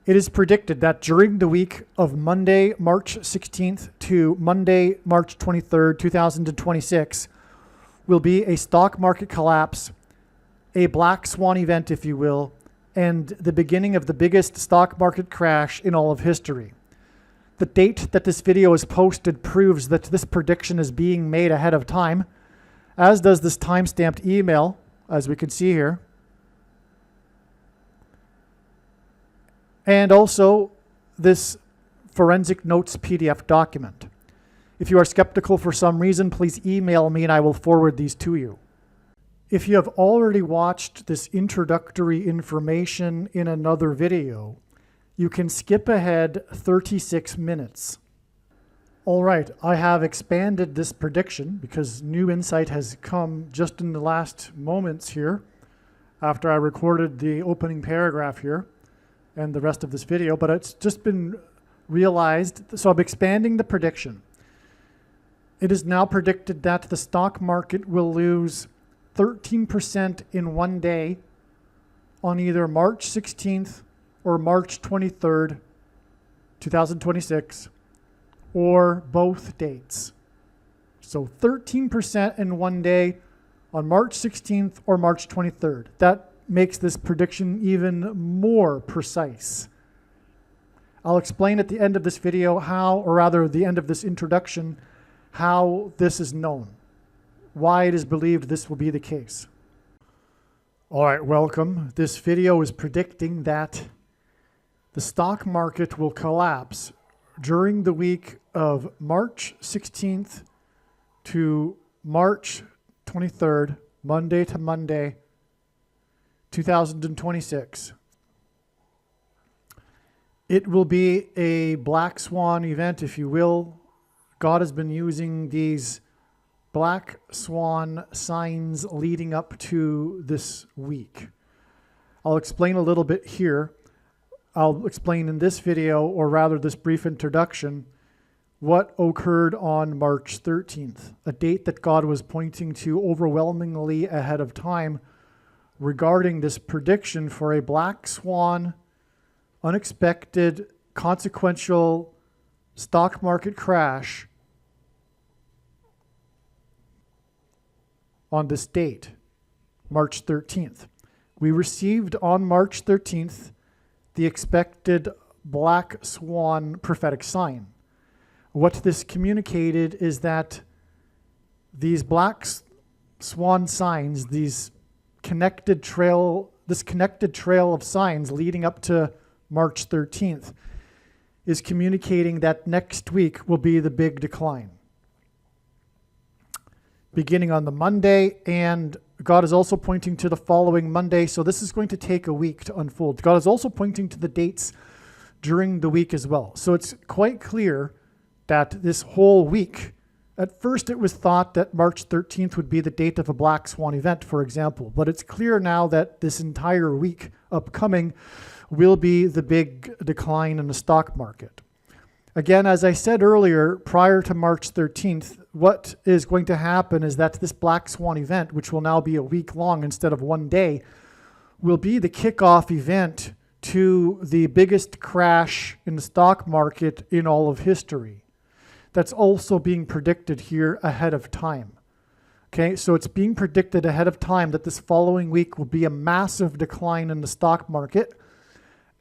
It is predicted that during the week of Monday, March 16th to Monday, March 23rd, 2026, will be a stock market collapse, a black swan event, if you will, and the beginning of the biggest stock market crash in all of history. The date that this video is posted proves that this prediction is being made ahead of time, as does this time-stamped email, as we can see here. And also this forensic notes PDF document. If you are skeptical for some reason, please email me and I will forward these to you. If you have already watched this introductory information in another video, you can skip ahead 36 minutes. All right, I have expanded this prediction because new insight has come just in the last moments here after I recorded the opening paragraph here and the rest of this video, but it's just been realized. So I'm expanding the prediction. It is now predicted that the stock market will lose 13% in one day on either March 16th or March 23rd, 2026, or both dates. So 13% in one day on March 16th or March 23rd. That makes this prediction even more precise. I'll explain at the end of this video how, or rather the end of this introduction, how this is known, why it is believed this will be the case. All right, welcome. This video is predicting that the stock market will collapse during the week of March 16th to March 23rd, Monday to Monday, 2026. It will be a black swan event, if you will. God has been using these black swan signs leading up to this week. I'll explain a little bit here. I'll explain in this video, or rather this brief introduction, what occurred on March 13th, a date that God was pointing to overwhelmingly ahead of time regarding this prediction for a black swan, unexpected, consequential stock market crash on this date, March 13th. We received on March 13th the expected black swan prophetic sign. What this communicated is that these black swan signs, this connected trail of signs leading up to March 13th is communicating that next week will be the big decline, beginning on the Monday, and God is also pointing to the following Monday, so this is going to take a week to unfold. God is also pointing to the dates during the week as well. So it's quite clear that this whole week, at first it was thought that March 13th would be the date of a black swan event, for example, but it's clear now that this entire week upcoming will be the big decline in the stock market. Again, as I said earlier, prior to March 13th, what is going to happen is that this black swan event, which will now be a week long instead of one day, will be the kickoff event to the biggest crash in the stock market in all of history. That's also being predicted here ahead of time. Okay, so it's being predicted ahead of time that this following week will be a massive decline in the stock market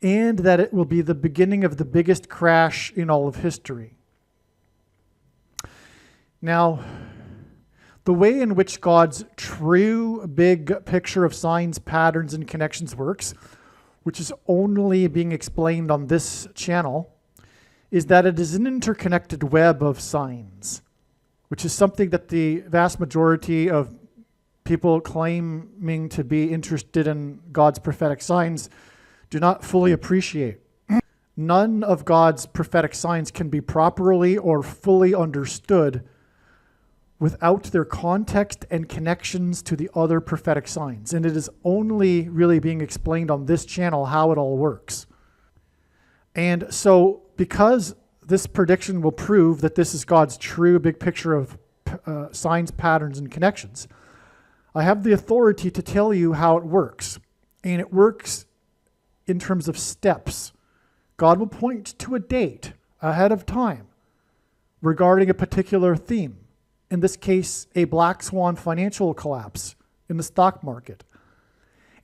and that it will be the beginning of the biggest crash in all of history. Now, the way in which God's true big picture of signs, patterns, and connections works, which is only being explained on this channel, is that it is an interconnected web of signs, which is something that the vast majority of people claiming to be interested in God's prophetic signs do not fully appreciate. None of God's prophetic signs can be properly or fully understood without their context and connections to the other prophetic signs. And it is only really being explained on this channel how it all works. And so because this prediction will prove that this is God's true big picture of signs, patterns, and connections, I have the authority to tell you how it works. And it works in terms of steps. God will point to a date ahead of time regarding a particular theme. In this case, a black swan financial collapse in the stock market.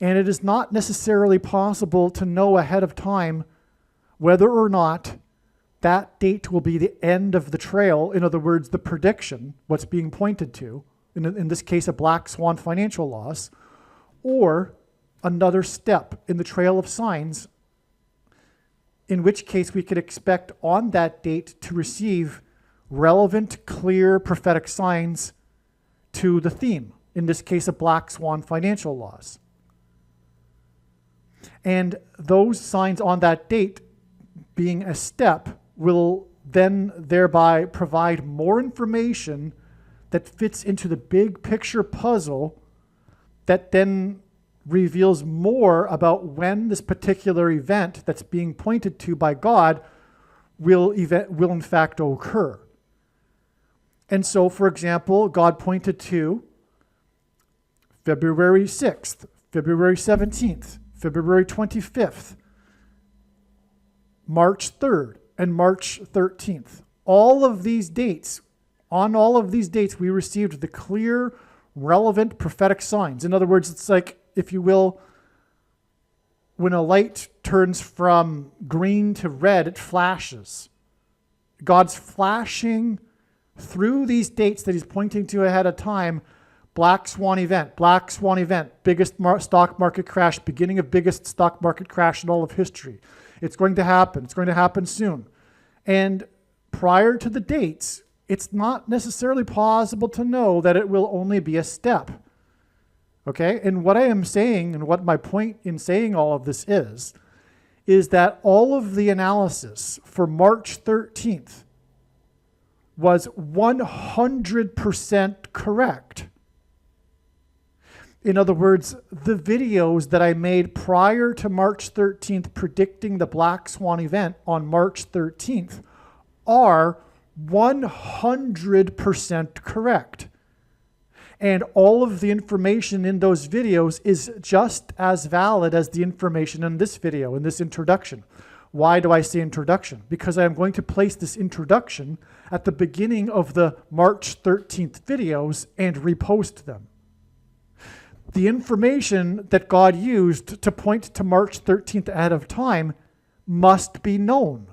And it is not necessarily possible to know ahead of time whether or not that date will be the end of the trail. In other words, the prediction, what's being pointed to, in this case, a black swan financial loss, or another step in the trail of signs, in which case we could expect on that date to receive relevant, clear prophetic signs to the theme, in this case, a black swan financial loss. And those signs on that date, being a step, will then thereby provide more information that fits into the big picture puzzle that then reveals more about when this particular event that's being pointed to by God will in fact occur. And so, for example, God pointed to February 6th, February 17th, February 25th, March 3rd, and March 13th. All of these dates, on all of these dates, we received the clear, relevant prophetic signs. In other words, it's like, if you will, when a light turns from green to red, it flashes. God's flashing through these dates that he's pointing to ahead of time. Black swan event, biggest stock market crash, beginning of biggest stock market crash in all of history. It's going to happen. It's going to happen soon. And prior to the dates, it's not necessarily possible to know that it will only be a step. Okay? And what I am saying, and what my point in saying all of this is that all of the analysis for March 13th was 100% correct. In other words, the videos that I made prior to March 13th predicting the Black Swan event on March 13th are 100% correct. And all of the information in those videos is just as valid as the information in this video, in this introduction. Why do I say introduction? Because I am going to place this introduction at the beginning of the March 13th videos and repost them. The information that God used to point to March 13th ahead of time must be known.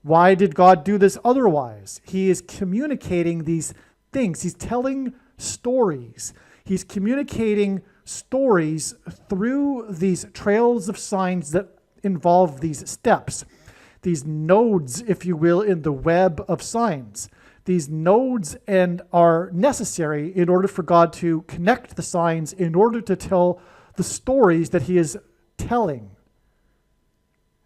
Why did God do this otherwise? He is communicating these things. He's telling stories. He's communicating stories through these trails of signs that involve these steps, these nodes, if you will, in the web of signs. These nodes are necessary in order for God to connect the signs, in order to tell the stories that he is telling.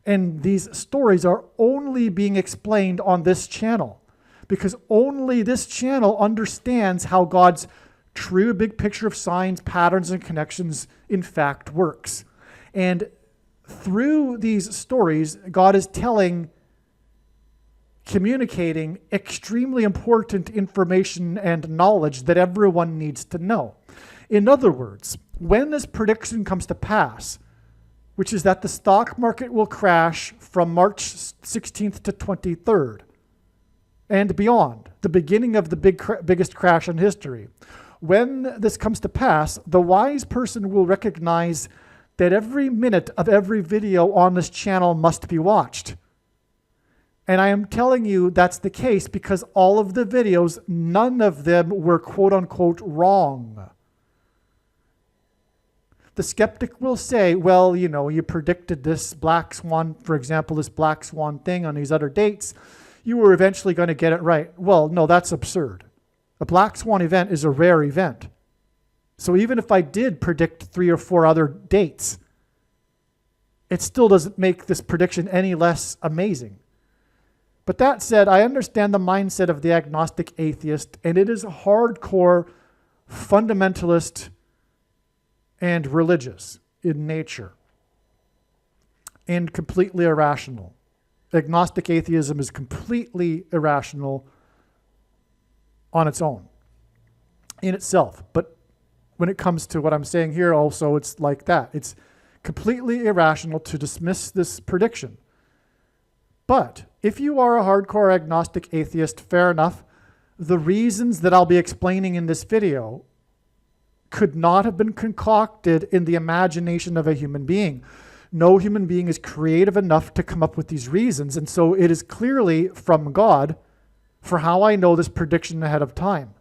And these stories are only being explained on this channel, because only this channel understands how God's true big picture of signs, patterns, and connections in fact works. And through these stories, God is communicating extremely important information and knowledge that everyone needs to know. In other words, when this prediction comes to pass, which is that the stock market will crash from March 16th to 23rd and beyond, the beginning of the biggest crash in history. When this comes to pass, the wise person will recognize that every minute of every video on this channel must be watched. And I am telling you that's the case because all of the videos, none of them were quote unquote wrong. The skeptic will say, well, you predicted this black swan, for example, this black swan thing on these other dates. You were eventually going to get it right. Well, no, that's absurd. A black swan event is a rare event. So even if I did predict 3 or 4 other dates, it still doesn't make this prediction any less amazing. But that said, I understand the mindset of the agnostic atheist, and it is hardcore fundamentalist and religious in nature and completely irrational. Agnostic atheism is completely irrational on its own, in itself. But when it comes to what I'm saying here also, it's like that. It's completely irrational to dismiss this prediction. But if you are a hardcore agnostic atheist, fair enough. The reasons that I'll be explaining in this video could not have been concocted in the imagination of a human being. No human being is creative enough to come up with these reasons. And so it is clearly from God for how I know this prediction ahead of time.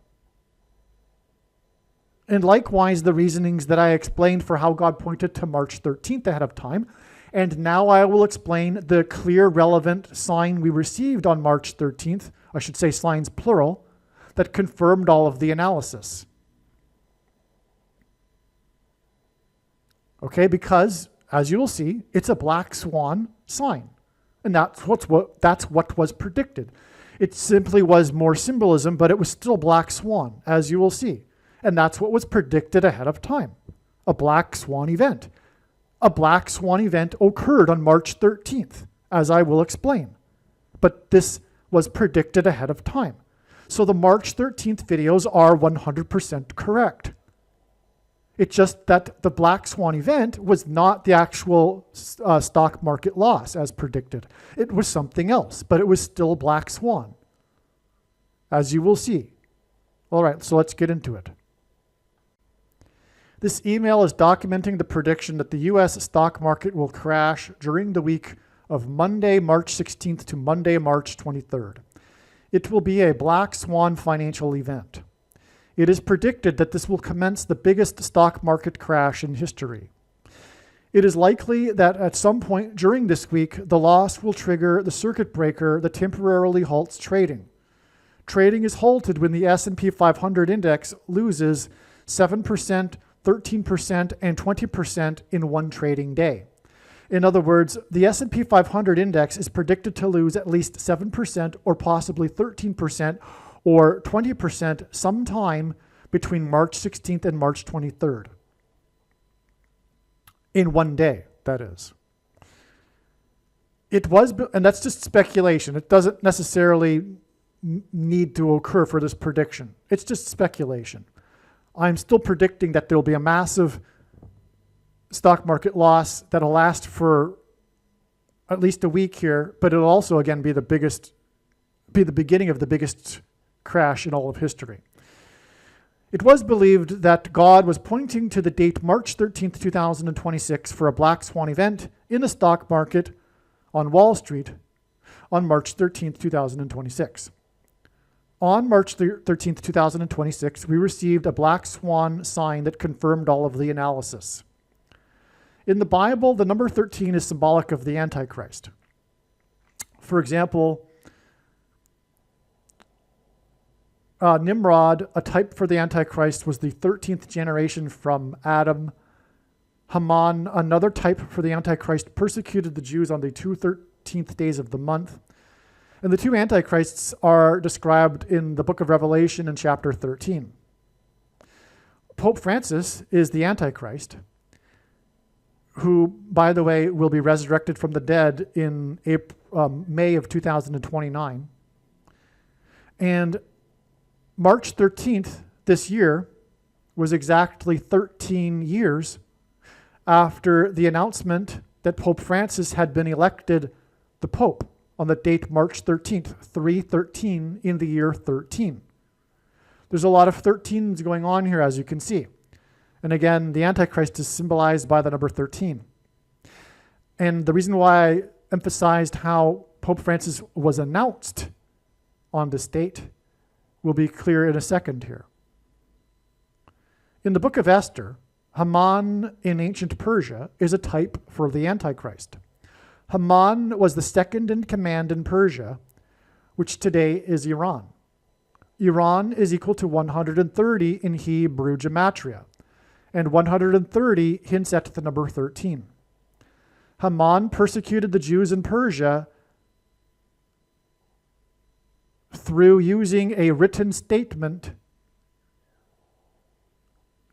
And likewise, the reasonings that I explained for how God pointed to March 13th ahead of time. And now I will explain the clear, relevant sign we received on March 13th, I should say signs plural, that confirmed all of the analysis. Okay, because, as you will see, it's a black swan sign. And that's what was predicted. It simply was more symbolism, but it was still black swan, as you will see. And that's what was predicted ahead of time, a black swan event. A black swan event occurred on March 13th, as I will explain. But this was predicted ahead of time. So the March 13th videos are 100% correct. It's just that the black swan event was not the actual stock market loss as predicted. It was something else, but it was still black swan, as you will see. All right, so let's get into it. This email is documenting the prediction that the U.S. stock market will crash during the week of Monday, March 16th to Monday, March 23rd. It will be a black swan financial event. It is predicted that this will commence the biggest stock market crash in history. It is likely that at some point during this week, the loss will trigger the circuit breaker that temporarily halts trading. Trading is halted when the S&P 500 index loses 7%, 13%, and 20% in one trading day. In other words, the S&P 500 index is predicted to lose at least 7% or possibly 13% or 20% sometime between March 16th and March 23rd. In one day, that is. It was, and that's just speculation. It doesn't necessarily need to occur for this prediction. It's just speculation. I'm still predicting that there'll be a massive stock market loss that'll last for at least a week here, but it'll also again be the beginning of the biggest crash in all of history. It was believed that God was pointing to the date March 13th, 2026 for a black swan event in the stock market on Wall Street on March 13th, 2026. On March 13th, 2026, we received a black swan sign that confirmed all of the analysis. In the Bible, the number 13 is symbolic of the Antichrist. For example, Nimrod, a type for the Antichrist, was the 13th generation from Adam. Haman, another type for the Antichrist, persecuted the Jews on the 13th days of the month. And the two Antichrists are described in the book of Revelation in chapter 13. Pope Francis is the Antichrist, who, by the way, will be resurrected from the dead in May of 2029. And March 13th this year was exactly 13 years after the announcement that Pope Francis had been elected the Pope on the date March 13th, 313 in the year 13. There's a lot of 13s going on here, as you can see. And again, the Antichrist is symbolized by the number 13. And the reason why I emphasized how Pope Francis was announced on this date will be clear in a second here. In the book of Esther, Haman in ancient Persia is a type for the Antichrist. Haman was the second in command in Persia, which today is Iran. Iran is equal to 130 in Hebrew gematria, and 130 hints at the number 13. Haman persecuted the Jews in Persia through using a written statement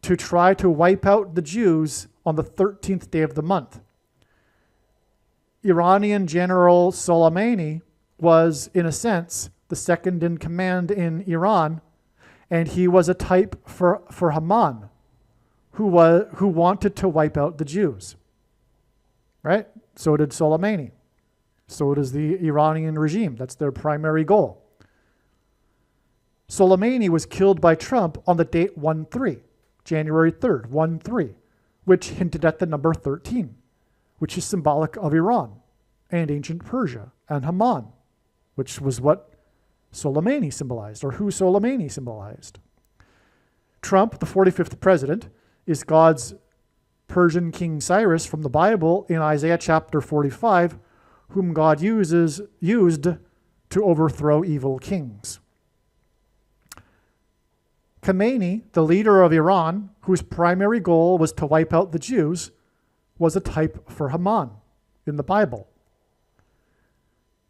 to try to wipe out the Jews on the 13th day of the month. Iranian General Soleimani was, in a sense, the second in command in Iran, and he was a type for Haman, who wanted to wipe out the Jews. Right? So did Soleimani. So does the Iranian regime. That's their primary goal. Soleimani was killed by Trump on the date 1/3, January 3rd, 1/3, which hinted at the number 13, which is symbolic of Iran and ancient Persia and Haman, which was what Soleimani symbolized, or who Soleimani symbolized. Trump, the 45th president, is God's Persian King Cyrus from the Bible in Isaiah chapter 45, whom God used to overthrow evil kings. Khomeini, the leader of Iran, whose primary goal was to wipe out the Jews, was a type for Haman in the Bible.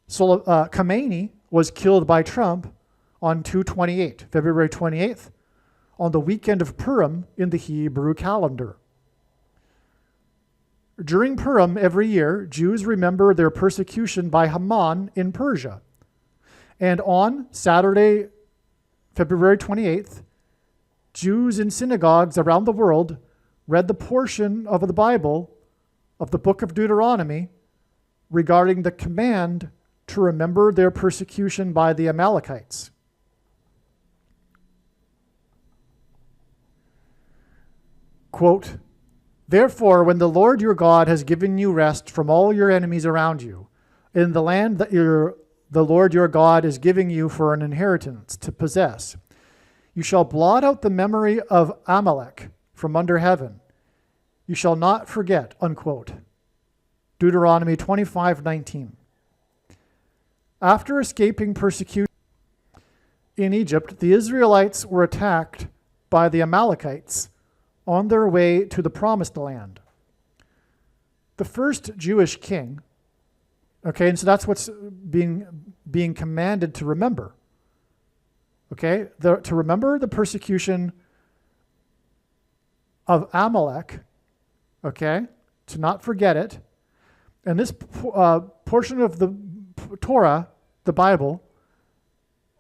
So Khomeini was killed by Trump on February 28th, on the weekend of Purim in the Hebrew calendar. During Purim every year, Jews remember their persecution by Haman in Persia. And on Saturday, February 28th, Jews in synagogues around the world read the portion of the Bible, of the book of Deuteronomy, regarding the command to remember their persecution by the Amalekites. Quote, "Therefore, when the Lord your God has given you rest from all your enemies around you, in the land that the Lord your God is giving you for an inheritance to possess, you shall blot out the memory of Amalek from under heaven. You shall not forget," unquote. Deuteronomy 25:19. After escaping persecution in Egypt, the Israelites were attacked by the Amalekites on their way to the Promised Land. The first Jewish king, okay, and so that's what's being commanded to remember. Okay, to remember the persecution of Amalek, okay, to not forget it. And this portion of the Torah, the Bible,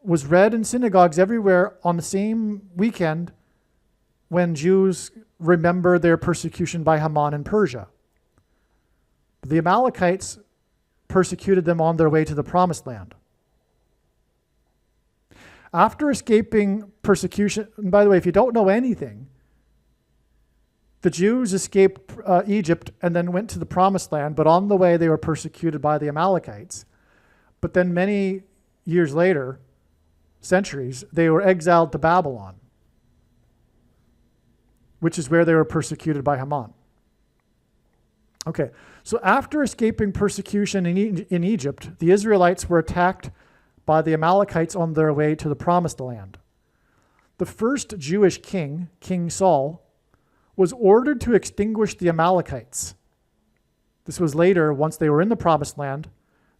was read in synagogues everywhere on the same weekend when Jews remember their persecution by Haman in Persia. The Amalekites persecuted them on their way to the Promised Land. After escaping persecution, and by the way, if you don't know anything, the Jews escaped Egypt and then went to the Promised Land, but on the way they were persecuted by the Amalekites. But then many years later, centuries, they were exiled to Babylon, which is where they were persecuted by Haman. Okay, so after escaping persecution in Egypt, the Israelites were attacked by the Amalekites on their way to the Promised Land. The first Jewish king, King Saul, was ordered to extinguish the Amalekites. This was later, once they were in the Promised Land,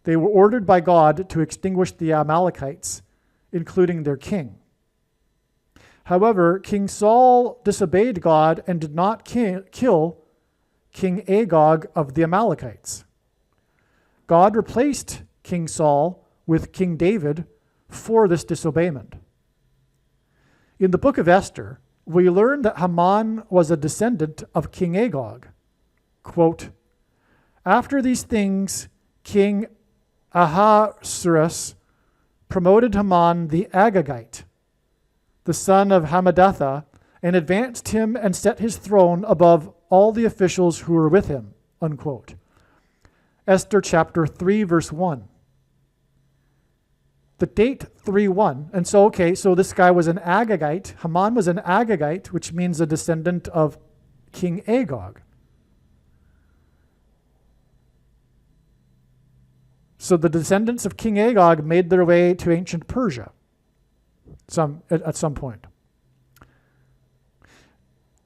they were ordered by God to extinguish the Amalekites, including their king. However, King Saul disobeyed God and did not kill King Agag of the Amalekites. God replaced King Saul with King David for this disobeyment. In the book of Esther, we learn that Haman was a descendant of King Agag. Quote, "After these things, King Ahasuerus promoted Haman the Agagite, the son of Hammedatha, and advanced him and set his throne above all the officials who were with him," unquote. Esther chapter 3, verse 1. The date 3-1, and so this guy was an Agagite. Haman was an Agagite, which means a descendant of King Agag. So the descendants of King Agag made their way to ancient Persia at some point.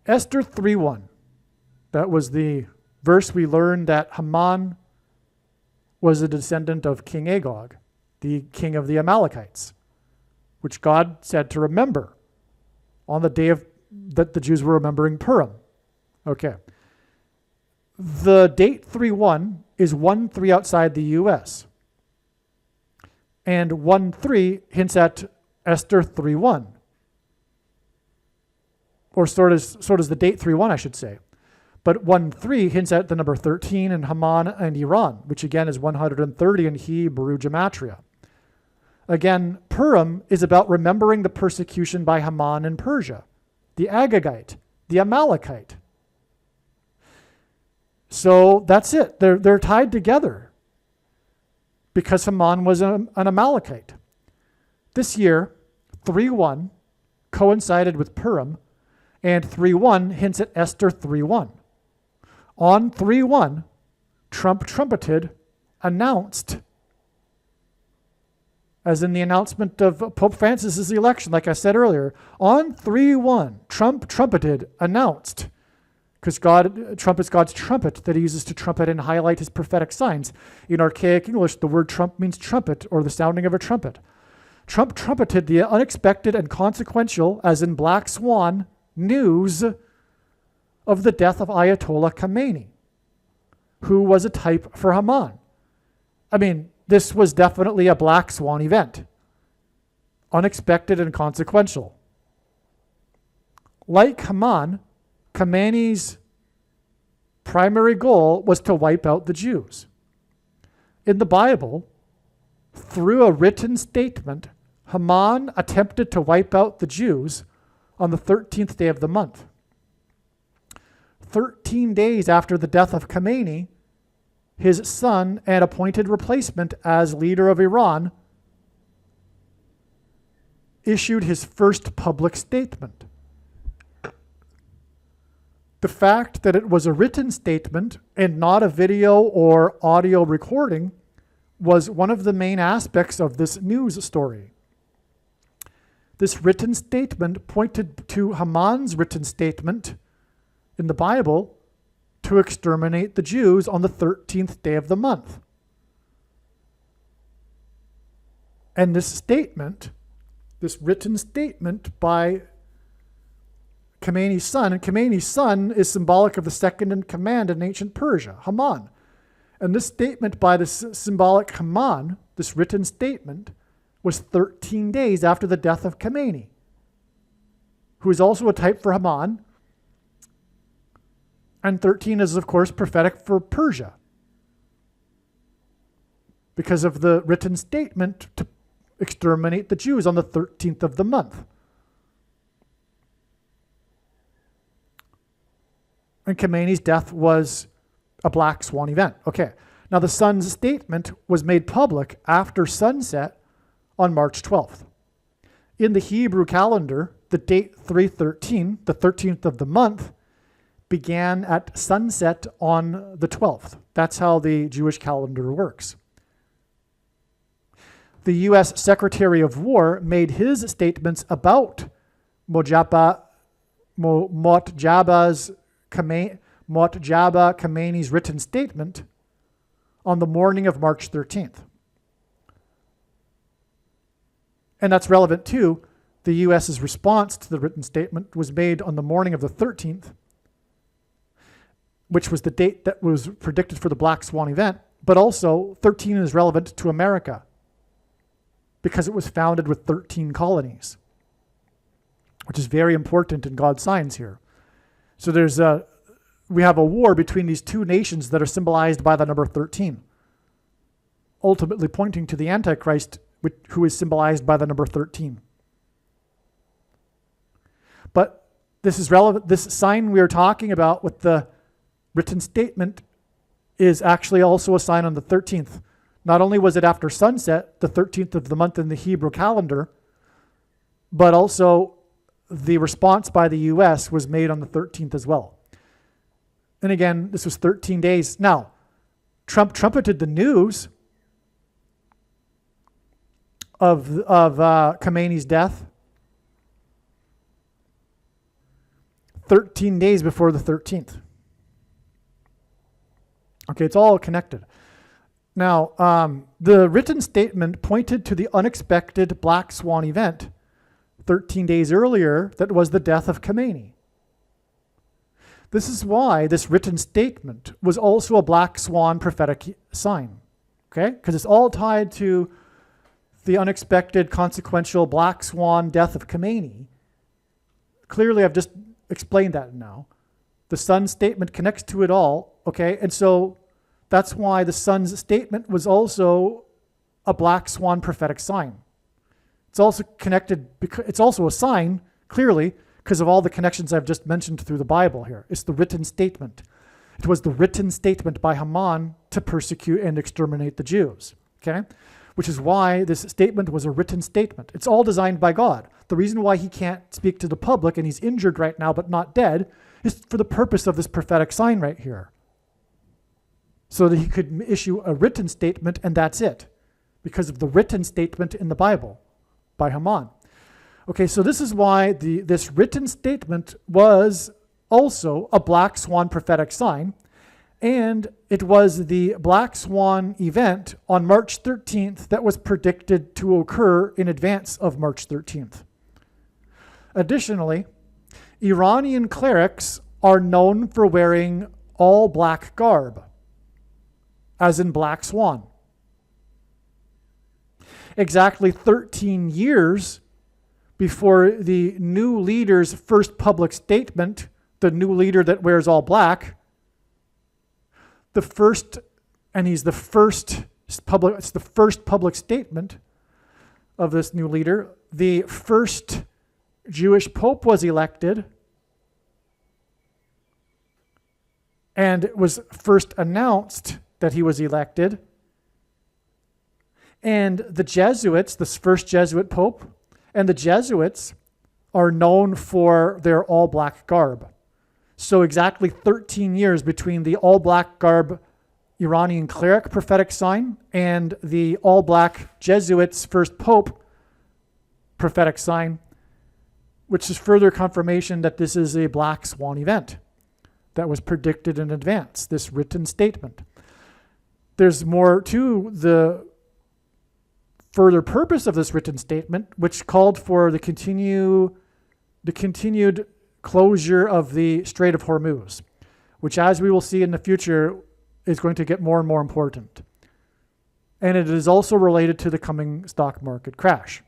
Esther 3:1. That was the verse we learned that Haman was a descendant of King Agag, the king of the Amalekites, which God said to remember on the day that the Jews were remembering Purim. Okay. The date 3-1 is 1-3 outside the U.S. And 1-3 hints at Esther 3-1. Or so does the date 3-1, I should say. But 1-3 hints at the number 13 in Haman and Iran, which again is 130 in Hebrew gematria. Again, Purim is about remembering the persecution by Haman in Persia, the Agagite, the Amalekite. So that's it. They're tied together because Haman was an Amalekite. This year, 3-1 coincided with Purim, and 3-1 hints at Esther 3-1. On 3-1, Trump trumpeted, announced, as in the announcement of Pope Francis's election, like I said earlier. On 3-1, Trump trumpeted, announced, because Trump is God's trumpet that he uses to trumpet and highlight his prophetic signs. In archaic English, the word trump means trumpet, or the sounding of a trumpet. Trump trumpeted the unexpected and consequential, as in Black Swan, news of the death of Ayatollah Khamenei, who was a type for Haman. I mean, this was definitely a Black Swan event. Unexpected and consequential. Like Haman, Khamenei's primary goal was to wipe out the Jews. In the Bible, through a written statement, Haman attempted to wipe out the Jews on the 13th day of the month. 13 days after the death of Khamenei, his son and appointed replacement as leader of Iran issued his first public statement. The fact that it was a written statement and not a video or audio recording was one of the main aspects of this news story. This written statement pointed to Haman's written statement in the Bible to exterminate the Jews on the 13th day of the month. And this statement, this written statement by Khamenei's son, and Khamenei's son is symbolic of the second in command in ancient Persia, Haman. And this statement by the symbolic Haman, this written statement, was 13 days after the death of Khamenei, who is also a type for Haman. And 13 is, of course, prophetic for Persia, because of the written statement to exterminate the Jews on the 13th of the month. And Khamenei's death was a Black Swan event. Okay, now the son's statement was made public after sunset on March 12th. In the Hebrew calendar, the date 3/13, the 13th of the month, began at sunset on the 12th. That's how the Jewish calendar works. The U.S. Secretary of War made his statements about Mojtaba Khamenei's written statement on the morning of March 13th. And that's relevant too. The U.S.'s response to the written statement was made on the morning of the 13th, which was the date that was predicted for the Black Swan event, but also 13 is relevant to America because it was founded with 13 colonies, which is very important in God's signs here. So we have a war between these two nations that are symbolized by the number 13, ultimately pointing to the Antichrist, who is symbolized by the number 13. But this is relevant. This sign we are talking about with the written statement is actually also a sign on the 13th. Not only was it after sunset, the 13th of the month in the Hebrew calendar, but also the response by the U.S. was made on the 13th as well. And again, this was 13 days. Now, Trump trumpeted the news of Khamenei's death 13 days before the 13th. Okay, it's all connected. Now, the written statement pointed to the unexpected Black Swan event 13 days earlier that was the death of Khamenei. This is why this written statement was also a Black Swan prophetic sign, okay? Because it's all tied to the unexpected, consequential Black Swan death of Khamenei. Clearly, I've just explained that now. The Son's statement connects to it all, okay? And so that's why the Son's statement was also a black swan prophetic sign. It's also connected, because it's also a sign, clearly, because of all the connections I've just mentioned through the Bible here. It's the written statement. It was the written statement by Haman to persecute and exterminate the Jews, okay? Which is why this statement was a written statement. It's all designed by God. The reason why he can't speak to the public and he's injured right now but not dead is for the purpose of this prophetic sign right here. So that he could issue a written statement and that's it. Because of the written statement in the Bible by Haman. Okay, so this is why this written statement was also a black swan prophetic sign. And it was the black swan event on March 13th that was predicted to occur in advance of March 13th. Additionally, Iranian clerics are known for wearing all black garb, as in black swan. Exactly 13 years before the new leader's first public statement, the new leader that wears all black, it's the first public statement of this new leader. The first Jewish pope was elected, and it was first announced that he was elected. And the Jesuits, this first Jesuit pope, and the Jesuits are known for their all-black garb. So exactly 13 years between the all-black garb Iranian cleric prophetic sign and the all-black Jesuits' first pope prophetic sign, which is further confirmation that this is a black swan event that was predicted in advance, this written statement. There's more to the further purpose of this written statement, which called for the continued closure of the Strait of Hormuz, which, as we will see in the future, is going to get more and more important. And it is also related to the coming stock market crash.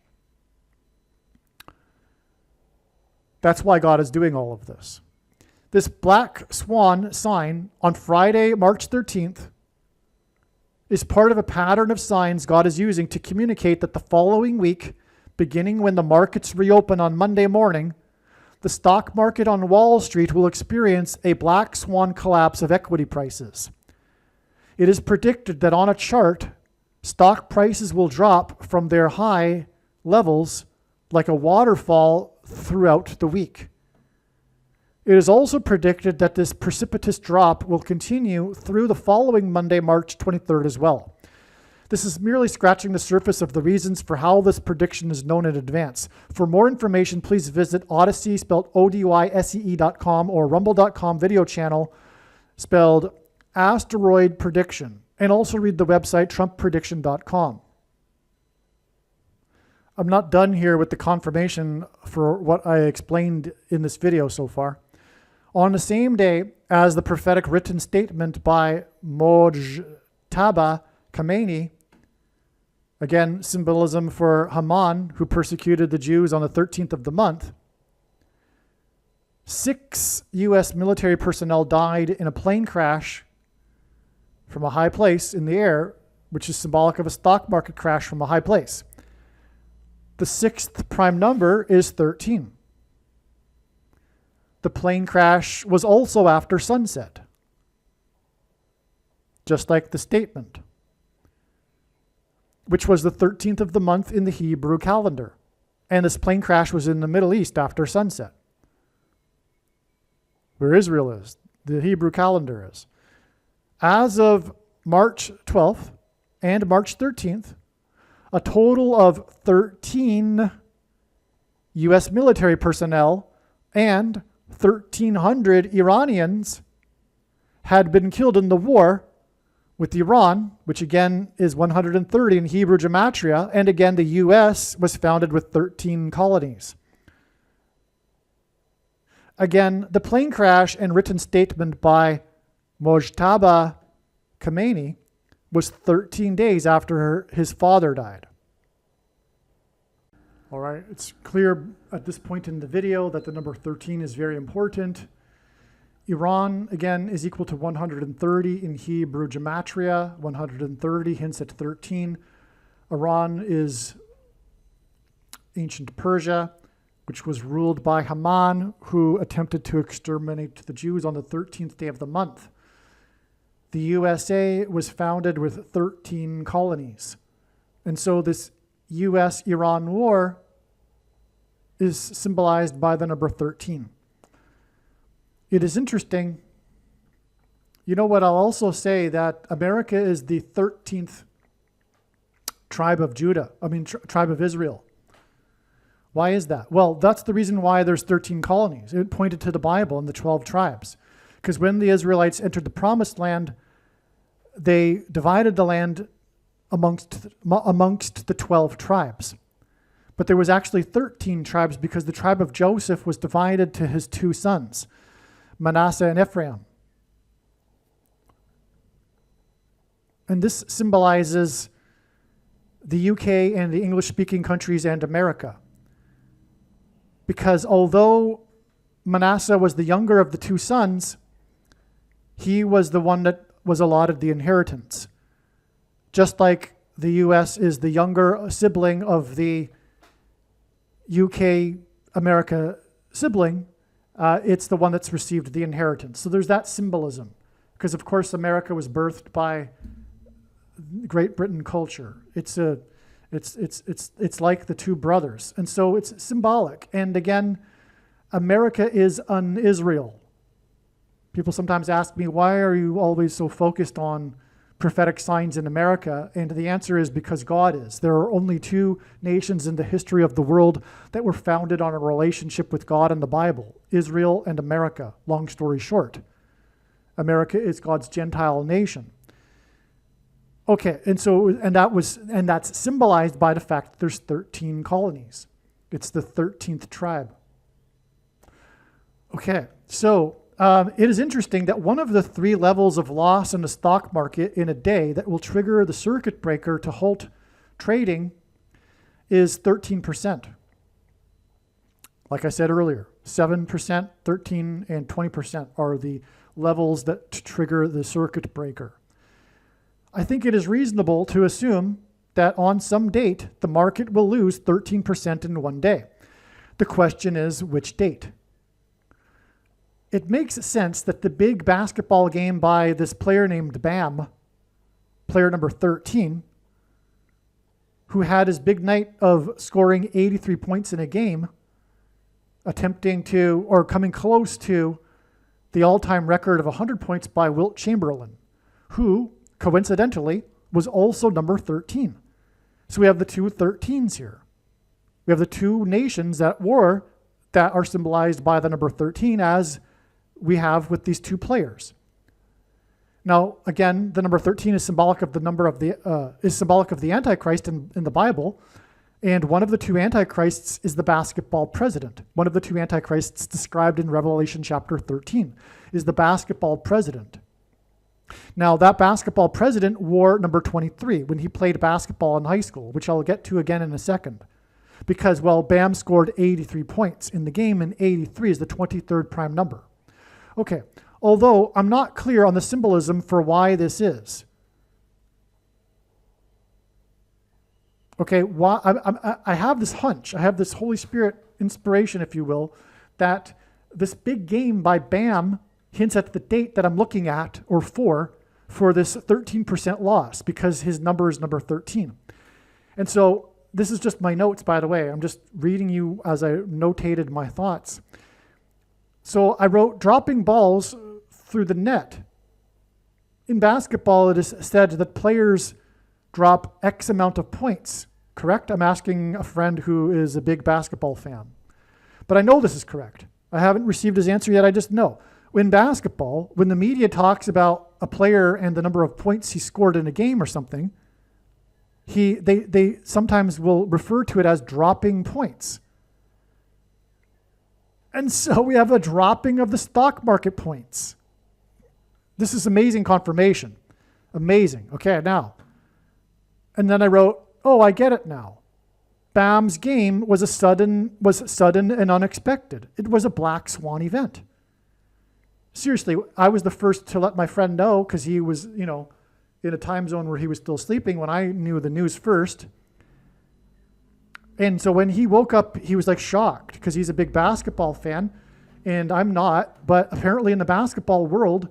That's why God is doing all of this. This black swan sign on Friday, March 13th, is part of a pattern of signs God is using to communicate that the following week, beginning when the markets reopen on Monday morning, the stock market on Wall Street will experience a black swan collapse of equity prices. It is predicted that on a chart, stock prices will drop from their high levels like a waterfall throughout the week. It is also predicted that this precipitous drop will continue through the following Monday, March 23rd as well. This is merely scratching the surface of the reasons for how this prediction is known in advance. For more information, please visit Odyssey, spelled ODYSEE.com, or Rumble.com video channel, spelled Asteroid Prediction, and also read the website TrumpPrediction.com. I'm not done here with the confirmation for what I explained in this video so far. On the same day as the prophetic written statement by Mojtaba Khamenei, again, symbolism for Haman, who persecuted the Jews on the 13th of the month, 6 U.S. military personnel died in a plane crash from a high place in the air, which is symbolic of a stock market crash from a high place. The 6th prime number is 13. The plane crash was also after sunset, just like the statement, which was the 13th of the month in the Hebrew calendar. And this plane crash was in the Middle East after sunset, where Israel is, the Hebrew calendar is. As of March 12th and March 13th, a total of 13 U.S. military personnel and 1,300 Iranians had been killed in the war with Iran, which again is 130 in Hebrew gematria, and again the U.S. was founded with 13 colonies. Again, the plane crash and written statement by Mojtaba Khamenei was 13 days after his father died. All right, it's clear at this point in the video that the number 13 is very important. Iran, again, is equal to 130 in Hebrew gematria. 130 hints at 13. Iran is ancient Persia, which was ruled by Haman, who attempted to exterminate the Jews on the 13th day of the month. The USA was founded with 13 colonies. And so this US-Iran war is symbolized by the number 13. It is interesting. You know what, I'll also say that America is the 13th tribe of tribe of Israel. Why is that? Well, that's the reason why there's 13 colonies. It pointed to the Bible and the 12 tribes. Because when the Israelites entered the promised land, they divided the land amongst the 12 tribes. But there was actually 13 tribes because the tribe of Joseph was divided to his two sons, Manasseh and Ephraim. And this symbolizes the UK and the English-speaking countries and America. Because although Manasseh was the younger of the two sons, he was the one that was allotted the inheritance. Just like the US is the younger sibling of the UK-America sibling, it's the one that's received the inheritance. So there's that symbolism. Because of course America was birthed by Great Britain culture. It's like the two brothers. And so it's symbolic. And again, America is an Israel. People sometimes ask me, why are you always so focused on prophetic signs in America? And the answer is because God is. There are only two nations in the history of the world that were founded on a relationship with God and the Bible, Israel and America. Long story short, America is God's Gentile nation. Okay, and that's symbolized by the fact that there's 13 colonies. It's the 13th tribe. Okay, so it is interesting that one of the three levels of loss in the stock market in a day that will trigger the circuit breaker to halt trading is 13%. Like I said earlier, 7%, 13%, and 20% are the levels that trigger the circuit breaker. I think it is reasonable to assume that on some date, the market will lose 13% in one day. The question is, which date? It makes sense that the big basketball game by this player named Bam, player number 13, who had his big night of scoring 83 points in a game, attempting to, or coming close to, the all-time record of 100 points by Wilt Chamberlain, who, coincidentally, was also number 13. So we have the two 13s here. We have the two nations at war that are symbolized by the number 13, as we have with these two players. Now, again, the number 13 is symbolic of the Antichrist in the Bible, and one of the two Antichrists is the basketball president. One of the two Antichrists described in Revelation chapter 13 is the basketball president. Now, that basketball president wore number 23 when he played basketball in high school, which I'll get to again in a second. Because, well, Bam scored 83 points in the game, and 83 is the 23rd prime number. Okay, although I'm not clear on the symbolism for why this is. Okay, I have this hunch, I have this Holy Spirit inspiration, if you will, that this big game by Bam hints at the date that I'm looking at, or for this 13% loss, because his number is number 13. And so this is just my notes, by the way. I'm just reading you as I notated my thoughts. So I wrote, dropping balls through the net. In basketball, it is said that players drop X amount of points, correct? I'm asking a friend who is a big basketball fan. But I know this is correct. I haven't received his answer yet, I just know. In basketball, when the media talks about a player and the number of points he scored in a game or something, they sometimes will refer to it as dropping points. And so we have a dropping of the stock market points. This is amazing confirmation. Amazing. Okay, now. And then I wrote, oh, I get it now. Bam's game was sudden and unexpected. It was a black swan event. Seriously, I was the first to let my friend know because he was, in a time zone where he was still sleeping when I knew the news first. And so when he woke up, he was like shocked because he's a big basketball fan and I'm not. But apparently in the basketball world,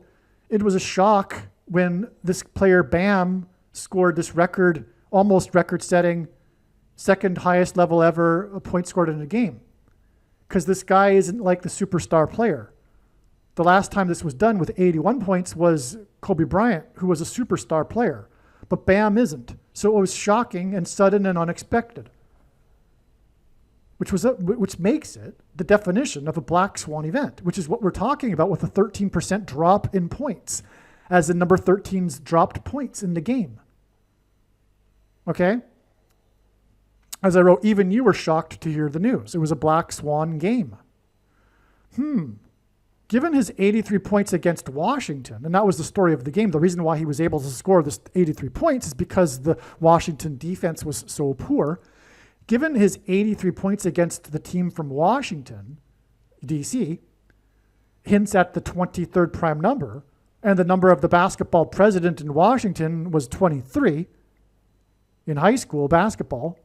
it was a shock when this player Bam scored this record, almost record-setting, second highest level ever point scored in a game. Because this guy isn't like the superstar player. The last time this was done with 81 points was Kobe Bryant, who was a superstar player. But Bam isn't. So it was shocking and sudden and unexpected. Which makes it the definition of a black swan event, which is what we're talking about with a 13% drop in points, as the number 13's dropped points in the game. Okay? As I wrote, even you were shocked to hear the news. It was a black swan game. Given his 83 points against Washington, and that was the story of the game, the reason why he was able to score this 83 points is because the Washington defense was so poor. Given his 83 points against the team from Washington, D.C., hints at the 23rd prime number, and the number of the basketball president in Washington was 23 in high school basketball,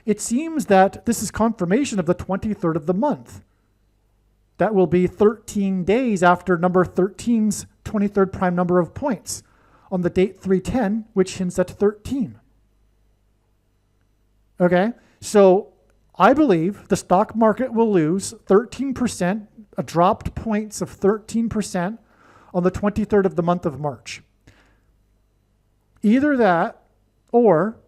it seems that this is confirmation of the 23rd of the month. That will be 13 days after number 13's 23rd prime number of points on the date 310, which hints at 13. Okay, so I believe the stock market will lose 13%, a dropped points of 13% on the 23rd of the month of March. Either that or,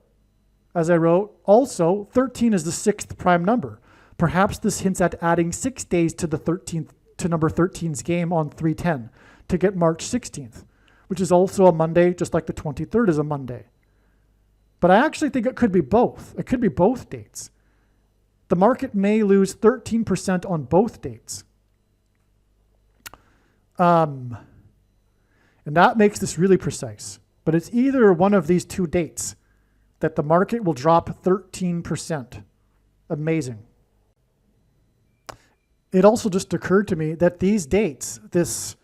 as I wrote, also 13 is the sixth prime number. Perhaps this hints at adding 6 days to the 13th to number 13's game on 310 to get March 16th, which is also a Monday, just like the 23rd is a Monday. But I actually think it could be both. It could be both dates. The market may lose 13% on both dates. And that makes this really precise. But it's either one of these two dates that the market will drop 13%. Amazing. It also just occurred to me that these dates, this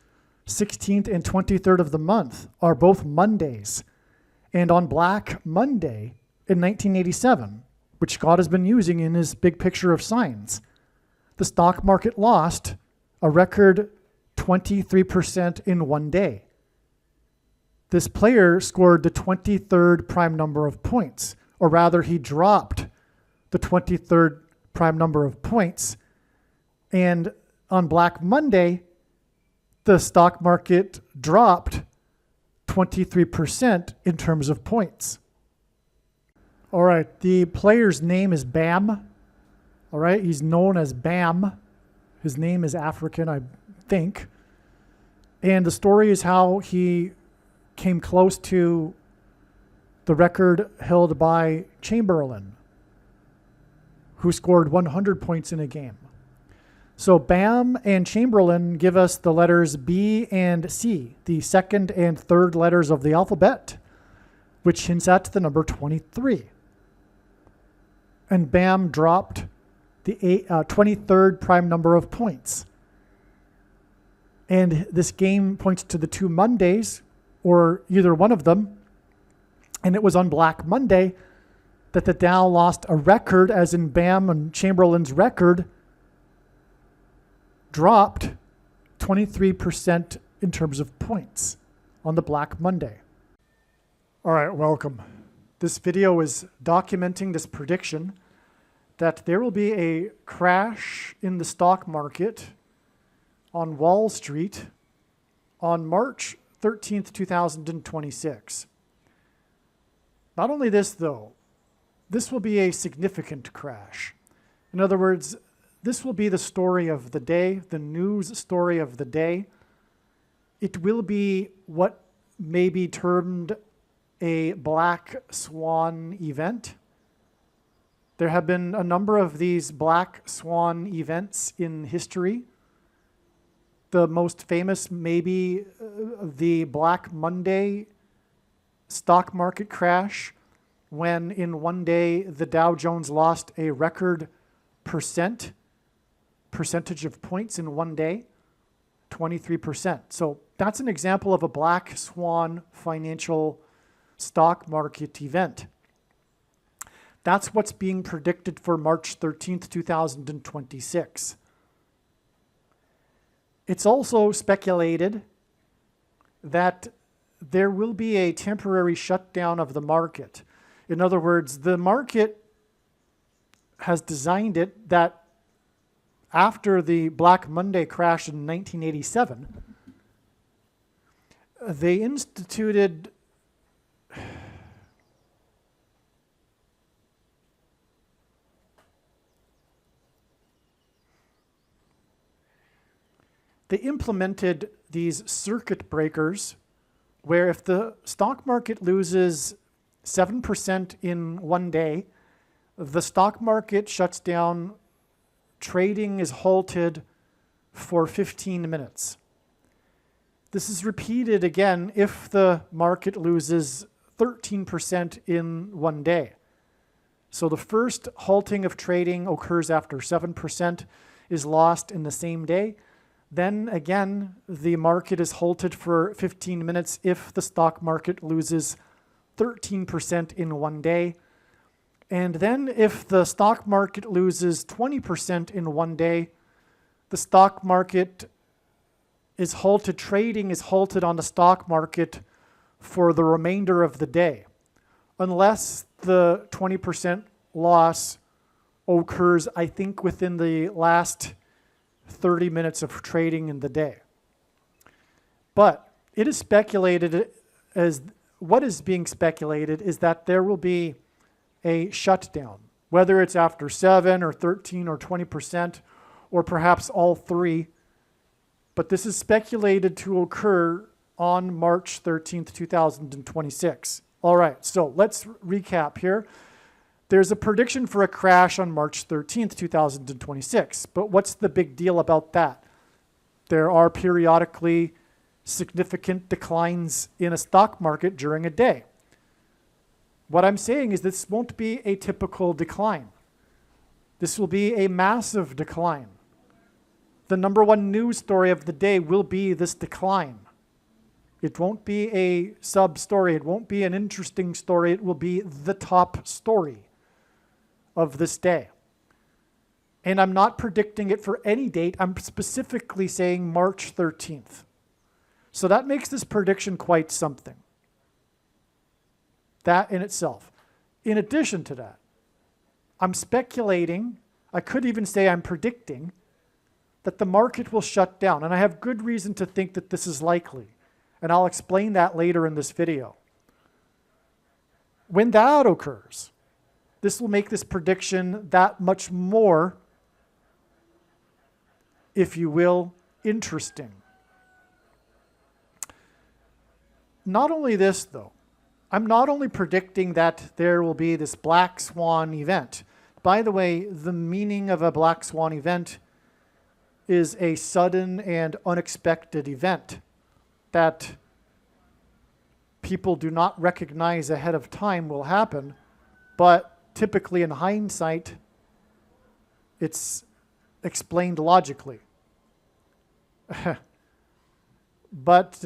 16th and 23rd of the month, are both Mondays. And on Black Monday in 1987, which God has been using in his big picture of signs, the stock market lost a record 23% in one day. This player scored the 23rd prime number of points, or rather he dropped the 23rd prime number of points. And on Black Monday, the stock market dropped 23% in terms of points. All right, the player's name is Bam. All right, he's known as Bam. His name is African, I think. And the story is how he came close to the record held by Chamberlain, who scored 100 points in a game. So Bam and Chamberlain give us the letters B and C, the second and third letters of the alphabet, which hints at the number 23. And Bam dropped the 23rd prime number of points. And this game points to the two Mondays, or either one of them. And it was on Black Monday that the Dow lost a record, as in Bam and Chamberlain's record dropped 23% in terms of points on the Black Monday. All right, welcome. This video is documenting this prediction that there will be a crash in the stock market on Wall Street on March 13th, 2026. Not only this, though, this will be a significant crash. In other words, this will be the story of the day, the news story of the day. It will be what may be termed a black swan event. There have been a number of these black swan events in history. The most famous may be the Black Monday stock market crash, when in one day the Dow Jones lost a record percentage of points in one day. 23%. So that's an example of a black swan financial stock market event. That's what's being predicted for March 13th, 2026. It's also speculated that there will be a temporary shutdown of the market. In other words, the market has designed it that after the Black Monday crash in 1987, they instituted they implemented these circuit breakers where if the stock market loses 7% in one day, the stock market shuts down, trading is halted for 15 minutes. This is repeated again if the market loses 13% in one day. So the first halting of trading occurs after 7% is lost in the same day. Then again, the market is halted for 15 minutes if the stock market loses 13% in one day. And then if the stock market loses 20% in one day, the stock market is halted, trading is halted on the stock market for the remainder of the day, unless the 20% loss occurs, I think, within the last 30 minutes of trading in the day. But it is speculated, as what is being speculated is that there will be a shutdown, whether it's after 7 or 13 or 20%, or perhaps all three. But this is speculated to occur on March 13th, 2026. All right, so let's recap here. There's a prediction for a crash on March 13th, 2026. But what's the big deal about that? There are periodically significant declines in a stock market during a day. What I'm saying is this won't be a typical decline. This will be a massive decline. The number one news story of the day will be this decline. It won't be a sub-story. It won't be an interesting story. It will be the top story of this day. And I'm not predicting it for any date. I'm specifically saying March 13th. So that makes this prediction quite something. That in itself. In addition to that, I'm speculating, I could even say I'm predicting, that the market will shut down. And I have good reason to think that this is likely. And I'll explain that later in this video. When that occurs, this will make this prediction that much more, if you will, interesting. Not only this, though, I'm not only predicting that there will be this black swan event. By the way, the meaning of a black swan event is a sudden and unexpected event that people do not recognize ahead of time will happen, but typically in hindsight, it's explained logically. But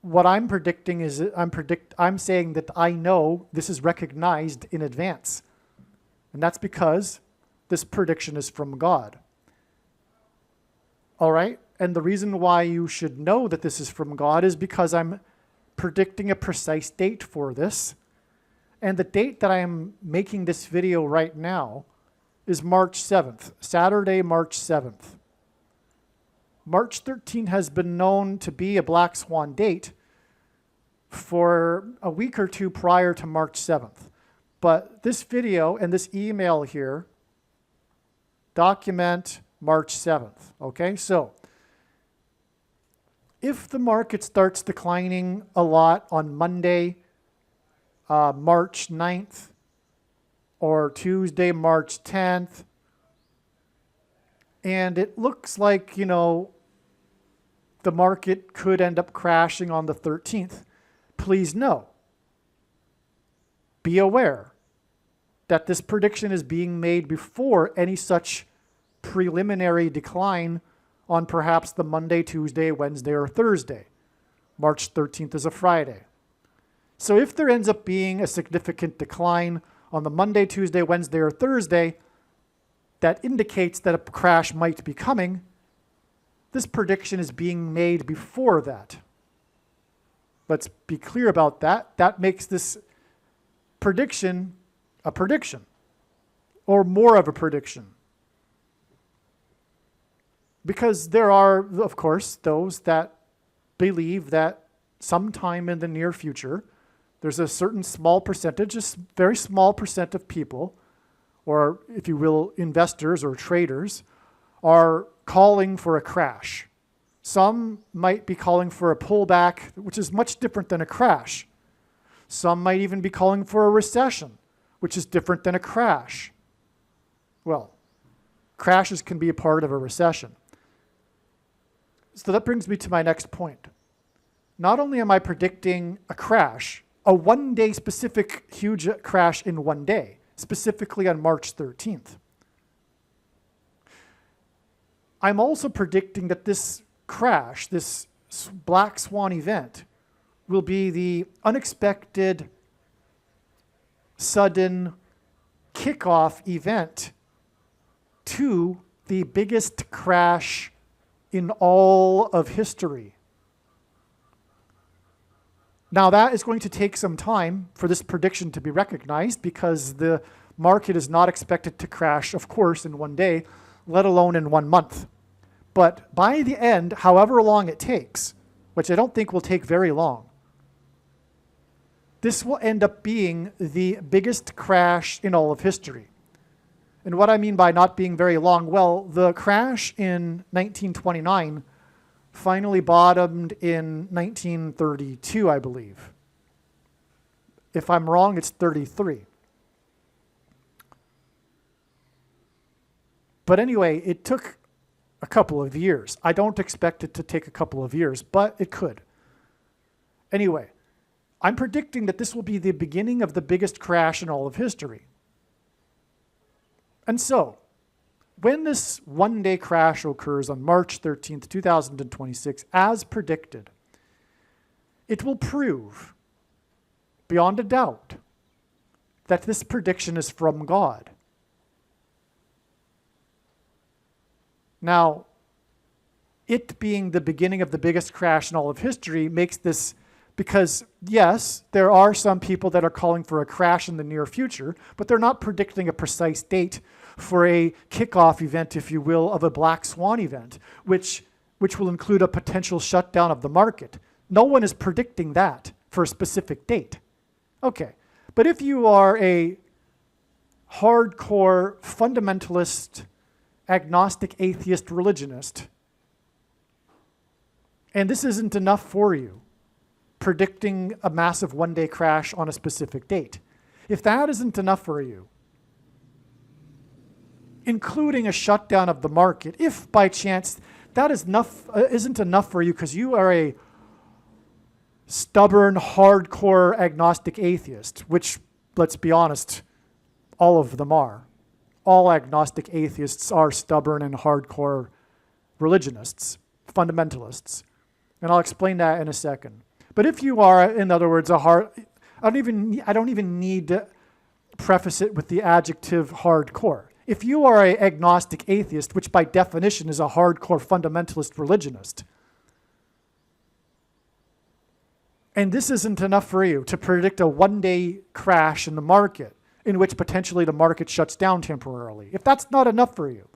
what I'm predicting is I'm saying that I know this is recognized in advance. And that's because this prediction is from God. All right? And the reason why you should know that this is from God is because I'm predicting a precise date for this. And the date that I am making this video right now is March 7th, Saturday, March 7th. March 13th has been known to be a black swan date for a week or two prior to March 7th. But this video and this email here document March 7th. Okay, so if the market starts declining a lot on Monday, March 9th, or Tuesday, March 10th, and it looks like, the market could end up crashing on the 13th, please know, be aware that this prediction is being made before any such preliminary decline on perhaps the Monday, Tuesday, Wednesday, or Thursday. March 13th is a Friday. So if there ends up being a significant decline on the Monday, Tuesday, Wednesday, or Thursday, that indicates that a crash might be coming. This prediction is being made before that. Let's be clear about that. That makes this prediction a prediction, or more of a prediction. Because there are, of course, those that believe that sometime in the near future, there's a certain small percentage, a very small percent of people, or if you will, investors or traders, are calling for a crash. Some might be calling for a pullback, which is much different than a crash. Some might even be calling for a recession, which is different than a crash. Well, crashes can be a part of a recession. So that brings me to my next point. Not only am I predicting a crash, a one-day specific huge crash in one day, specifically on March 13th. I'm also predicting that this crash, this black swan event, will be the unexpected, sudden kickoff event to the biggest crash in all of history. Now, that is going to take some time for this prediction to be recognized because the market is not expected to crash, of course, in one day, let alone in 1 month. But by the end, however long it takes, which I don't think will take very long, this will end up being the biggest crash in all of history. And what I mean by not being very long, well, the crash in 1929 finally bottomed in 1932, I believe. If I'm wrong, it's 33. But anyway, it took a couple of years. I don't expect it to take a couple of years, but it could. Anyway, I'm predicting that this will be the beginning of the biggest crash in all of history. And so, when this one-day crash occurs on March 13th, 2026, as predicted, it will prove, beyond a doubt, that this prediction is from God. Now, it being the beginning of the biggest crash in all of history makes this, because yes, there are some people that are calling for a crash in the near future, but they're not predicting a precise date for a kickoff event, if you will, of a black swan event, which will include a potential shutdown of the market. No one is predicting that for a specific date. Okay, but if you are a hardcore fundamentalist, agnostic, atheist religionist, and this isn't enough for you, predicting a massive one-day crash on a specific date. If that isn't enough for you, including a shutdown of the market, if by chance that isn't enough for you because you are a stubborn, hardcore, agnostic atheist, which, let's be honest, all of them are. All agnostic atheists are stubborn and hardcore religionists, fundamentalists. And I'll explain that in a second. But if you are, in other words, I don't even need to preface it with the adjective hardcore. If you are an agnostic atheist, which by definition is a hardcore fundamentalist religionist, and this isn't enough for you to predict a one-day crash in the market in which potentially the market shuts down temporarily, if that's not enough for you,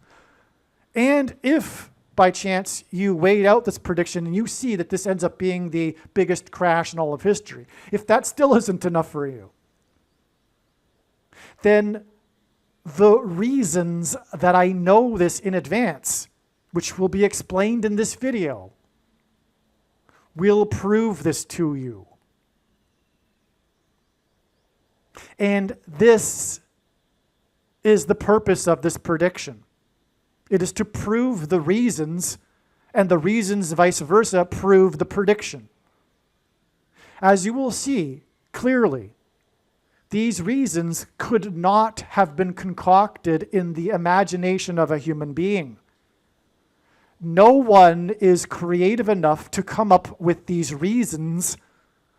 and if by chance you weighed out this prediction and you see that this ends up being the biggest crash in all of history, if that still isn't enough for you, then the reasons that I know this in advance, which will be explained in this video, will prove this to you. And this is the purpose of this prediction. It is to prove the reasons, and the reasons, vice versa, prove the prediction. As you will see clearly, these reasons could not have been concocted in the imagination of a human being. no one is creative enough to come up with these reasons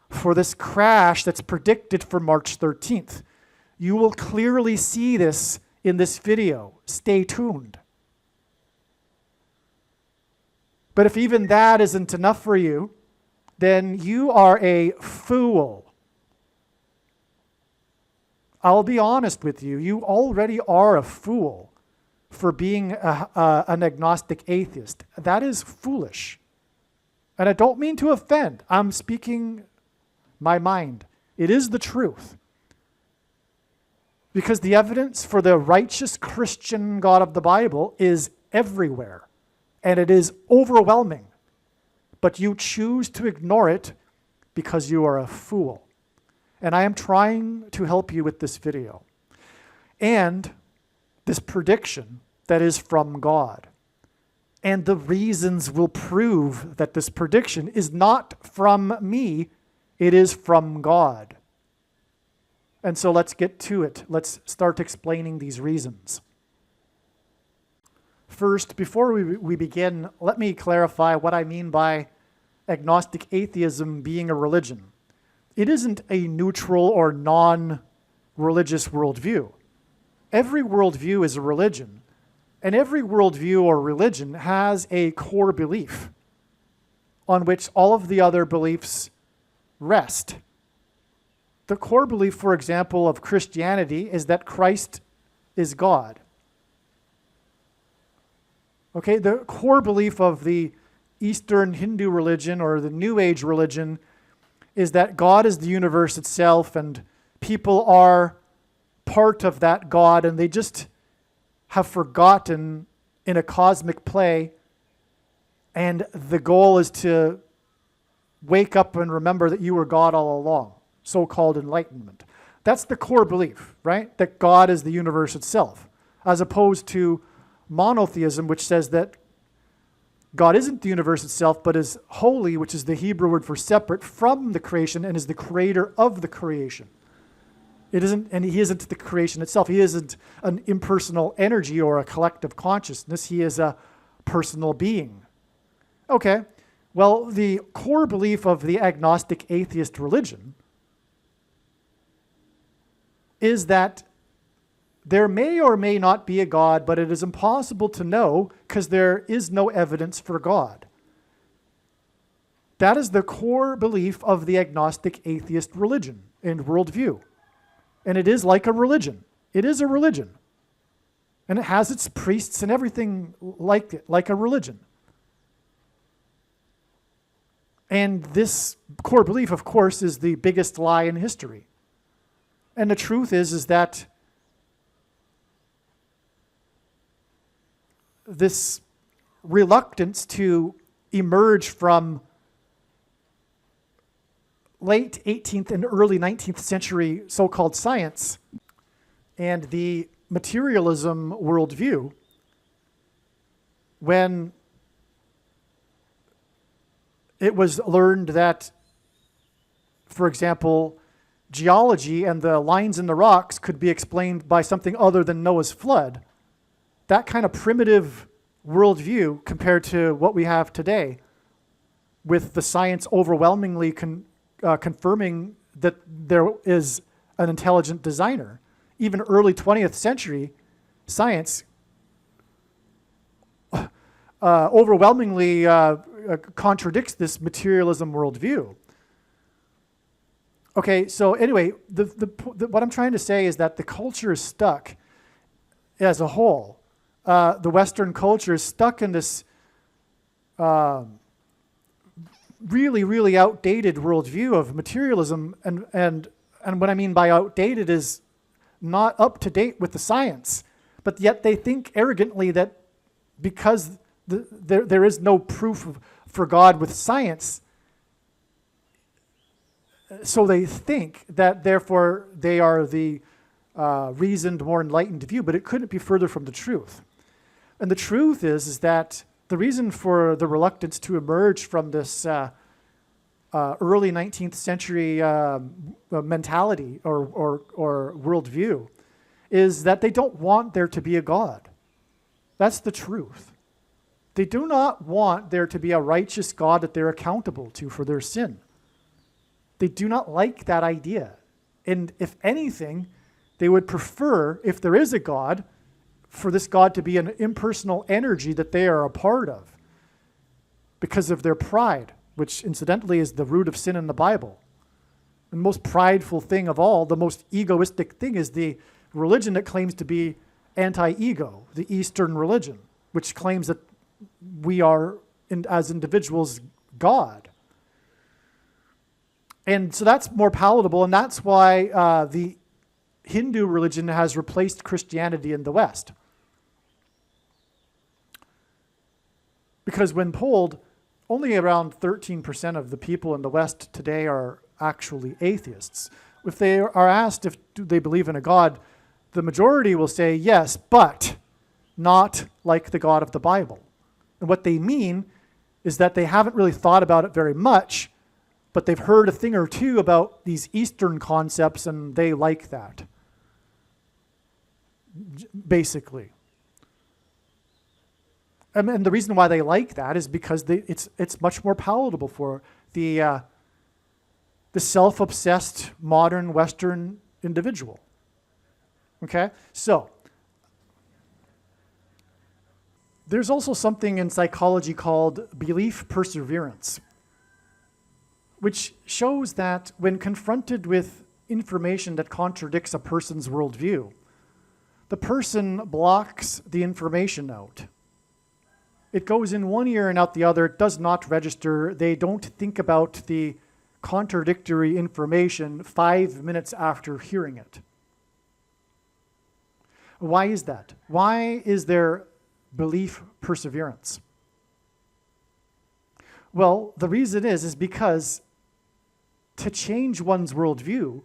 for this crash that's predicted for March 13th. You will clearly see this in this video. Stay tuned. But if even that isn't enough for you, then you are a fool. I'll be honest with you. You already are a fool for being an agnostic atheist. That is foolish. And I don't mean to offend. I'm speaking my mind. It is the truth. Because the evidence for the righteous Christian God of the Bible is everywhere. And it is overwhelming. But you choose to ignore it because you are a fool. And I am trying to help you with this video. And this prediction that is from God. And the reasons will prove that this prediction is not from me, it is from God. And so let's get to it. Let's start explaining these reasons. First, before we begin, let me clarify what I mean by agnostic atheism being a religion. It isn't a neutral or non-religious worldview. Every worldview is a religion, and every worldview or religion has a core belief on which all of the other beliefs rest. The core belief, for example, of Christianity is that Christ is God. Okay, the core belief of the Eastern Hindu religion or the New Age religion is that God is the universe itself and people are part of that God and they just have forgotten in a cosmic play, and the goal is to wake up and remember that you were God all along, so-called enlightenment. That's the core belief, right? That God is the universe itself, as opposed to monotheism, which says that God isn't the universe itself, but is holy, which is the Hebrew word for separate from the creation, and is the creator of the creation. It isn't, and he isn't the creation itself. He isn't an impersonal energy or a collective consciousness. He is a personal being. Okay, well, the core belief of the agnostic atheist religion is that there may or may not be a God, but it is impossible to know because there is no evidence for God. That is the core belief of the agnostic atheist religion and worldview. And it is like a religion. It is a religion. And it has its priests and everything like it, like a religion. And this core belief, of course, is the biggest lie in history. And the truth is that this reluctance to emerge from late 18th and early 19th century so-called science and the materialism worldview, when it was learned that, for example, geology and the lines in the rocks could be explained by something other than Noah's flood, that kind of primitive worldview compared to what we have today, with the science overwhelmingly confirming that there is an intelligent designer. Even early 20th century science overwhelmingly contradicts this materialism worldview. Okay, so anyway, what I'm trying to say is that the culture is stuck as a whole. The Western culture is stuck in this really, really outdated worldview of materialism, and what I mean by outdated is not up to date with the science, but yet they think arrogantly that because there is no proof for God with science, so they think that therefore they are the reasoned, more enlightened view, but it couldn't be further from the truth. And the truth is that the reason for the reluctance to emerge from this early 19th century mentality or worldview is that they don't want there to be a God. That's the truth. They do not want there to be a righteous God that they're accountable to for their sin. They do not like that idea. And if anything, they would prefer, if there is a God, for this God to be an impersonal energy that they are a part of because of their pride, which incidentally is the root of sin in the Bible. And the most prideful thing of all, the most egoistic thing, is the religion that claims to be anti-ego, the Eastern religion, which claims that we are, as individuals, God. And so that's more palatable, and that's why the Hindu religion has replaced Christianity in the West. Because when polled, only around 13% of the people in the West today are actually atheists. If they are asked if do they believe in a God, the majority will say yes, but not like the God of the Bible. And what they mean is that they haven't really thought about it very much, but they've heard a thing or two about these Eastern concepts and they like that, basically. And the reason why they like that is because it's much more palatable for the self-obsessed modern Western individual. Okay? So, there's also something in psychology called belief perseverance, which shows that when confronted with information that contradicts a person's worldview, the person blocks the information out. It goes in one ear and out the other. It does not register. They don't think about the contradictory information 5 minutes after hearing it. Why is that? Why is there belief perseverance? Well, the reason is because to change one's worldview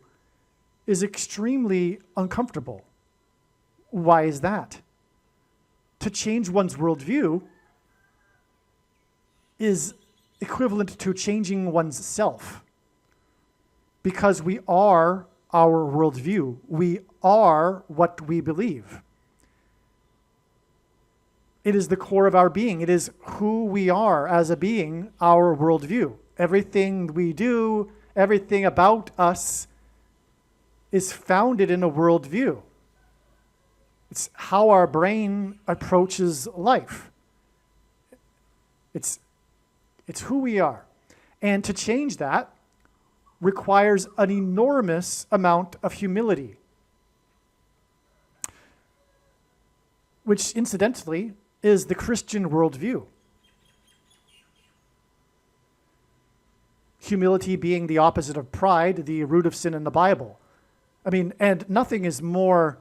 is extremely uncomfortable. Why is that? To change one's worldview is equivalent to changing one's self, because we are our worldview. We are what we believe. It is the core of our being. It is who we are as a being, our worldview. Everything we do, everything about us is founded in a worldview. It's how our brain approaches life. It's who we are. And to change that requires an enormous amount of humility, which incidentally is the Christian worldview. Humility being the opposite of pride, the root of sin in the Bible. I mean, and nothing is more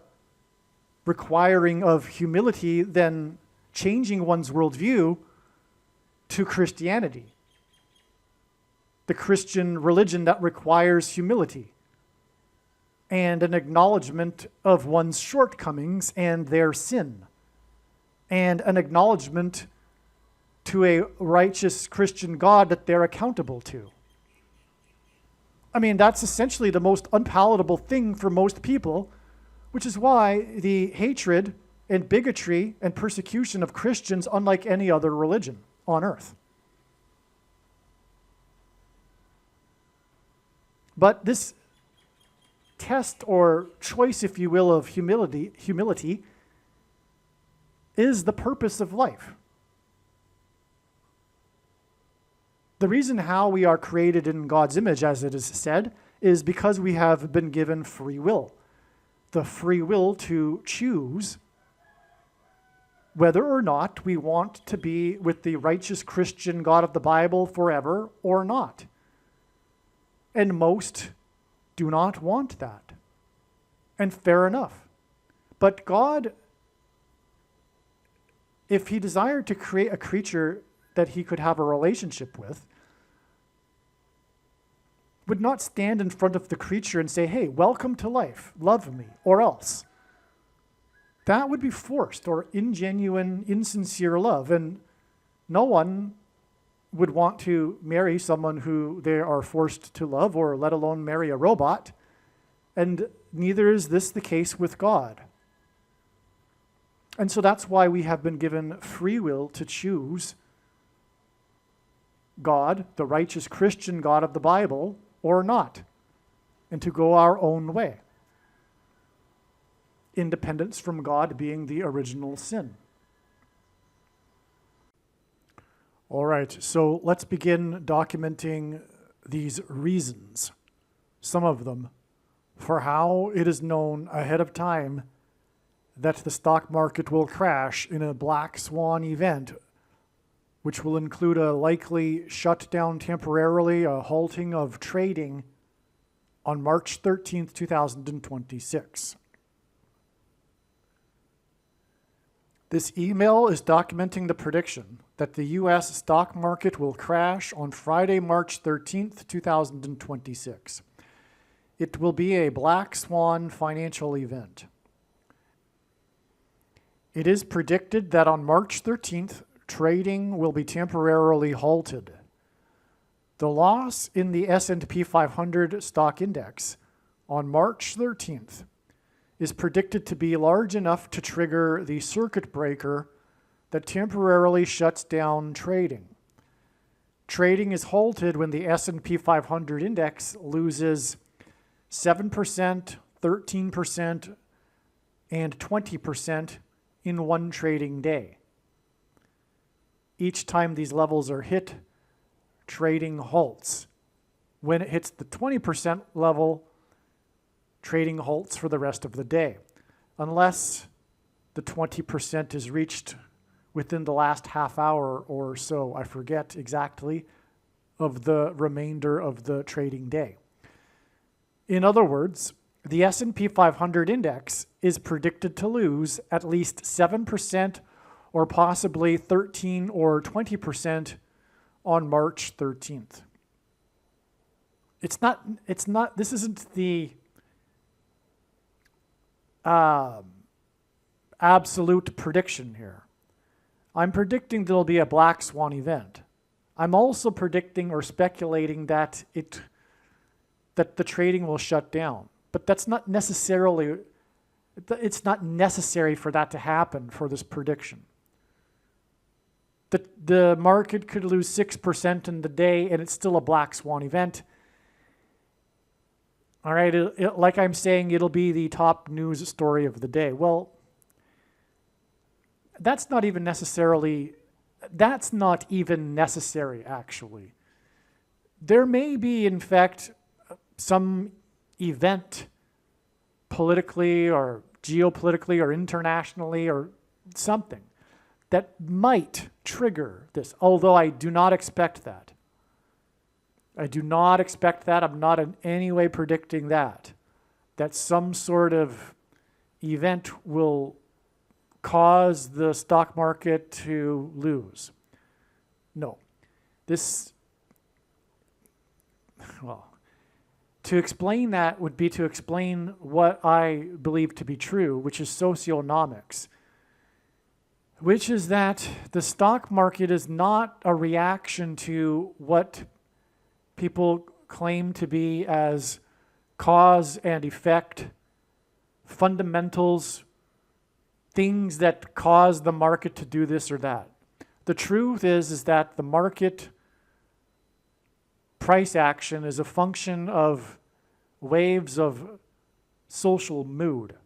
requiring of humility than changing one's worldview to Christianity, the Christian religion that requires humility and an acknowledgement of one's shortcomings and their sin, and an acknowledgement to a righteous Christian God that they're accountable to. I mean, that's essentially the most unpalatable thing for most people, which is why the hatred and bigotry and persecution of Christians unlike any other religion on earth. But this test or choice, if you will, of humility is the purpose of life. The reason how we are created in God's image, as it is said, is because we have been given free will. The free will to choose whether or not we want to be with the righteous Christian God of the Bible forever or not. And most do not want that. And fair enough. But God, if he desired to create a creature that he could have a relationship with, would not stand in front of the creature and say, hey, welcome to life, love me, or else. That would be forced or ingenuine, insincere love. And no one would want to marry someone who they are forced to love, or let alone marry a robot. And neither is this the case with God. And so that's why we have been given free will to choose God, the righteous Christian God of the Bible, or not, and to go our own way. Independence from God being the original sin. All right, so let's begin documenting these reasons, some of them, for how it is known ahead of time that the stock market will crash in a black swan event, which will include a likely shutdown temporarily, a halting of trading on March 13th, 2026. This email is documenting the prediction that the U.S. stock market will crash on Friday, March 13th, 2026. It will be a black swan financial event. It is predicted that on March 13th, trading will be temporarily halted. The loss in the S&P 500 stock index on March 13th is predicted to be large enough to trigger the circuit breaker that temporarily shuts down trading. Trading is halted when the S&P 500 index loses 7%, 13%, and 20% in one trading day. Each time these levels are hit, trading halts. When it hits the 20% level, trading halts for the rest of the day, unless the 20% is reached within the last half hour or so, I forget exactly, of the remainder of the trading day. In other words, the S&P 500 index is predicted to lose at least 7% or possibly 13 or 20% on March 13th. This isn't the absolute prediction here. I'm predicting there'll be a black swan event. I'm also predicting or speculating that the trading will shut down. But that's not necessarily, it's not necessary for that to happen for this prediction. The market could lose 6% in the day and it's still a black swan event. All right, like I'm saying, it'll be the top news story of the day. Well, that's not even necessary, actually. There may be, in fact, some event politically or geopolitically or internationally or something that might trigger this, although I do not expect that. I do not expect that. I'm not in any way predicting that some sort of event will cause the stock market to lose. No. To explain that would be to explain what I believe to be true, which is socioeconomics, which is that the stock market is not a reaction to what people claim to be as cause and effect, fundamentals, things that cause the market to do this or that. The truth is that the market price action is a function of waves of social mood.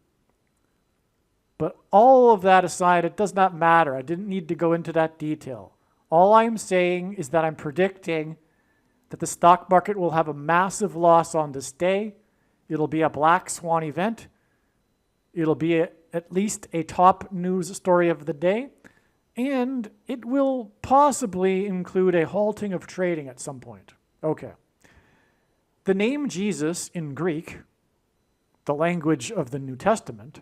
But all of that aside, it does not matter. I didn't need to go into that detail. All I'm saying is that I'm predicting that the stock market will have a massive loss on this day. It'll be a black swan event. It'll be at least a top news story of the day. And it will possibly include a halting of trading at some point. Okay. The name Jesus in Greek, the language of the New Testament,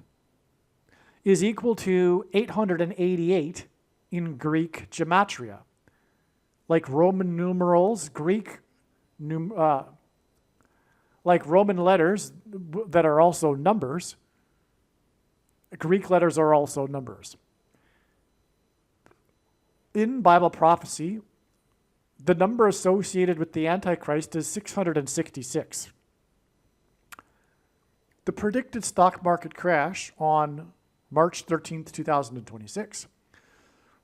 is equal to 888 in Greek gematria. Like Roman numerals, like Roman letters that are also numbers, Greek letters are also numbers. In Bible prophecy, the number associated with the Antichrist is 666. The predicted stock market crash on March 13th, 2026,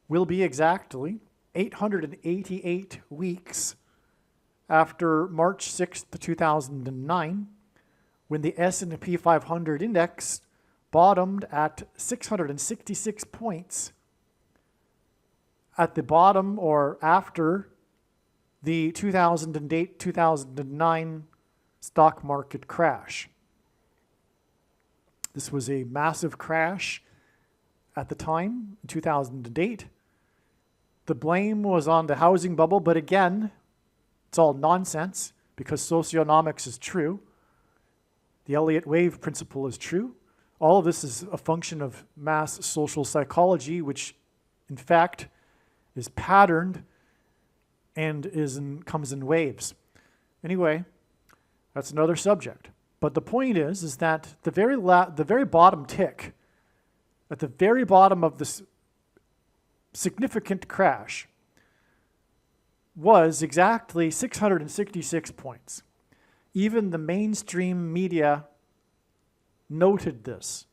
will be exactly 888 weeks after March 6th, 2009, when the S&P 500 index bottomed at 666 points at the bottom or after the 2008-2009 stock market crash. This was a massive crash at the time, in 2008. The blame was on the housing bubble, but again, it's all nonsense because socioeconomics is true. The Elliott wave principle is true. All of this is a function of mass social psychology, which in fact is patterned and comes in waves. Anyway, that's another subject. But the point is that the very bottom tick, at the very bottom of this significant crash, was exactly 666 points. Even the mainstream media noted this.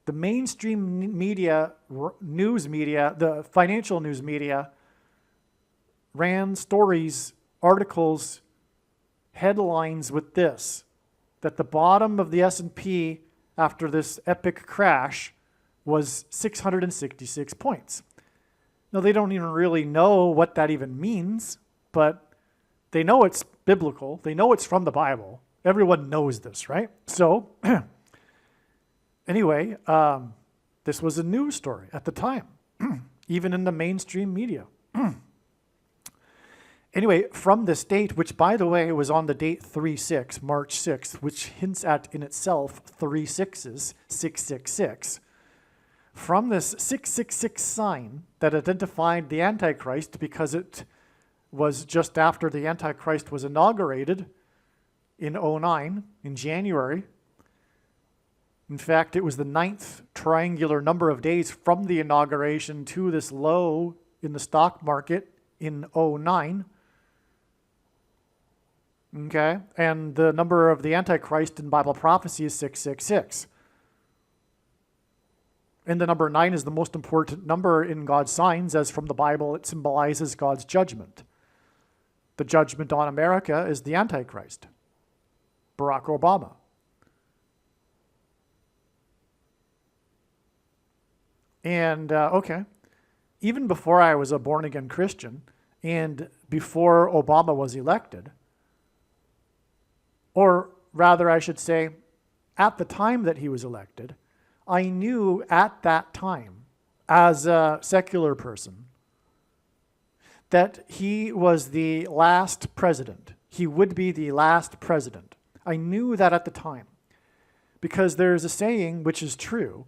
The mainstream media, news media, the financial news media, ran stories, articles, headlines with this, that the bottom of the S&P after this epic crash was 666 points. Now, they don't even really know what that even means, but they know it's biblical. They know it's from the Bible. Everyone knows this, right? So, anyway, this was a news story at the time, even in the mainstream media. Anyway, from this date, which by the way was on the date 3/6, March 6th, which hints at in itself 3 6s, 666, from this 666 sign that identified the Antichrist, because it was just after the Antichrist was inaugurated in 2009, in January. In fact, it was the 9th triangular number of days from the inauguration to this low in the stock market in 2009. Okay, and the number of the Antichrist in Bible prophecy is 666. And the number 9 is the most important number in God's signs, as from the Bible it symbolizes God's judgment. The judgment on America is the Antichrist, Barack Obama. And, okay, even before I was a born-again Christian, and before Obama was elected, or rather I should say, at the time that he was elected, I knew at that time, as a secular person, that he was the last president. He would be the last president. I knew that at the time, because there's a saying which is true: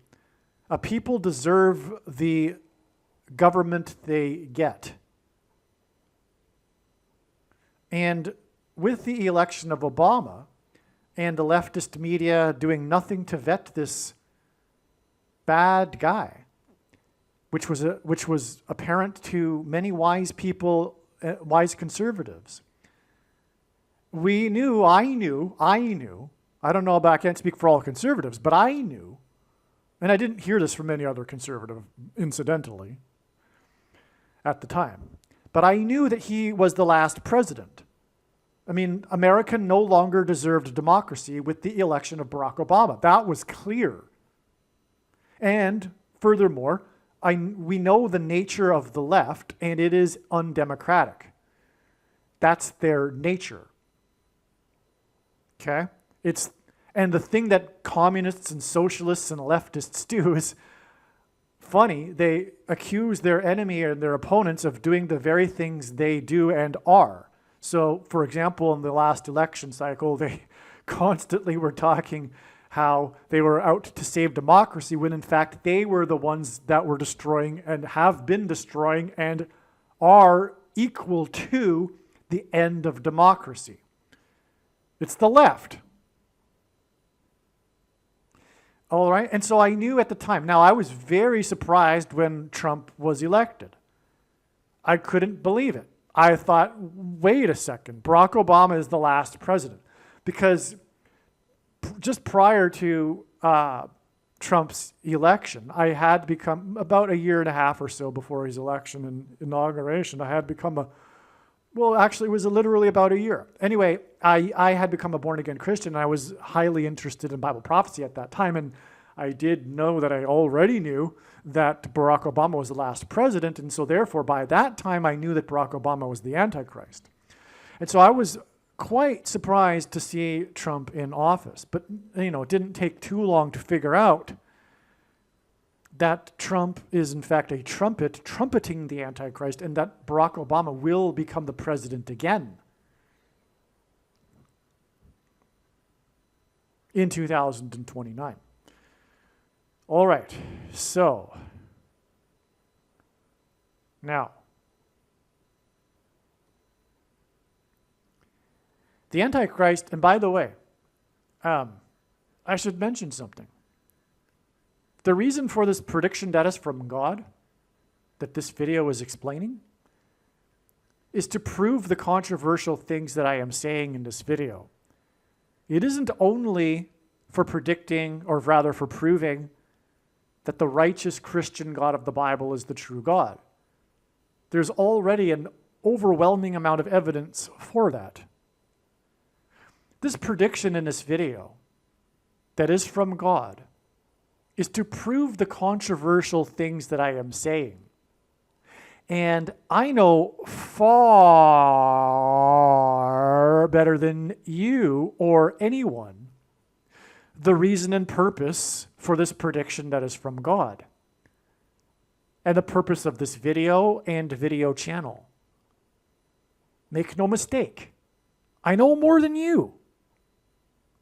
a people deserve the government they get. And with the election of Obama and the leftist media doing nothing to vet this bad guy, which was apparent to many wise people, wise conservatives, I knew, I don't know about, I can't speak for all conservatives, but I knew, and I didn't hear this from any other conservative, incidentally, at the time, but I knew that he was the last president. I mean, America no longer deserved democracy with the election of Barack Obama. That was clear. And furthermore, we know the nature of the left, and it is undemocratic. That's their nature. Okay? And the thing that communists and socialists and leftists do is funny. They accuse their enemy and their opponents of doing the very things they do and are. So, for example, in the last election cycle, they constantly were talking how they were out to save democracy, when in fact they were the ones that were destroying and have been destroying and are equal to the end of democracy. It's the left. All right, and so I knew at the time. Now, I was very surprised when Trump was elected. I couldn't believe it. I thought, wait a second, Barack Obama is the last president. Because just prior to Trump's election, I had become, about a year and a half or so before his election and inauguration, I had become well, actually, it was literally about a year. Anyway, I had become a born-again Christian, and I was highly interested in Bible prophecy at that time, and I did know that I already knew that Barack Obama was the last president, and so therefore, by that time, I knew that Barack Obama was the Antichrist. And so I was quite surprised to see Trump in office, but it didn't take too long to figure out that Trump is in fact a trumpet trumpeting the Antichrist, and that Barack Obama will become the president again in 2029. All right, so now the Antichrist, and by the way, I should mention something. The reason for this prediction that is from God, that this video is explaining, is to prove the controversial things that I am saying in this video. It isn't only for predicting, or rather for proving, that the righteous Christian God of the Bible is the true God. There's already an overwhelming amount of evidence for that. This prediction in this video that is from God is to prove the controversial things that I am saying. And I know far better than you or anyone the reason and purpose for this prediction that is from God, and the purpose of this video and video channel. Make no mistake, I know more than you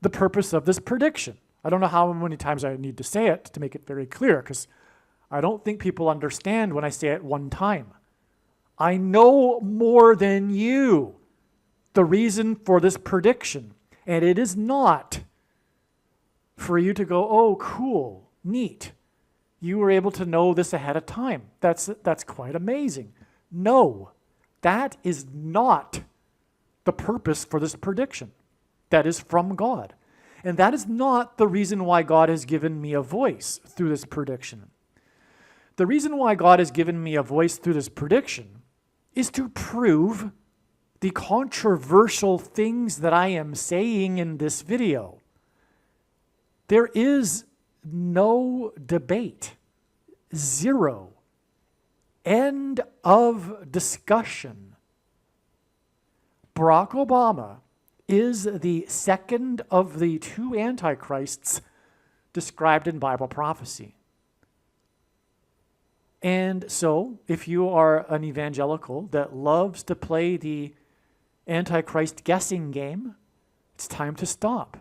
the purpose of this prediction. I don't know how many times I need to say it to make it very clear, because I don't think people understand when I say it one time. I know more than you the reason for this prediction, and it is not for you to go, oh, cool, neat. You were able to know this ahead of time. That's quite amazing. No, that is not the purpose for this prediction. That is from God. And that is not the reason why God has given me a voice through this prediction. The reason why God has given me a voice through this prediction is to prove the controversial things that I am saying in this video. There is no debate. Zero. End of discussion. Barack Obama is the second of the two antichrists described in Bible prophecy. And so, if you are an evangelical that loves to play the Antichrist guessing game, it's time to stop.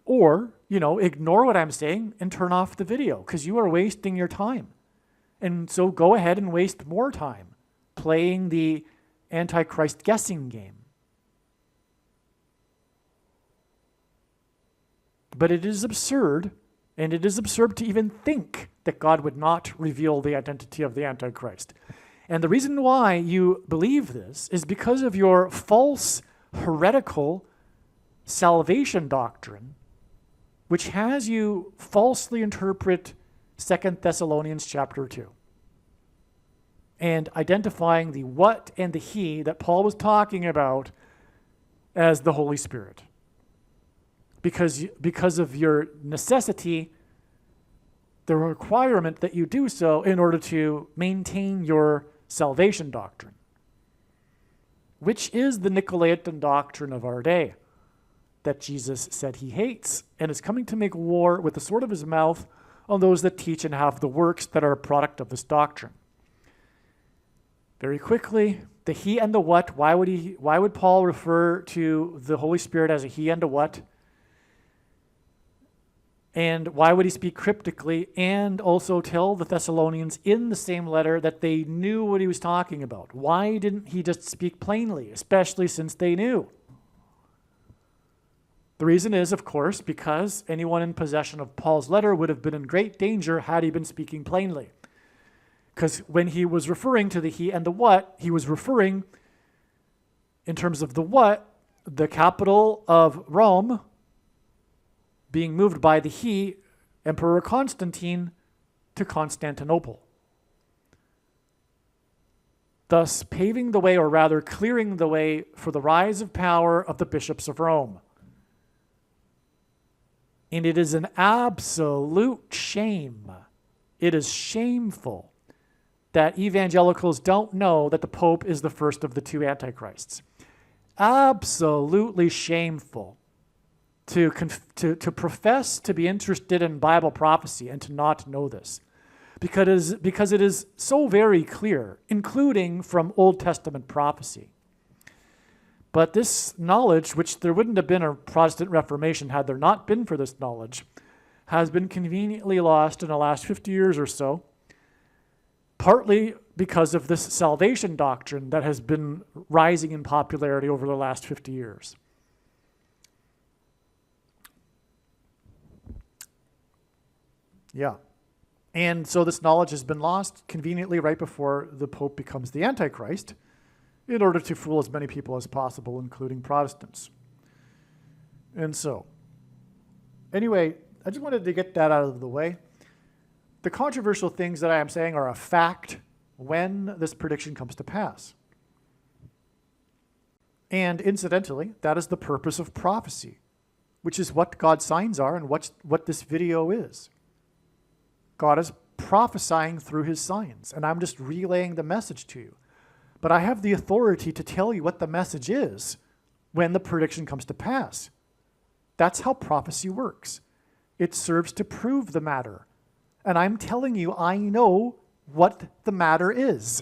Or, ignore what I'm saying and turn off the video, because you are wasting your time. And so go ahead and waste more time playing the Antichrist guessing game. But it is absurd, and it is absurd to even think that God would not reveal the identity of the Antichrist. And the reason why you believe this is because of your false, heretical salvation doctrine, which has you falsely interpret 2 Thessalonians chapter 2. And identifying the what and the he that Paul was talking about as the Holy Spirit. Because of your necessity, the requirement that you do so in order to maintain your salvation doctrine, which is the Nicolaitan doctrine of our day that Jesus said he hates and is coming to make war with the sword of his mouth on those that teach and have the works that are a product of this doctrine. Very quickly, the he and the what. Why would Paul refer to the Holy Spirit as a he and a what? And why would he speak cryptically and also tell the Thessalonians in the same letter that they knew what he was talking about? Why didn't he just speak plainly, especially since they knew? The reason is, of course, because anyone in possession of Paul's letter would have been in great danger had he been speaking plainly. Because when he was referring to the he and the what, he was referring, in terms of the what, the capital of Rome, being moved by the he, Emperor Constantine, to Constantinople, thus paving the way, or rather clearing the way, for the rise of power of the bishops of Rome. And it is an absolute shame. It is shameful that evangelicals don't know that the Pope is the first of the two antichrists. Absolutely shameful to profess to be interested in Bible prophecy and to not know this. Because it is so very clear, including from Old Testament prophecy. But this knowledge, which there wouldn't have been a Protestant Reformation had there not been for this knowledge, has been conveniently lost in the last 50 years or so, partly because of this salvation doctrine that has been rising in popularity over the last 50 years. Yeah. And so this knowledge has been lost conveniently right before the Pope becomes the Antichrist, in order to fool as many people as possible, including Protestants. And so, anyway, I just wanted to get that out of the way. The controversial things that I am saying are a fact when this prediction comes to pass. And incidentally, that is the purpose of prophecy, which is what God's signs are and what this video is. God is prophesying through his signs, and I'm just relaying the message to you. But I have the authority to tell you what the message is when the prediction comes to pass. That's how prophecy works. It serves to prove the matter. And I'm telling you, I know what the matter is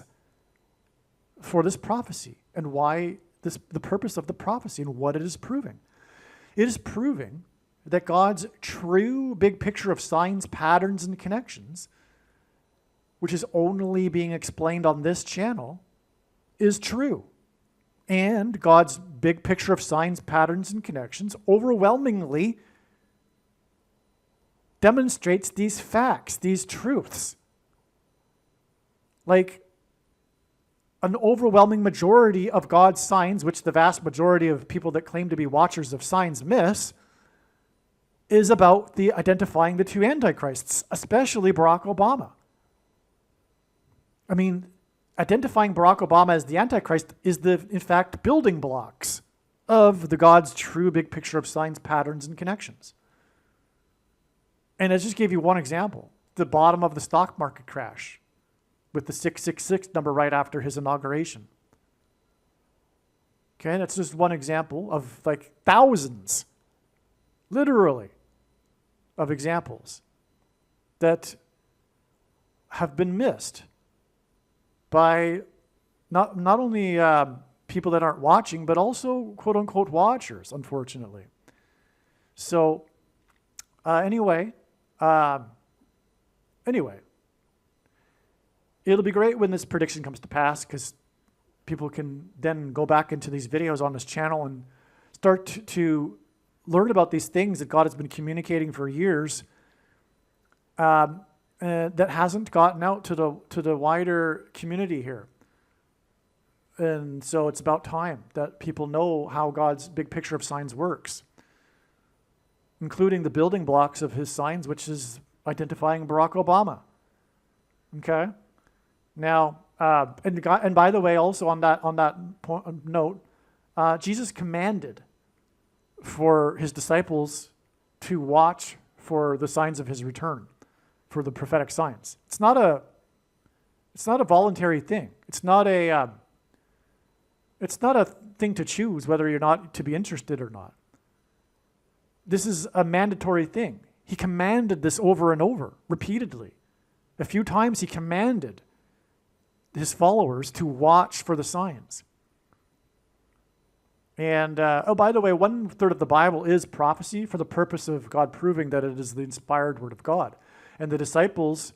for this prophecy and why the purpose of the prophecy and what it is proving. It is proving that God's true big picture of signs, patterns, and connections, which is only being explained on this channel, is true. And God's big picture of signs, patterns, and connections overwhelmingly demonstrates these facts, these truths. Like an overwhelming majority of God's signs, which the vast majority of people that claim to be watchers of signs miss, is about the identifying the two antichrists, especially Barack Obama. I mean, identifying Barack Obama as the Antichrist is in fact, building blocks of the God's true big picture of signs, patterns, and connections. And I just gave you one example, the bottom of the stock market crash with the 666 number right after his inauguration. Okay, that's just one example of like thousands, literally, of examples that have been missed by not only people that aren't watching, but also quote-unquote watchers, unfortunately. So anyway, it'll be great when this prediction comes to pass, because people can then go back into these videos on this channel and start to learn about these things that God has been communicating for years, that hasn't gotten out to the wider community here. And so it's about time that people know how God's big picture of signs works, including the building blocks of his signs, which is identifying Barack Obama. Okay? Now, and by the way, also on that note, Jesus commanded for his disciples to watch for the signs of his return, for the prophetic signs. It's not a voluntary thing. It's not a thing to choose whether you're not to be interested or not. This is a mandatory thing. He commanded this over and over, repeatedly. A few times he commanded his followers to watch for the signs. And, by the way, 1/3 of the Bible is prophecy for the purpose of God proving that it is the inspired word of God. And the disciples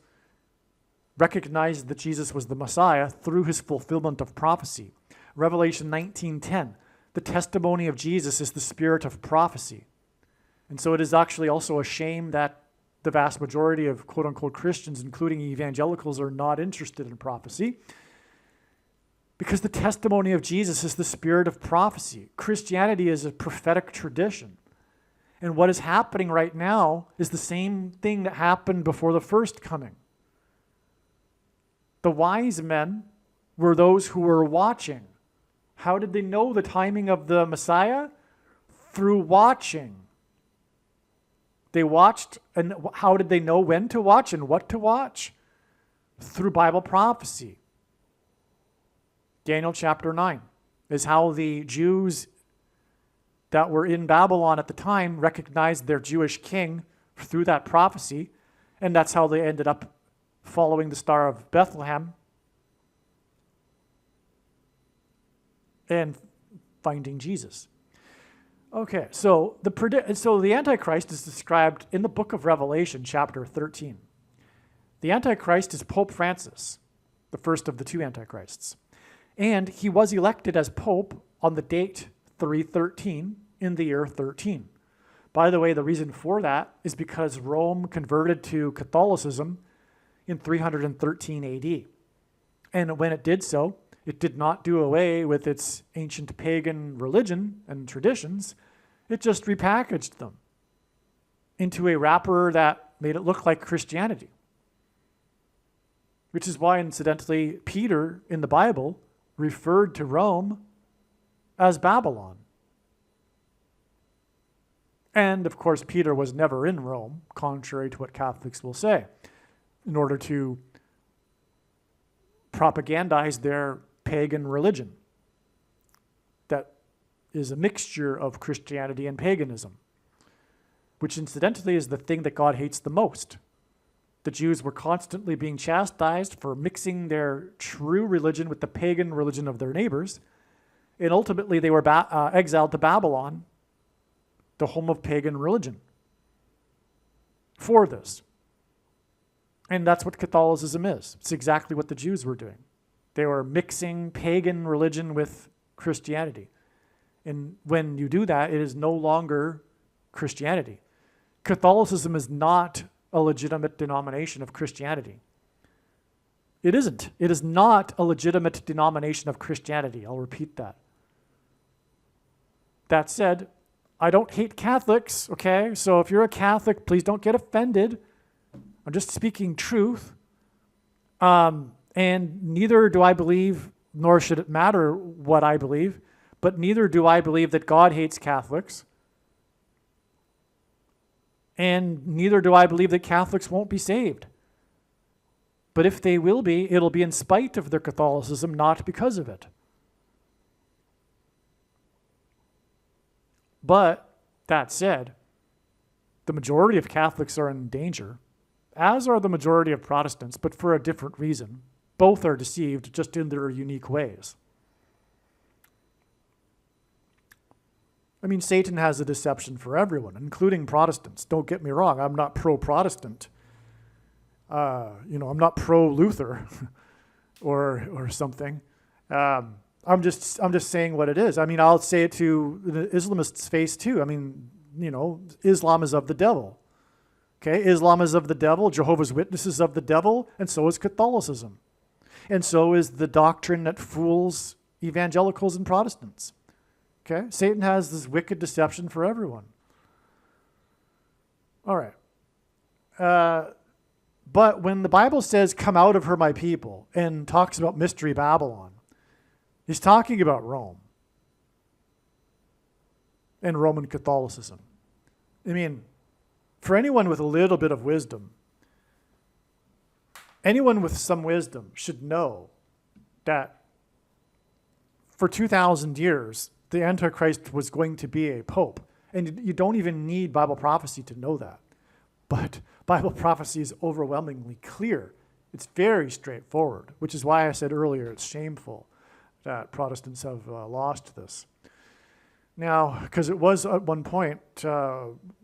recognized that Jesus was the Messiah through his fulfillment of prophecy. Revelation 19:10, the testimony of Jesus is the spirit of prophecy. And so it is actually also a shame that the vast majority of quote-unquote Christians, including evangelicals, are not interested in prophecy, because the testimony of Jesus is the spirit of prophecy. Christianity is a prophetic tradition. And what is happening right now is the same thing that happened before the first coming. The wise men were those who were watching. How did they know the timing of the Messiah? Through watching. They watched, and how did they know when to watch and what to watch? Through Bible prophecy. Daniel chapter 9 is how the Jews that were in Babylon at the time recognized their Jewish king through that prophecy, and that's how they ended up following the Star of Bethlehem and finding Jesus. Okay, so the Antichrist is described in the book of Revelation, chapter 13. The Antichrist is Pope Francis, the first of the two Antichrists. And he was elected as Pope on the date 313 in the year 13. By the way, the reason for that is because Rome converted to Catholicism in 313 AD. And when it did so, it did not do away with its ancient pagan religion and traditions. It just repackaged them into a wrapper that made it look like Christianity. Which is why, incidentally, Peter in the Bible referred to Rome as Babylon. And, of course, Peter was never in Rome, contrary to what Catholics will say, in order to propagandize their pagan religion that is a mixture of Christianity and paganism, which incidentally is the thing that God hates the most. The Jews were constantly being chastised for mixing their true religion with the pagan religion of their neighbors, and ultimately they were exiled to Babylon, the home of pagan religion, for this. And that's what Catholicism is. It's exactly what the Jews were doing. They were mixing pagan religion with Christianity. And when you do that, it is no longer Christianity. Catholicism is not a legitimate denomination of Christianity. It isn't. It is not a legitimate denomination of Christianity. I'll repeat that. That said, I don't hate Catholics, okay? So if you're a Catholic, please don't get offended. I'm just speaking truth. And neither do I believe, nor should it matter what I believe, but neither do I believe that God hates Catholics. And neither do I believe that Catholics won't be saved. But if they will be, it'll be in spite of their Catholicism, not because of it. But that said, the majority of Catholics are in danger, as are the majority of Protestants, but for a different reason. Both are deceived, just in their unique ways. I mean, Satan has a deception for everyone, including Protestants. Don't get me wrong, I'm not pro-Protestant. I'm not pro-Luther or something. I'm just saying what it is. I mean, I'll say it to the Islamists' face too. I mean, Islam is of the devil. Okay, Islam is of the devil, Jehovah's Witnesses of the devil, and so is Catholicism. And so is the doctrine that fools evangelicals and Protestants. Okay, Satan has this wicked deception for everyone. All right. But when the Bible says, "Come out of her, my people," and talks about Mystery Babylon, he's talking about Rome and Roman Catholicism. I mean, for anyone with a little bit of wisdom, anyone with some wisdom should know that for 2,000 years, the Antichrist was going to be a pope. And you don't even need Bible prophecy to know that. But Bible prophecy is overwhelmingly clear. It's very straightforward, which is why I said earlier it's shameful that Protestants have lost this. Now, because it was at one point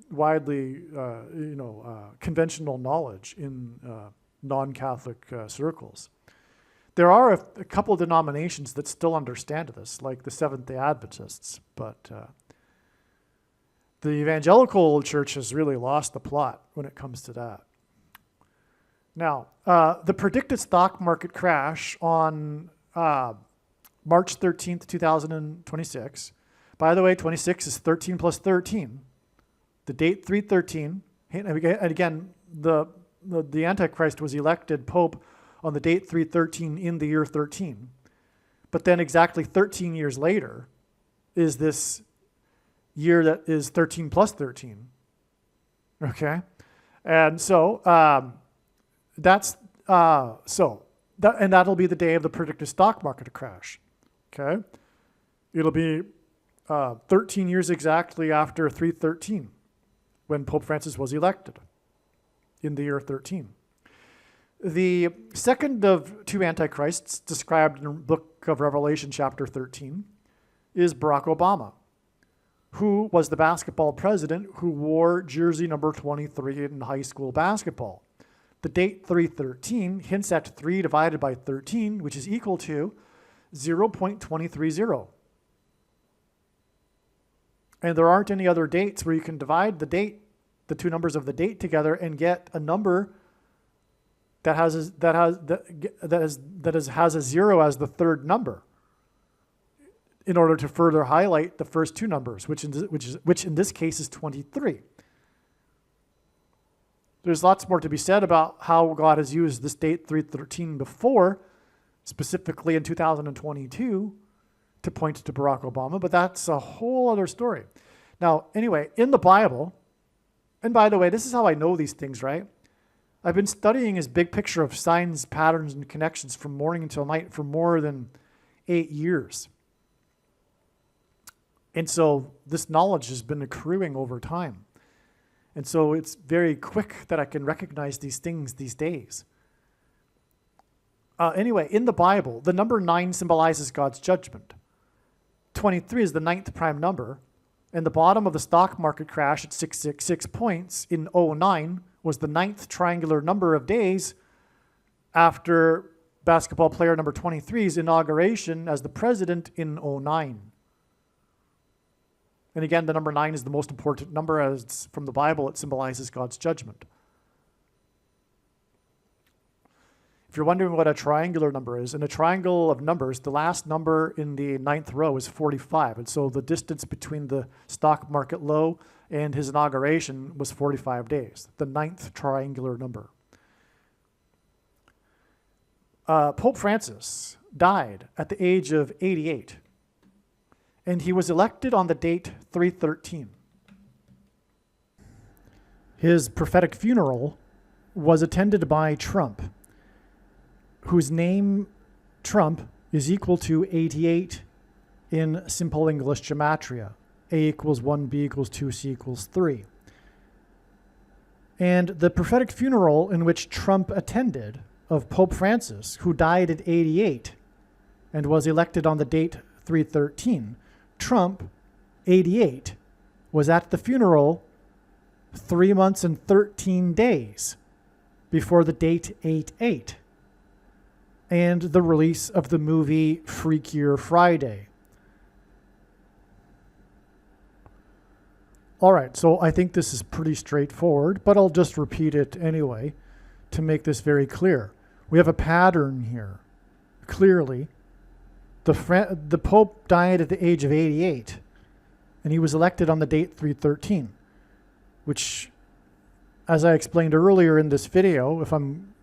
widely, conventional knowledge in non-Catholic circles. There are a couple of denominations that still understand this, like the Seventh-day Adventists, but the evangelical church has really lost the plot when it comes to that. Now, the predicted stock market crash on March 13th, 2026, by the way, 26 is 13 plus 13, The date 313, and again, the Antichrist was elected Pope on the date 313 in the year 13. But then exactly 13 years later is this year that is 13 plus 13. Okay? And so that'll be the day of the predicted stock market crash. Okay? It'll be 13 years exactly after 313 when Pope Francis was elected in the year 13. The second of two antichrists described in the book of Revelation chapter 13 is Barack Obama, who was the basketball president who wore jersey number 23 in high school basketball. The date 313 hints at 3 divided by 13, which is equal to 0.230. And there aren't any other dates where you can divide the two numbers of the date together and get a number that has a 0 as the third number, in order to further highlight the first two numbers, which in this case is 23. There's lots more to be said about how God has used this date 313 before, specifically in 2022, to point to Barack Obama, but that's a whole other story. Now, anyway, in the Bible, and by the way, this is how I know these things, right? I've been studying his big picture of signs, patterns, and connections from morning until night for more than 8 years. And so this knowledge has been accruing over time. And so it's very quick that I can recognize these things these days. Anyway, in the Bible, the number 9 symbolizes God's judgment. 23 is the 9th prime number, and the bottom of the stock market crash at 666 points in 2009 was the 9th triangular number of days after basketball player number 23's inauguration as the president in 2009. And again, the number 9 is the most important number, as from the Bible, it symbolizes God's judgment. If you're wondering what a triangular number is, in a triangle of numbers, the last number in the 9th row is 45. And so the distance between the stock market low and his inauguration was 45 days, the 9th triangular number. Pope Francis died at the age of 88, and he was elected on the date 313. His prophetic funeral was attended by Trump, whose name, Trump, is equal to 88 in simple English gematria. A equals 1, B equals 2, C equals 3. And the prophetic funeral in which Trump attended of Pope Francis, who died at 88 and was elected on the date 313, Trump, 88, was at the funeral 3 months and 13 days before the date 8/8 and the release of the movie Freakier Friday. All right, so I think this is pretty straightforward, but I'll just repeat it anyway to make this very clear. We have a pattern here. Clearly, the Pope died at the age of 88, and he was elected on the date 313, which, as I explained earlier in this video, if I'm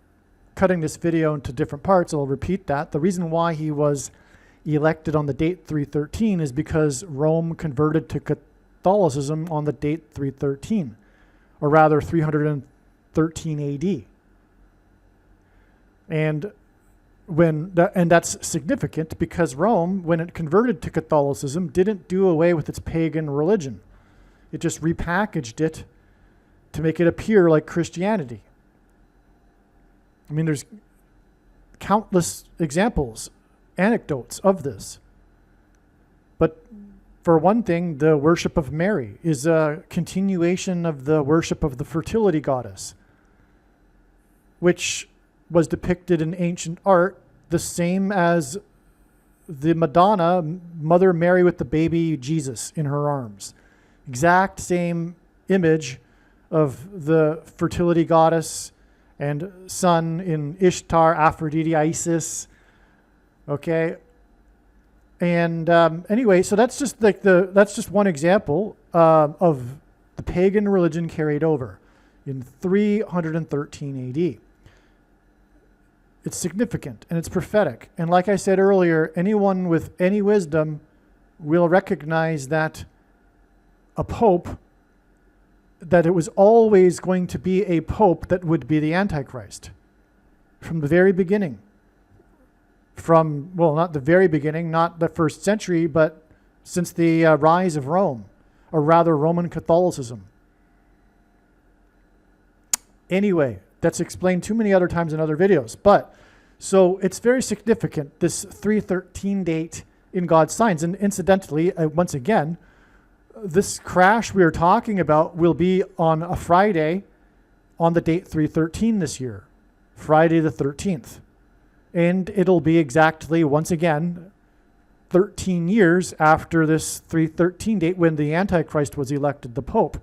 cutting this video into different parts, I'll repeat that. The reason why he was elected on the date 313 is because Rome converted to Catholicism on the date 313, or rather 313 AD. And that's significant because Rome, when it converted to Catholicism, didn't do away with its pagan religion. It just repackaged it to make it appear like Christianity. I mean, there's countless examples, anecdotes of this. But for one thing, the worship of Mary is a continuation of the worship of the fertility goddess, which was depicted in ancient art the same as the Madonna, Mother Mary with the baby Jesus in her arms. Exact same image of the fertility goddess and sun in Ishtar, Aphrodite, Isis. Okay. And anyway, so that's just like that's just one example of The pagan religion carried over in 313 AD. It's significant and it's prophetic. And like I said earlier, anyone with any wisdom will recognize that a pope, that it was always going to be a pope that would be the Antichrist from the very beginning. From, well, not the very beginning, not the first century, but since the rise of Rome, or rather Roman Catholicism. Anyway, that's explained too many other times in other videos. But, so it's very significant, this 313 date in God's signs. And incidentally, once again, this crash we are talking about will be on a Friday on the date 313 this year, Friday the 13th. And it'll be exactly, once again, 13 years after this 313 date when the Antichrist was elected the Pope.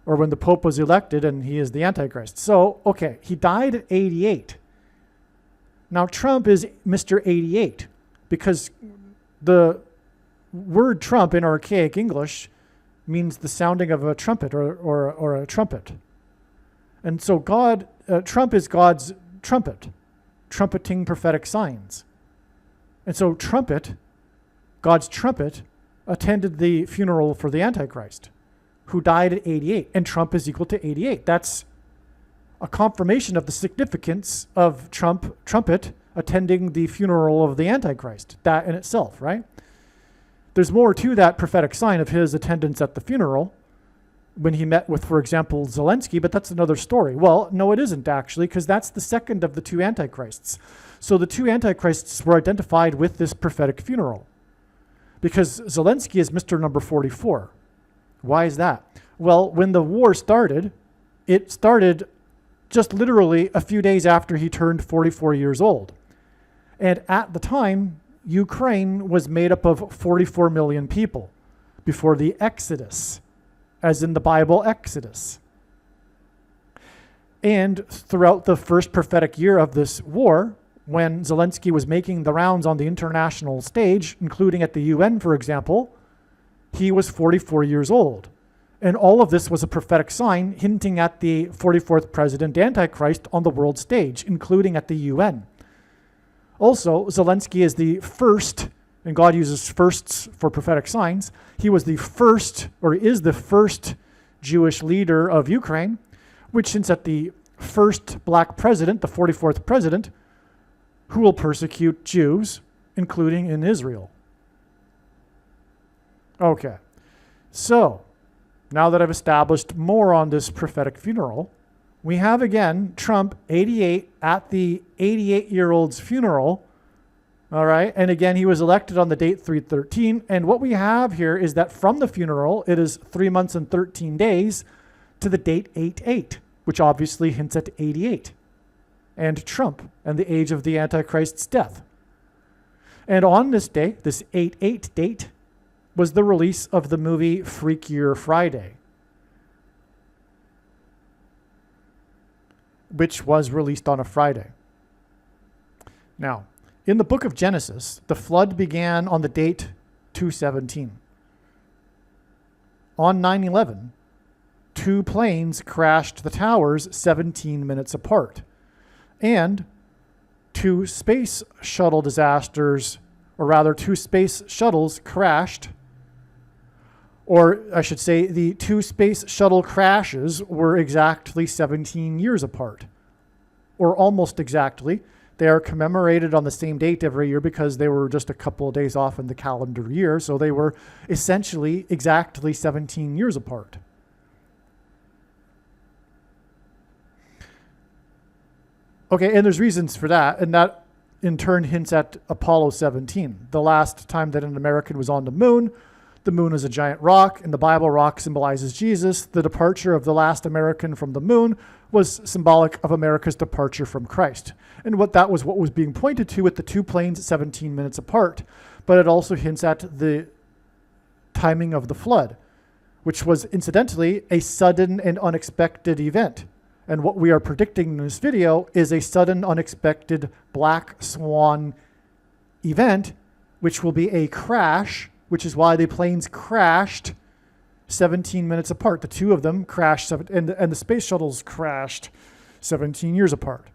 Or when the Pope was elected and he is the Antichrist. So, okay, he died at 88. Now, Trump is Mr. 88 because the word Trump in archaic English means the sounding of a trumpet or a trumpet. And so Trump is God's trumpet, trumpeting prophetic signs. And so trumpet, God's trumpet, attended the funeral for the Antichrist, who died at 88, and Trump is equal to 88. That's a confirmation of the significance of trumpet attending the funeral of the Antichrist, that in itself, right? There's more to that prophetic sign of his attendance at the funeral when he met with, for example, Zelensky, but that's another story. Well, no, it isn't actually, because that's the second of the two Antichrists. So the two Antichrists were identified with this prophetic funeral because Zelensky is Mr. number 44. Why is that? Well, when the war started, it started just literally a few days after he turned 44 years old. And at the time, Ukraine was made up of 44 million people before the Exodus, as in the Bible Exodus. And throughout the first prophetic year of this war, when Zelensky was making the rounds on the international stage, including at the UN, for example, he was 44 years old. And all of this was a prophetic sign hinting at the 44th president Antichrist on the world stage, including at the UN. Also, Zelensky is the first, and God uses firsts for prophetic signs, he was the first, or is the first Jewish leader of Ukraine, which hints at the first black president, the 44th president, who will persecute Jews, including in Israel. Okay, so now that I've established more on this prophetic funeral, we have again Trump 88 at the 88-year-old's funeral. All right, and again, he was elected on the date 313. And what we have here is that from the funeral, it is 3 months and 13 days to the date 88, which obviously hints at 88 and Trump and the age of the Antichrist's death. And on this day, this 88 date, was the release of the movie Freakier Friday, which was released on a Friday. Now, in the book of Genesis, the flood began on the date 217. On 9/11, two planes crashed the towers 17 minutes apart. And two space shuttle disasters, or rather two space shuttles crashed, or I should say the two space shuttle crashes were exactly 17 years apart, or almost exactly. They are commemorated on the same date every year because they were just a couple of days off in the calendar year, so they were essentially exactly 17 years apart. Okay, and there's reasons for that, and that in turn hints at Apollo 17, the last time that an American was on the moon. The moon is a giant rock. In the Bible, rock symbolizes Jesus. The departure of the last American from the moon was symbolic of America's departure from Christ. And what was being pointed to with the two planes 17 minutes apart. But it also hints at the timing of the flood, which was incidentally a sudden and unexpected event. And what we are predicting in this video is a sudden, unexpected black swan event, which will be a crash, which is why the planes crashed 17 minutes apart. The two of them crashed, and the space shuttles crashed 17 years apart.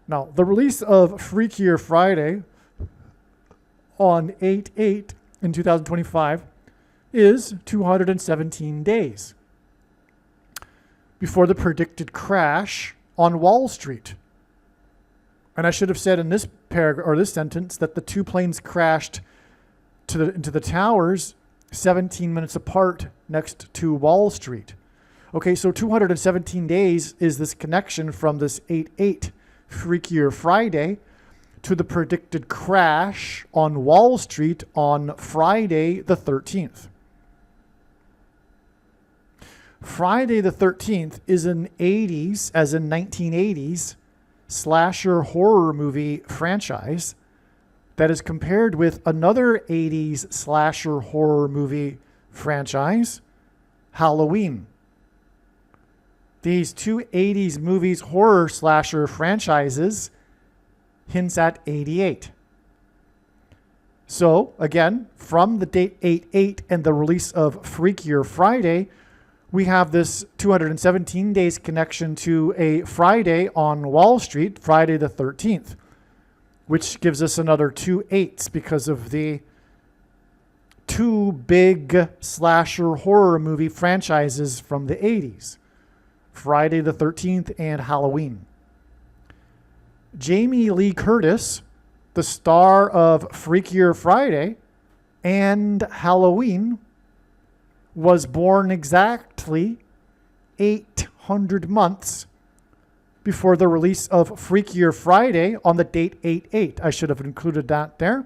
Now, the release of Freakier Friday on 8/8 in 2025 is 217 days before the predicted crash on Wall Street. And I should have said in this paragraph or this sentence that the two planes crashed into the towers 17 minutes apart next to Wall Street. Okay, so 217 days is this connection from this 8/8 Freakier Friday to the predicted crash on Wall Street on Friday the 13th. Friday the 13th is an 80s, as in 1980s, slasher horror movie franchise that is compared with another 80s slasher horror movie franchise, Halloween. These two 80s movies horror slasher franchises hints at 88. So again, from the date 8/8 and the release of Freakier Friday, we have this 217 days connection to a Friday on Wall Street, Friday the 13th, which gives us another 2 8s because of the two big slasher horror movie franchises from the 80s, Friday the 13th and Halloween. Jamie Lee Curtis, the star of Freakier Friday and Halloween, was born exactly 800 months before the release of Freakier Friday on the date 8/8. I should have included that there.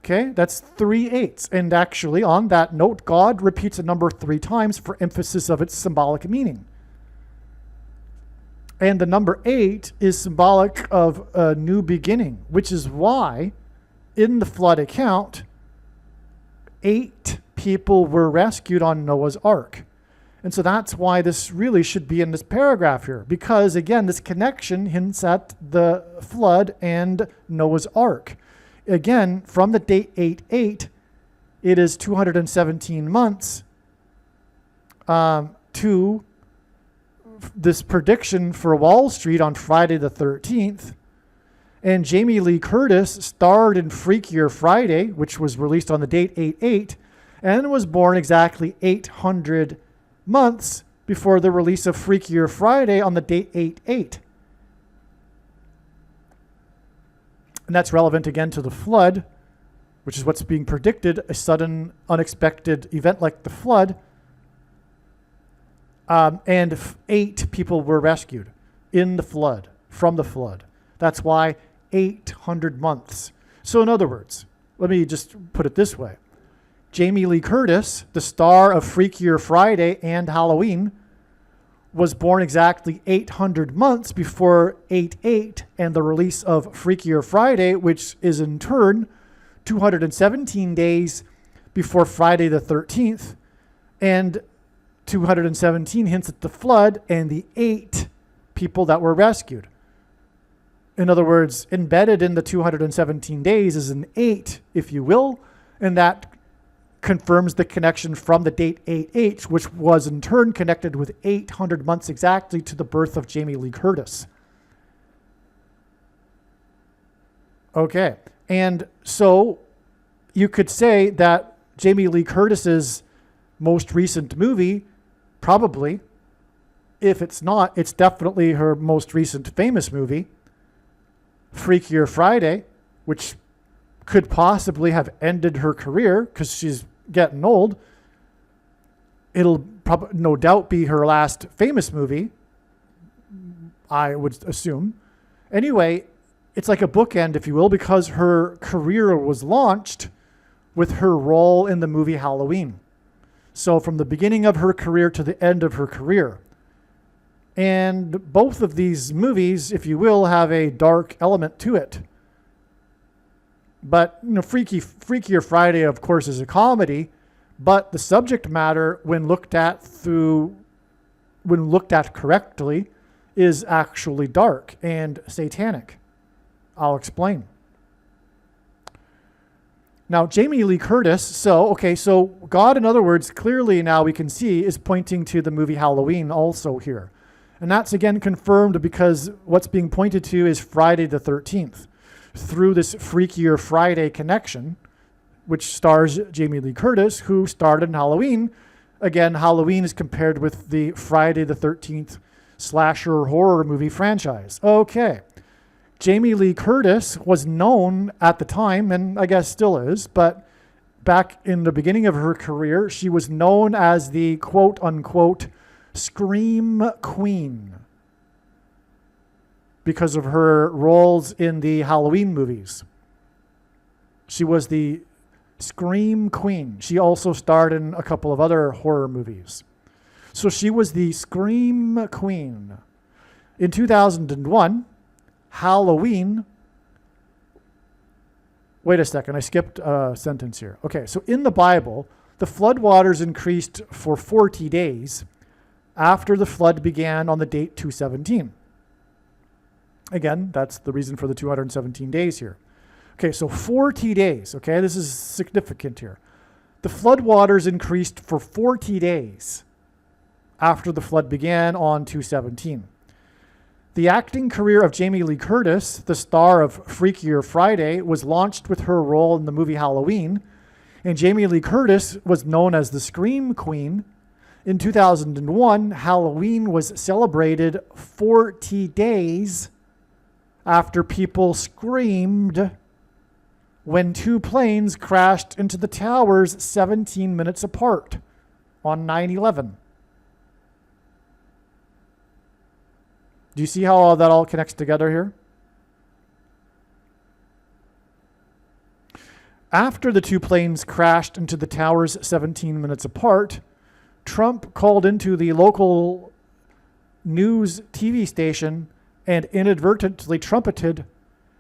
Okay, that's 3 8s. And actually, on that note, God repeats a number 3 times for emphasis of its symbolic meaning. And the number 8 is symbolic of a new beginning, which is why in the flood account, 8 people were rescued on Noah's Ark. And so that's why this really should be in this paragraph here, because again, this connection hints at the flood and Noah's Ark. Again, from the date 8/8, it is 217 months to this prediction for Wall Street on Friday the 13th. And Jamie Lee Curtis starred in Freakier Friday, which was released on the date 8/8, and was born exactly 800 months before the release of Freakier Friday on the date 8/8. And that's relevant again to the flood, which is what's being predicted, a sudden, unexpected event like the flood. And 8 people were rescued in the flood, from the flood. That's why 800 months. So in other words, let me just put it this way. Jamie Lee Curtis, the star of Freakier Friday and Halloween, was born exactly 800 months before 8/8 and the release of Freakier Friday, which is in turn 217 days before Friday the 13th, and 217 hints at the flood and the 8 people that were rescued. In other words, embedded in the 217 days is an 8, if you will, and that confirms the connection from the date 8/8, which was in turn connected with 800 months exactly to the birth of Jamie Lee Curtis. Okay, and so you could say that Jamie Lee Curtis's most recent movie, probably, if it's not, it's definitely her most recent famous movie, Freakier Friday, which could possibly have ended her career because she's getting old. It'll probably no doubt be her last famous movie, I would assume. Anyway, it's like a bookend, if you will, because her career was launched with her role in the movie Halloween. So from the beginning of her career to the end of her career. And both of these movies, if you will, have a dark element to it. But Freakier Friday, of course, is a comedy, but the subject matter, when looked at correctly, is actually dark and satanic. I'll explain. Now, Jamie Lee Curtis, so God, in other words, clearly now we can see is pointing to the movie Halloween also here. And that's again confirmed because what's being pointed to is Friday the 13th through this Freakier Friday connection, which stars Jamie Lee Curtis, who starred in Halloween. Again, Halloween is compared with the Friday the 13th slasher horror movie franchise. Okay. Jamie Lee Curtis was known at the time, and I guess still is, but back in the beginning of her career, she was known as the quote-unquote Scream Queen because of her roles in the Halloween movies. She was the Scream Queen. She also starred in a couple of other horror movies. So she was the Scream Queen. In 2001, Halloween. Wait a second, I skipped a sentence here. Okay, so in the Bible, the floodwaters increased for 40 days after the flood began on the date 217. Again, that's the reason for the 217 days here. Okay, so 40 days, okay, this is significant here. The floodwaters increased for 40 days after the flood began on 217. The acting career of Jamie Lee Curtis, the star of Freakier Friday, was launched with her role in the movie Halloween, and Jamie Lee Curtis was known as the Scream Queen. In 2001, Halloween was celebrated 40 days after people screamed when two planes crashed into the towers 17 minutes apart on 9/11. Do you see how that all connects together here? After the two planes crashed into the towers 17 minutes apart, Trump called into the local news TV station and inadvertently trumpeted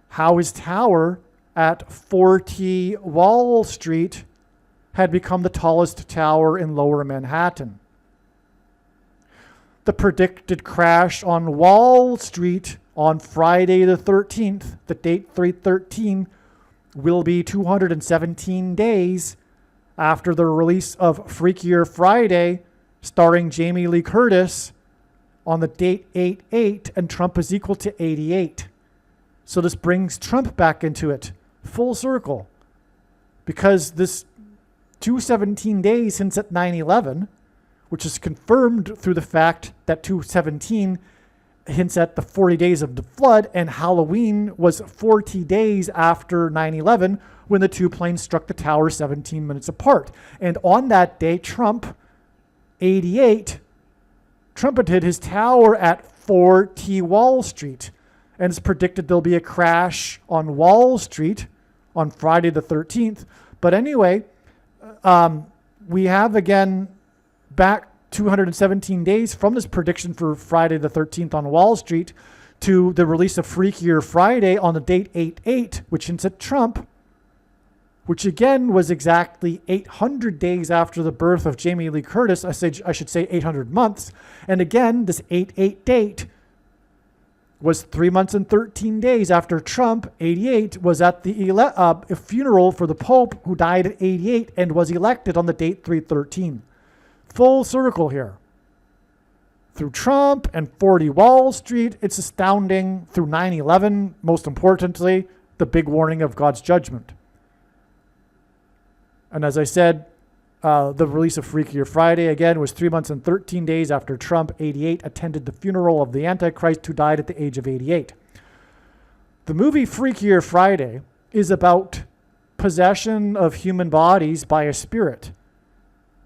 how his tower at 40 Wall Street had become the tallest tower in Lower Manhattan. The predicted crash on Wall Street on Friday the 13th, the date 313, will be 217 days after the release of Freakier Friday, starring Jamie Lee Curtis, on the date 8/8, and Trump is equal to 88. So this brings Trump back into it, full circle, because this 217 days hints at 9/11, which is confirmed through the fact that 217 hints at the 40 days of the flood, and Halloween was 40 days after 9/11 when the two planes struck the tower 17 minutes apart. And on that day, Trump, 88, trumpeted his tower at 40 Wall Street. And it's predicted there'll be a crash on Wall Street on Friday the 13th. But anyway, we have again back 217 days from this prediction for Friday the 13th on Wall Street to the release of Freakier Friday on the date 8/8, which hints at Trump, which again was exactly 800 days after the birth of Jamie Lee Curtis. I should say 800 months. And again, this 8/8 date was 3 months and 13 days after Trump, 88, was at the funeral for the Pope, who died at 88 and was elected on the date 313. Full circle here. Through Trump and 40 Wall Street, it's astounding. Through 9/11, most importantly, the big warning of God's judgment. And as I said, the release of Freakier Friday, again, was 3 months and 13 days after Trump, 88, attended the funeral of the Antichrist, who died at the age of 88. The movie Freakier Friday is about possession of human bodies by a spirit.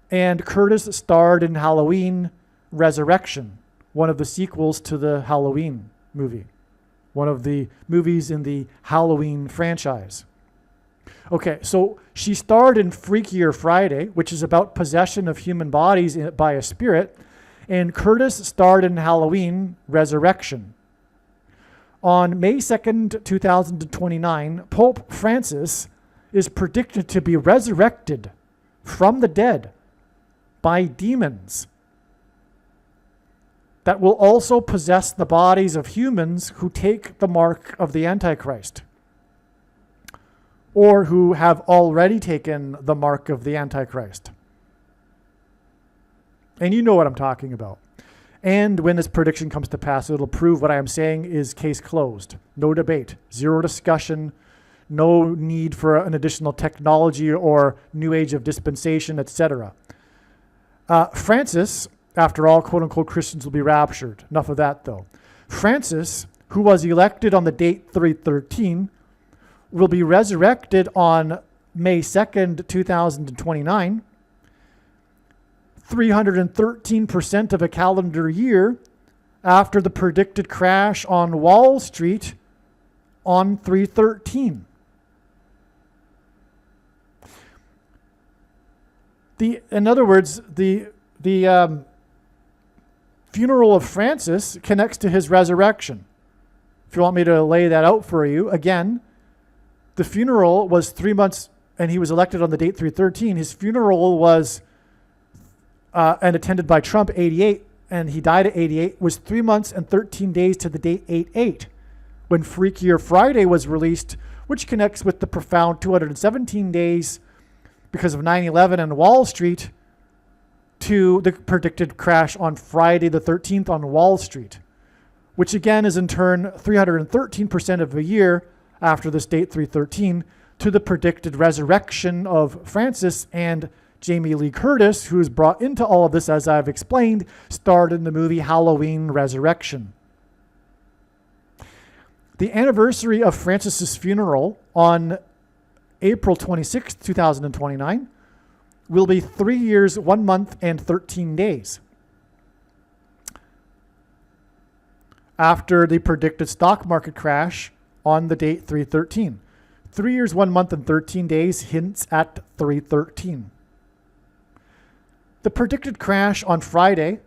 And Curtis starred in Halloween Resurrection, one of the sequels to the Halloween movie, one of the movies in the Halloween franchise. Okay, so she starred in Freakier Friday, which is about possession of human bodies by a spirit, and Curtis starred in Halloween Resurrection. On May 2nd, 2029, Pope Francis is predicted to be resurrected from the dead by demons that will also possess the bodies of humans who take the mark of the Antichrist. or who have already taken the mark of the Antichrist. And you know what I'm talking about. And when this prediction comes to pass, it'll prove what I am saying is case closed. No debate, zero discussion, no need for an additional technology or new age of dispensation, etc. Francis, after all, quote unquote, Christians will be raptured. Enough of that, though. Francis, who was elected on the date 313, will be resurrected on May 2nd, 2029. 313% of a calendar year after the predicted crash on Wall Street on 313. In other words, the funeral of Francis connects to his resurrection. If you want me to lay that out for you, again, the funeral was 3 months, and he was elected on the date 313. His funeral was and attended by Trump, 88, and he died at 88, was 3 months and 13 days to the date 88, when Freakier Friday was released, which connects with the profound 217 days because of 9/11 and Wall Street to the predicted crash on Friday the 13th on Wall Street, which again is in turn 313% of a year after this date 313 to the predicted resurrection of Francis. And Jamie Lee Curtis, who is brought into all of this, as I've explained, starred in the movie Halloween Resurrection. The anniversary of Francis's funeral on April 26, 2029, will be 3 years, 1 month, and 13 days after the predicted stock market crash on the date 313. 3 years, 1 month, and 13 days hints at 313. The predicted crash on Friday,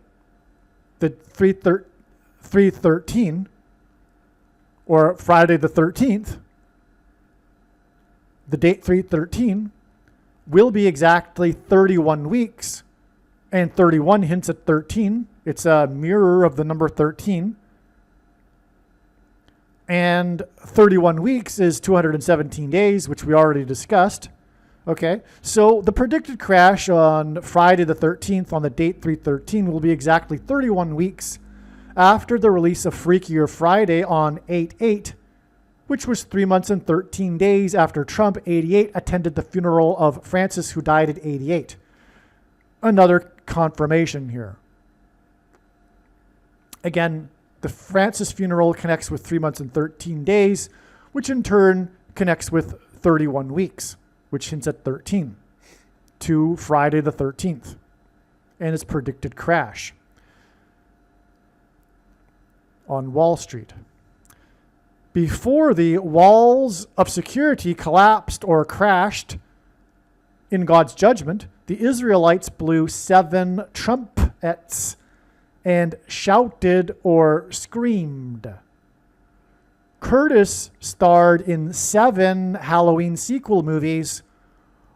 the 313, or Friday the 13th, the date 313, will be exactly 31 weeks, and 31 hints at 13. It's a mirror of the number 13. And 31 weeks is 217 days, which we already discussed. Okay, so the predicted crash on Friday the 13th on the date 313 will be exactly 31 weeks after the release of Freakier Friday on 8/8, which was 3 months and 13 days after Trump, 88, attended the funeral of Francis, who died at 88. Another confirmation here. Again, the Francis funeral connects with 3 months and 13 days, which in turn connects with 31 weeks, which hints at 13, to Friday the 13th and its predicted crash on Wall Street. Before the walls of security collapsed or crashed in God's judgment, the Israelites blew 7 trumpets and shouted or screamed. Curtis starred in 7 Halloween sequel movies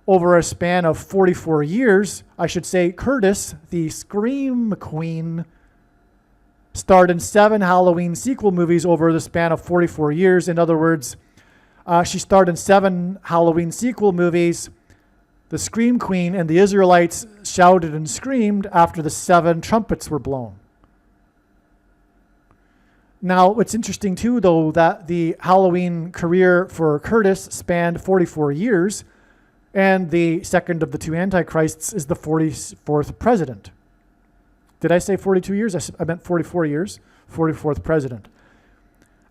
over a span of 44 years. I should say Curtis, the Scream Queen, starred in 7 Halloween sequel movies over the span of 44 years. In other words, she starred in 7 Halloween sequel movies. The Scream Queen and the Israelites shouted and screamed after the 7 trumpets were blown. Now, it's interesting too, though, that the Halloween career for Curtis spanned 44 years, and the second of the 2 antichrists is the 44th president. Did I say 42 years? I meant 44 years, 44th president.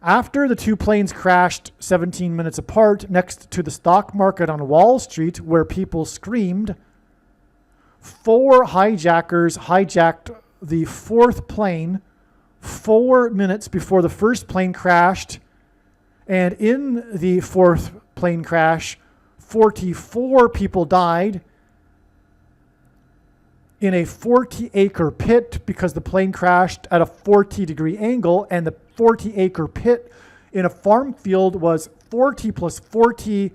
After the 2 planes crashed 17 minutes apart next to the stock market on Wall Street, where people screamed, 4 hijackers hijacked the 4th plane 4 minutes before the first plane crashed, and in the 4th plane crash, 44 people died in a 40-acre pit because the plane crashed at a 40-degree angle, and the 40-acre pit in a farm field was 40 plus 40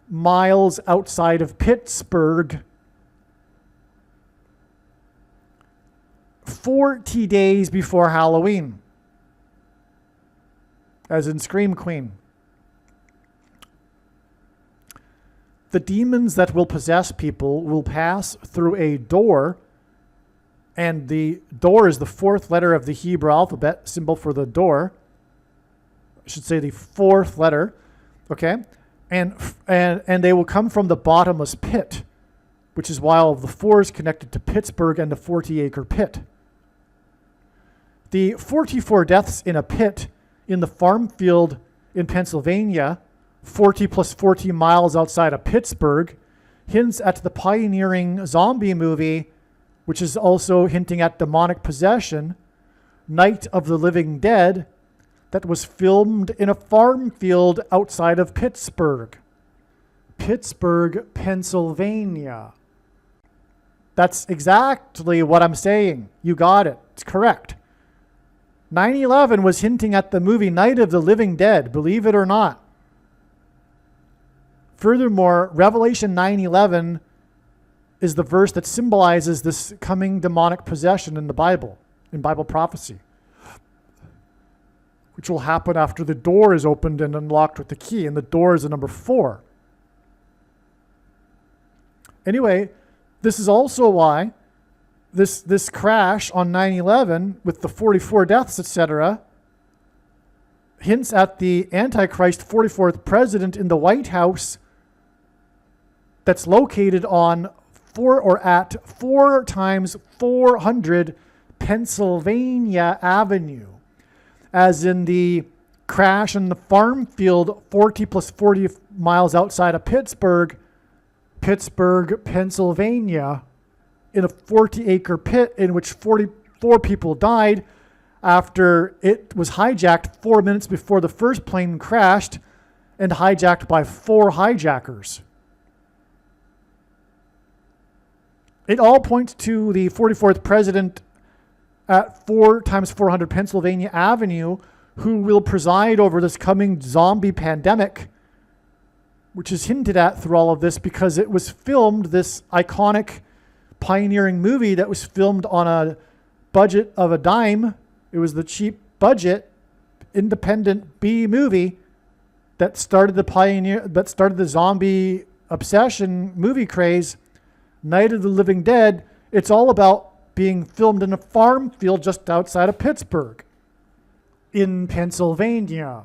miles outside of Pittsburgh. 40 days before Halloween, as in Scream Queen. the demons that will possess people will pass through a door, and the door is the fourth letter of the Hebrew alphabet, symbol for the door. I should say the fourth letter, okay? And they will come from the bottomless pit, which is why all of the four is connected to Pittsburgh and the 40-acre pit. The 44 deaths in a pit in the farm field in Pennsylvania, 40 plus 40 miles outside of Pittsburgh, hints at the pioneering zombie movie, which is also hinting at demonic possession, Night of the Living Dead, that was filmed in a farm field outside of Pittsburgh. Pittsburgh, Pennsylvania. That's exactly what I'm saying. You got it. It's correct. 9/11 was hinting at the movie Night of the Living Dead, believe it or not. Furthermore, Revelation 9:11 is the verse that symbolizes this coming demonic possession in the Bible, in Bible prophecy, which will happen after the door is opened and unlocked with the key, and the door is the number 4. Anyway, this is also why this crash on 9/11 with the 44 deaths, etc., hints at the Antichrist 44th president in the White House that's located on 4 times 400 Pennsylvania Avenue, as in the crash in the farm field 40 plus 40 miles outside of Pittsburgh, Pennsylvania, in a 40-acre pit in which 44 people died after it was hijacked 4 minutes before the first plane crashed and hijacked by 4 hijackers. It all points to the 44th president at 4 times 400 Pennsylvania Avenue, who will preside over this coming zombie pandemic, which is hinted at through all of this because it was filmed, this iconic pioneering movie that was filmed on a budget of a dime. It was the cheap budget, independent B movie that started the zombie obsession movie craze, Night of the Living Dead. It's all about being filmed in a farm field just outside of Pittsburgh in Pennsylvania.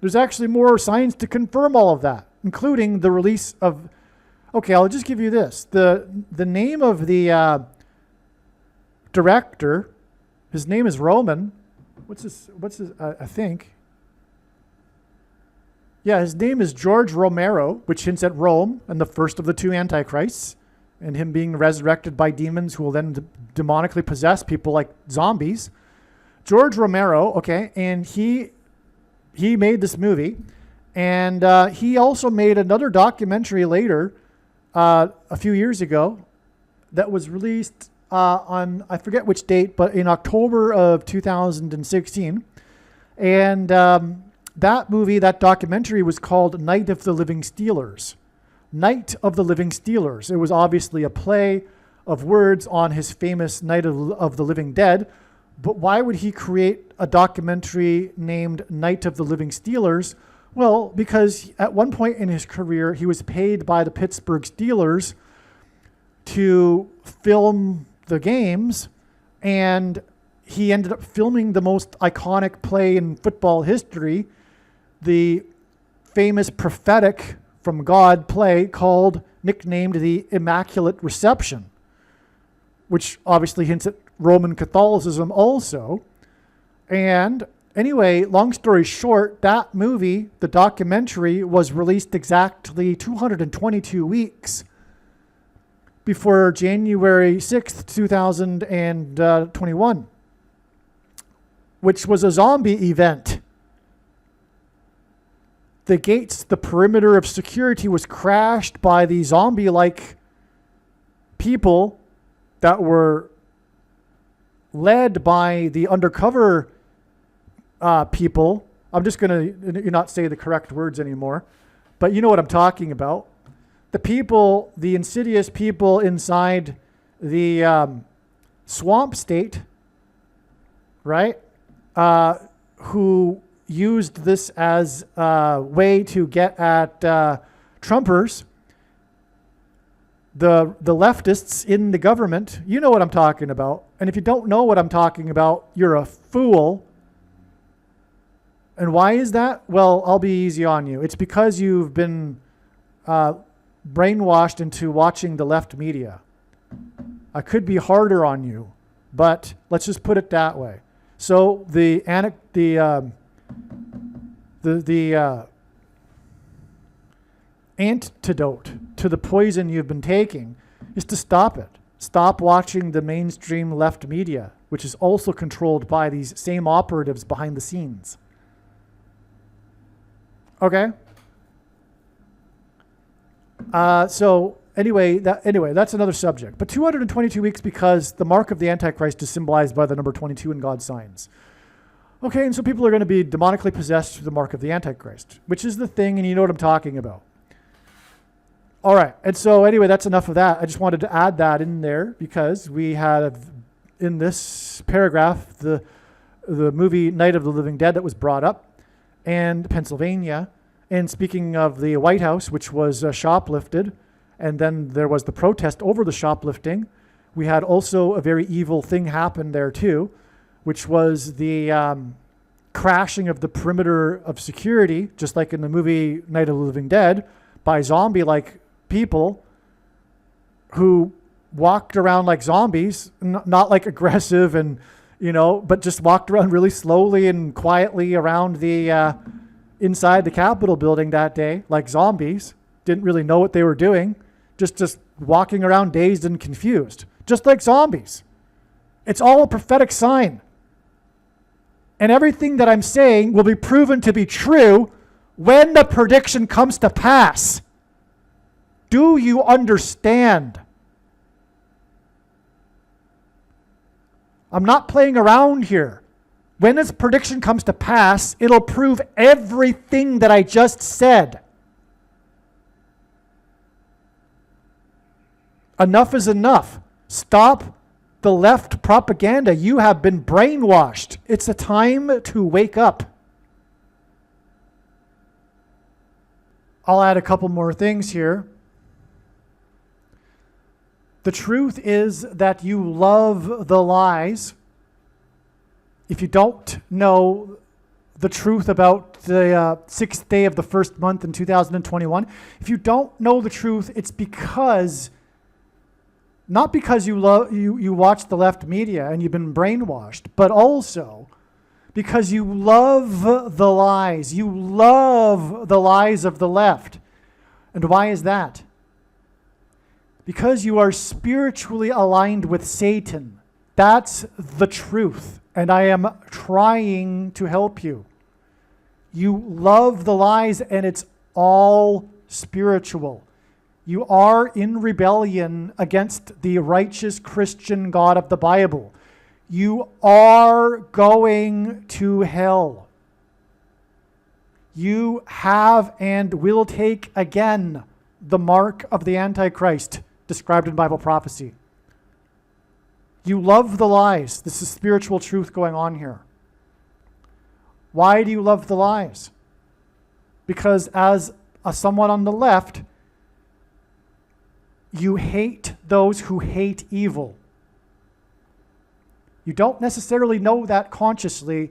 There's actually more signs to confirm all of that, including the release of, okay, I'll just give you this. The name of the director, his name is Roman. What's his, I think. Yeah, his name is George Romero, which hints at Rome and the first of the 2 antichrists, and him being resurrected by demons who will then demonically possess people like zombies. George Romero, okay, and he made this movie, and he also made another documentary later, a few years ago, that was released on, I forget which date, but in October of 2016. And that movie, that documentary, was called Night of the Living Steelers. Night of the Living Steelers. It was obviously a play of words on his famous Night of the Living Dead. But why would he create a documentary named Night of the Living Steelers? Well, because at one point in his career, he was paid by the Pittsburgh Steelers to film the games, and he ended up filming the most iconic play in football history, the famous prophetic from God play nicknamed the Immaculate Reception, which obviously hints at Roman Catholicism also. And anyway, long story short, that movie, the documentary, was released exactly 222 weeks before January 6th, 2021, which was a zombie event. The gates, the perimeter of security was crashed by the zombie-like people that were led by the undercover people. I'm just going to not say the correct words anymore, but you know what I'm talking about. The people, the insidious people inside the swamp state, right, who used this as a way to get at Trumpers, the leftists in the government, you know what I'm talking about. And if you don't know what I'm talking about, you're a fool. And why is that? Well, I'll be easy on you. It's because you've been brainwashed into watching the left media. I could be harder on you, but let's just put it that way. So the antidote to the poison you've been taking is to stop it. Stop watching the mainstream left media, which is also controlled by these same operatives behind the scenes. Okay? So anyway, that's another subject. But 222 weeks because the mark of the Antichrist is symbolized by the number 22 in God's signs. Okay, and so people are going to be demonically possessed through the mark of the Antichrist, which is the thing, and you know what I'm talking about. All right, and so anyway, that's enough of that. I just wanted to add that in there because we have in this paragraph the movie Night of the Living Dead that was brought up, and Pennsylvania. And speaking of the White House, which was shoplifted, and then there was the protest over the shoplifting, we had also a very evil thing happen there too, which was the crashing of the perimeter of security, just like in the movie Night of the Living Dead, by zombie-like people who walked around like zombies, not like aggressive and, but just walked around really slowly and quietly around the inside the Capitol building that day, like zombies. Didn't really know what they were doing, just walking around dazed and confused, just like zombies. It's all a prophetic sign. And everything that I'm saying will be proven to be true when the prediction comes to pass. Do you understand? I'm not playing around here. When this prediction comes to pass, it'll prove everything that I just said. Enough is enough. Stop the left propaganda. You have been brainwashed. It's a time to wake up. I'll add a couple more things here. The truth is that you love the lies. If you don't know the truth about the sixth day of the first month in 2021, if you don't know the truth, it's because, not because you watch the left media and you've been brainwashed, but also because you love the lies. You love the lies of the left. And why is that? Because you are spiritually aligned with Satan. That's the truth. And I am trying to help you. You love the lies, and it's all spiritual. You are in rebellion against the righteous Christian God of the Bible. You are going to hell. You have and will take again the mark of the Antichrist described in Bible prophecy. You love the lies. This is spiritual truth going on here. Why do you love the lies? Because as someone on the left, you hate those who hate evil. You don't necessarily know that consciously,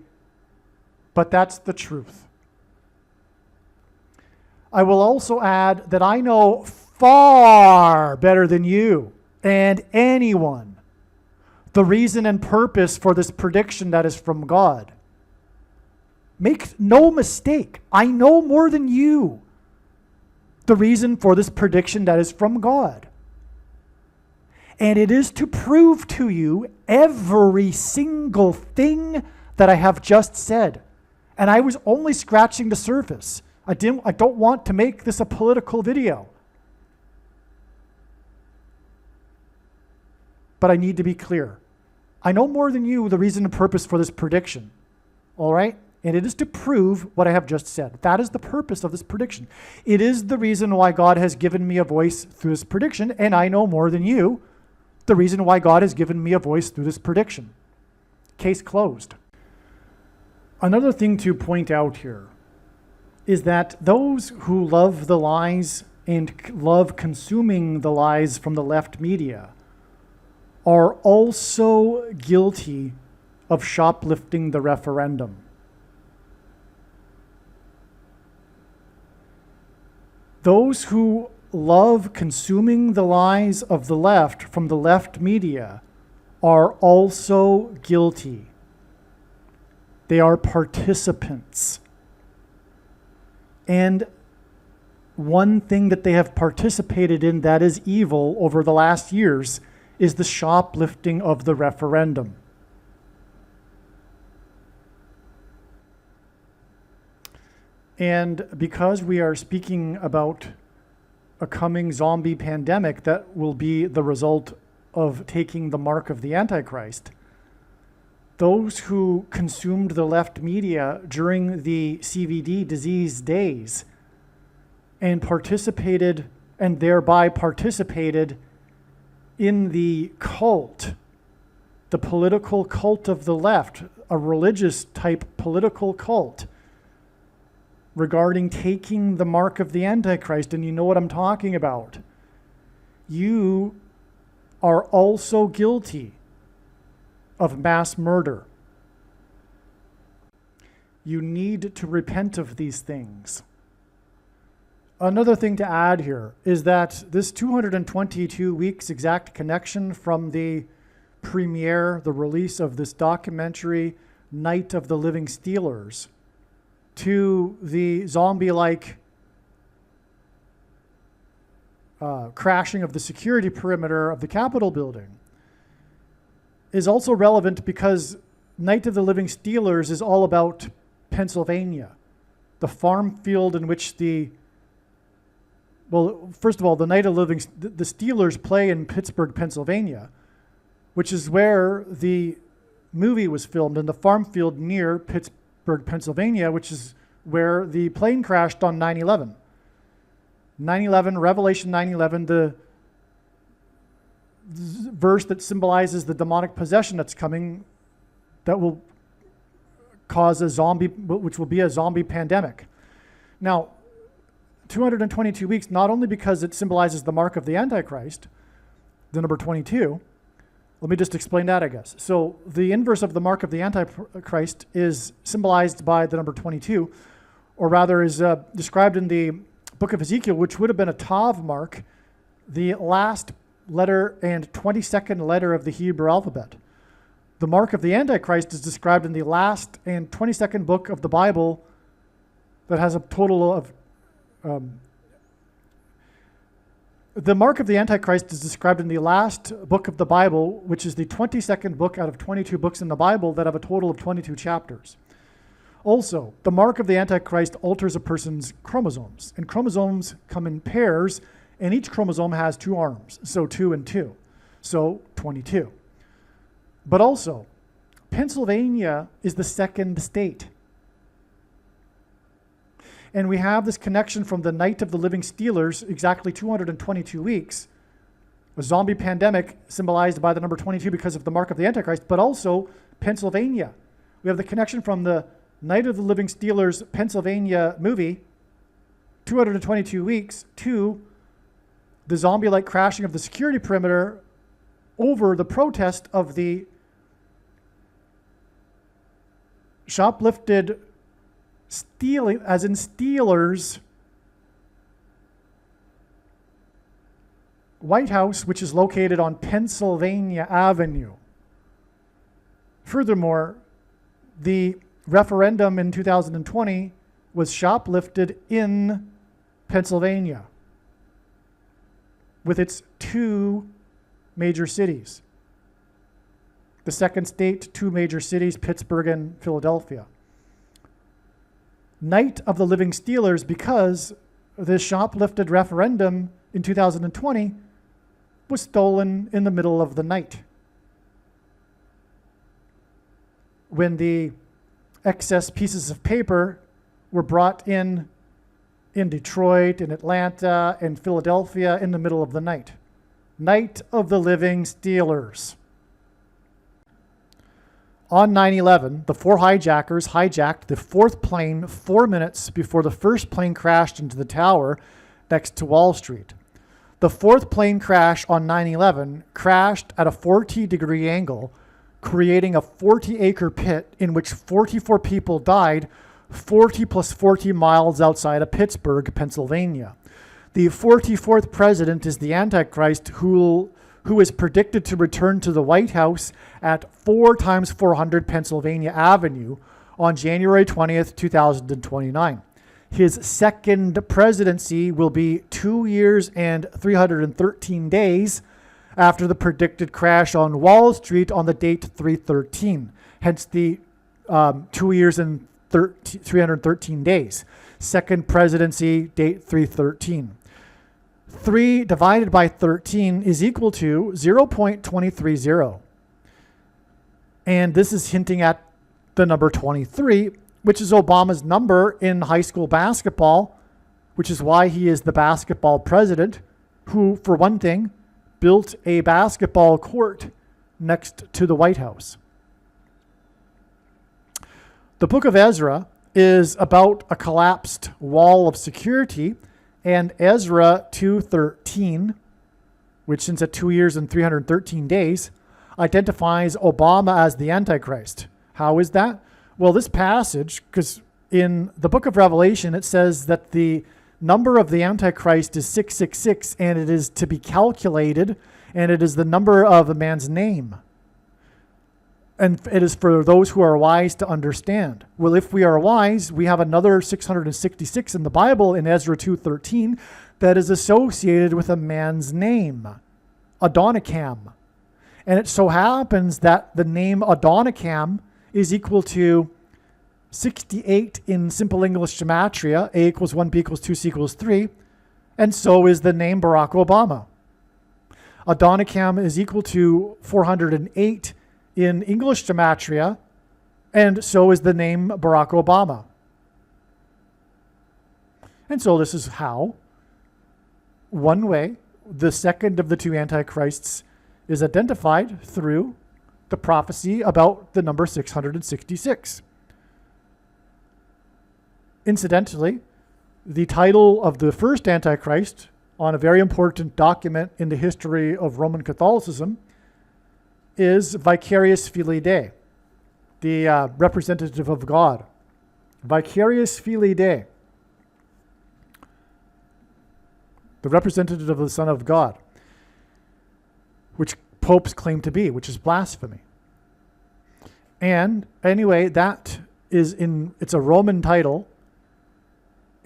but that's the truth. I will also add that I know far better than you and anyone the reason and purpose for this prediction that is from God. Make no mistake, I know more than you the reason for this prediction that is from God. And it is to prove to you every single thing that I have just said. And I was only scratching the surface. I don't want to make this a political video. But I need to be clear. I know more than you the reason and purpose for this prediction. All right? And it is to prove what I have just said. That is the purpose of this prediction. It is the reason why God has given me a voice through this prediction, and I know more than you the reason why God has given me a voice through this prediction. Case closed. Another thing to point out here is that those who love the lies and love consuming the lies from the left media are also guilty of shoplifting the referendum. Those who love consuming the lies of the left from the left media are also guilty. They are participants. And one thing that they have participated in that is evil over the last years is the shoplifting of the referendum. And because we are speaking about a coming zombie pandemic that will be the result of taking the mark of the Antichrist, those who consumed the left media during the CVD disease days and participated, and thereby participated in the cult, the political cult of the left, a religious type political cult regarding taking the mark of the Antichrist, and you know what I'm talking about. You are also guilty of mass murder. You need to repent of these things. Another thing to add here is that this 222 weeks exact connection from the premiere, the release of this documentary, Night of the Living Stealers, to the zombie-like crashing of the security perimeter of the Capitol building is also relevant because Night of the Living Stealers is all about Pennsylvania, the farm field in which first of all, the Night of the Living, the Steelers play in Pittsburgh, Pennsylvania, which is where the movie was filmed, in the farm field near Pittsburgh, Pennsylvania, which is where the plane crashed on 9/11. 9/11, Revelation 9/11, the verse that symbolizes the demonic possession that's coming, that will cause which will be a zombie pandemic. Now, 222 weeks, not only because it symbolizes the mark of the Antichrist, the number 22. Let me just explain that, I guess. So the inverse of the mark of the Antichrist is symbolized by the number 22, or rather is described in the book of Ezekiel, which would have been a Tav mark, the last letter and 22nd letter of the Hebrew alphabet. The mark of the Antichrist is described in the last and 22nd book of the Bible that has a total of the mark of the Antichrist is described in the last book of the Bible, which is the 22nd book out of 22 books in the Bible that have a total of 22 chapters. Also, the mark of the Antichrist alters a person's chromosomes, and chromosomes come in pairs, and each chromosome has 2 arms, so 2 and 2, so 22. But also, Pennsylvania is the second state. And we have this connection from the Night of the Living Stealers, exactly 222 weeks, a zombie pandemic symbolized by the number 22 because of the mark of the Antichrist, but also Pennsylvania. We have the connection from the Night of the Living Stealers Pennsylvania movie, 222 weeks, to the zombie-like crashing of the security perimeter over the protest of the shoplifted stealing, as in Steelers, White House, which is located on Pennsylvania Avenue. Furthermore, the referendum in 2020 was shoplifted in Pennsylvania with its 2 major cities. The second state, 2 major cities, Pittsburgh and Philadelphia. Night of the Living Stealers because the shoplifted referendum in 2020 was stolen in the middle of the night, when the excess pieces of paper were brought in Detroit, in Atlanta, and Philadelphia in the middle of the night. Night of the Living Stealers. On 9/11, the 4 hijackers hijacked the 4th plane 4 minutes before the first plane crashed into the tower next to Wall Street. The fourth plane crash on 9/11 crashed at a 40-degree angle, creating a 40-acre pit in which 44 people died 40 plus 40 miles outside of Pittsburgh, Pennsylvania. The 44th president is the Antichrist, who is predicted to return to the White House at 4x400 Pennsylvania Avenue on January 20th, 2029. His second presidency will be 2 years and 313 days after the predicted crash on Wall Street on the date 313, hence the 2 years and 313 days. Second presidency, date 313. 3 divided by 13 is equal to 0.230. And this is hinting at the number 23, which is Obama's number in high school basketball, which is why he is the basketball president, who, for one thing, built a basketball court next to the White House. The book of Ezra is about a collapsed wall of security, and Ezra 2:13, which since at 2 years and 313 days, identifies Obama as the Antichrist. How is that? Well, this passage, because in the book of Revelation, it says that the number of the Antichrist is 666, and it is to be calculated, and it is the number of a man's name. And it is for those who are wise to understand. Well, if we are wise, we have another 666 in the Bible in Ezra 2:13 that is associated with a man's name, Adonikam. And it so happens that the name Adonikam is equal to 68 in simple English gematria, A equals 1, B equals 2, C equals 3, and so is the name Barack Obama. Adonikam is equal to 408 in English gematria, and so is the name Barack Obama. And so this is how, one way, the second of the two antichrists is identified through the prophecy about the number 666. Incidentally, the title of the first Antichrist on a very important document in the history of Roman Catholicism is Vicarius Filii Dei, the representative of God. Vicarius Filii Dei, the representative of the Son of God, which popes claim to be, which is blasphemy. And anyway, that is it's a Roman title.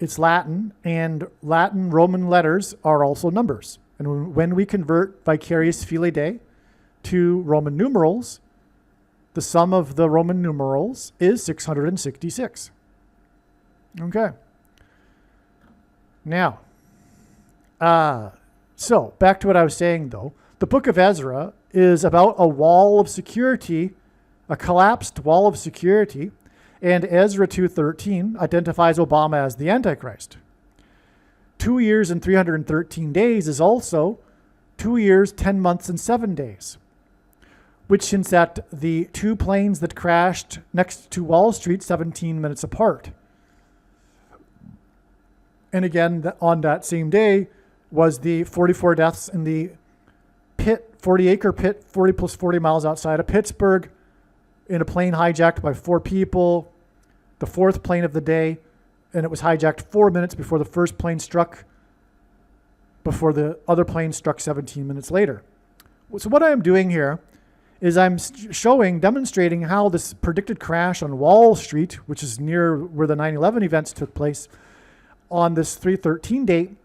It's Latin, and Latin Roman letters are also numbers. And when we convert Vicarius Filii Dei to Roman numerals, the sum of the Roman numerals is 666. Okay. Now, so back to what I was saying though. The book of Ezra is about a wall of security, a collapsed wall of security, and Ezra 2:13 identifies Obama as the Antichrist. 2 years and 313 days is also 2 years, 10 months, and 7 days, which hints at the two planes that crashed next to Wall Street 17 minutes apart. And again, on that same day was the 44 deaths in the pit, 40-acre pit, 40 plus 40 miles outside of Pittsburgh, in a plane hijacked by 4 people, the fourth plane of the day, and it was hijacked 4 minutes before the first plane struck, before the other plane struck 17 minutes later. So what I am doing here is I'm demonstrating how this predicted crash on Wall Street, which is near where the 9/11 events took place, on this 313 date,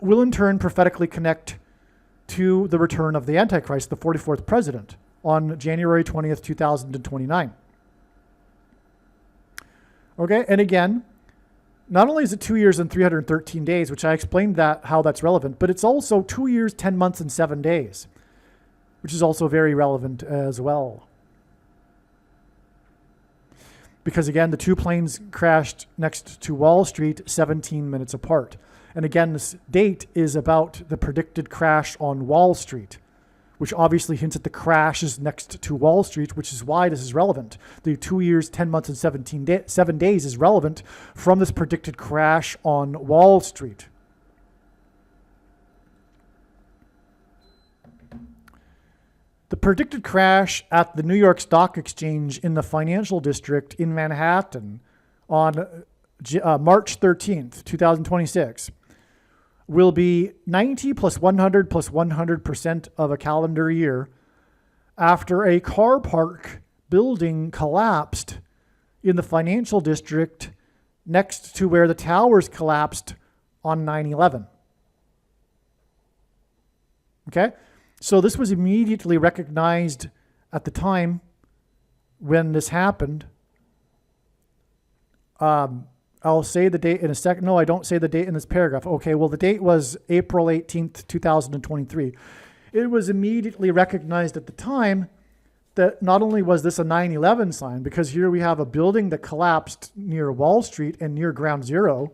will in turn prophetically connect to the return of the Antichrist, the 44th president, on January 20th, 2029. Okay, and again, not only is it 2 years and 313 days, which I explained how that's relevant, but it's also 2 years, 10 months, and 7 days, which is also very relevant as well. Because again, the two planes crashed next to Wall Street 17 minutes apart. And again, this date is about the predicted crash on Wall Street, which obviously hints at the crashes next to Wall Street, which is why this is relevant. The 2 years, 10 months, and 7 days is relevant from this predicted crash on Wall Street. The predicted crash at the New York Stock Exchange in the financial district in Manhattan on March 13th, 2026, will be 90 plus 100 plus 100% of a calendar year after a car park building collapsed in the financial district next to where the towers collapsed on 9/11. Okay? So this was immediately recognized at the time when this happened. I'll say the date in a second. No, I don't say the date in this paragraph. Okay, well, the date was April 18th, 2023. It was immediately recognized at the time that not only was this a 9/11 sign, because here we have a building that collapsed near Wall Street and near Ground Zero,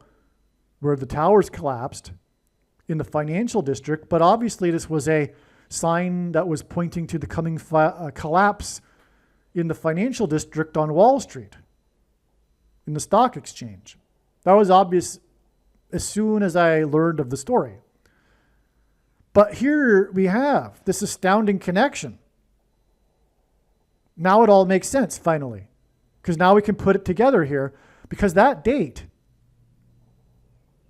where the towers collapsed in the financial district, but obviously this was a sign that was pointing to the coming collapse in the financial district on Wall Street, in the stock exchange. That was obvious as soon as I learned of the story. But here we have this astounding connection. Now it all makes sense, finally, because now we can put it together here, because that date,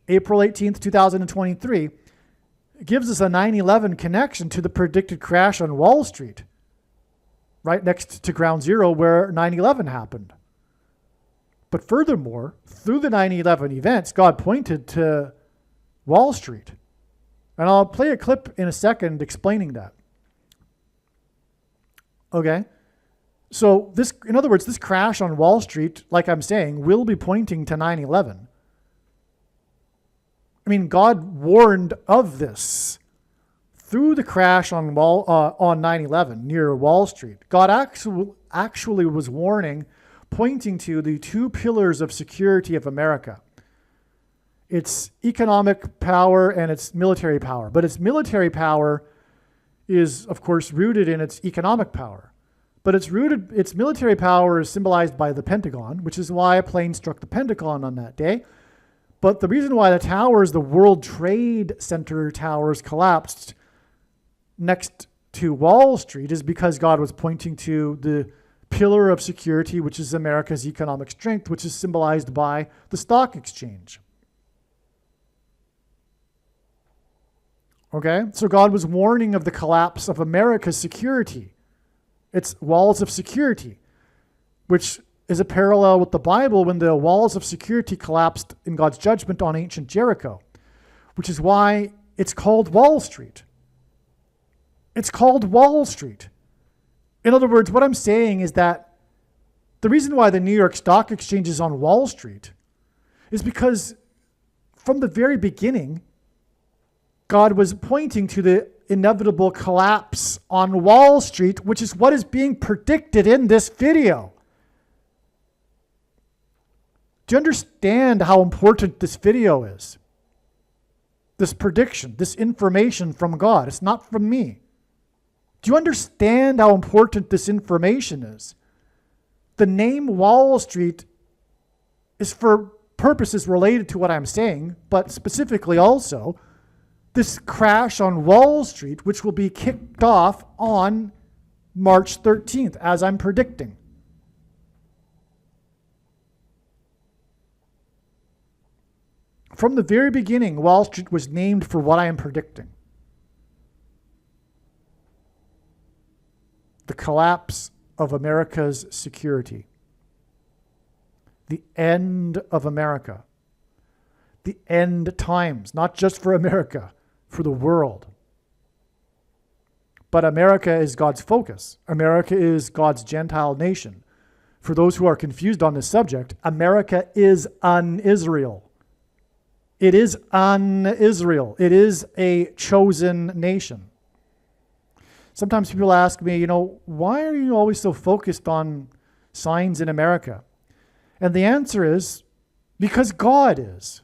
April 18th, 2023, gives us a 9/11 connection to the predicted crash on Wall Street, right next to Ground Zero where 9/11 happened. But furthermore, through the 9/11 events, God pointed to Wall Street. And I'll play a clip in a second explaining that. Okay? So this, in other words, this crash on Wall Street, like I'm saying, will be pointing to 9/11. I mean, God warned of this through the crash on 9/11 near Wall Street. God actually was warning, pointing to the two pillars of security of America. Its economic power and its military power. But its military power is, of course, rooted in its economic power. But its military power is symbolized by the Pentagon, which is why a plane struck the Pentagon on that day. But the reason why the World Trade Center towers collapsed next to Wall Street is because God was pointing to the pillar of security, which is America's economic strength, which is symbolized by the stock exchange. Okay? So God was warning of the collapse of America's security, its walls of security, which is a parallel with the Bible when the walls of security collapsed in God's judgment on ancient Jericho, which is why it's called Wall Street. It's called Wall Street. In other words, what I'm saying is that the reason why the New York Stock Exchange is on Wall Street is because from the very beginning, God was pointing to the inevitable collapse on Wall Street, which is what is being predicted in this video. Do you understand how important this video is? This prediction, this information from God. It's not from me. Do you understand how important this information is? The name Wall Street is for purposes related to what I'm saying, but specifically also this crash on Wall Street, which will be kicked off on March 13th, as I'm predicting. From the very beginning, Wall Street was named for what I am predicting. The collapse of America's security. The end of America. The end times, not just for America, for the world. But America is God's focus. America is God's Gentile nation. For those who are confused on this subject, America is an Israel. It is an Israel. It is a chosen nation. Sometimes people ask me, why are you always so focused on signs in America? And the answer is, because God is.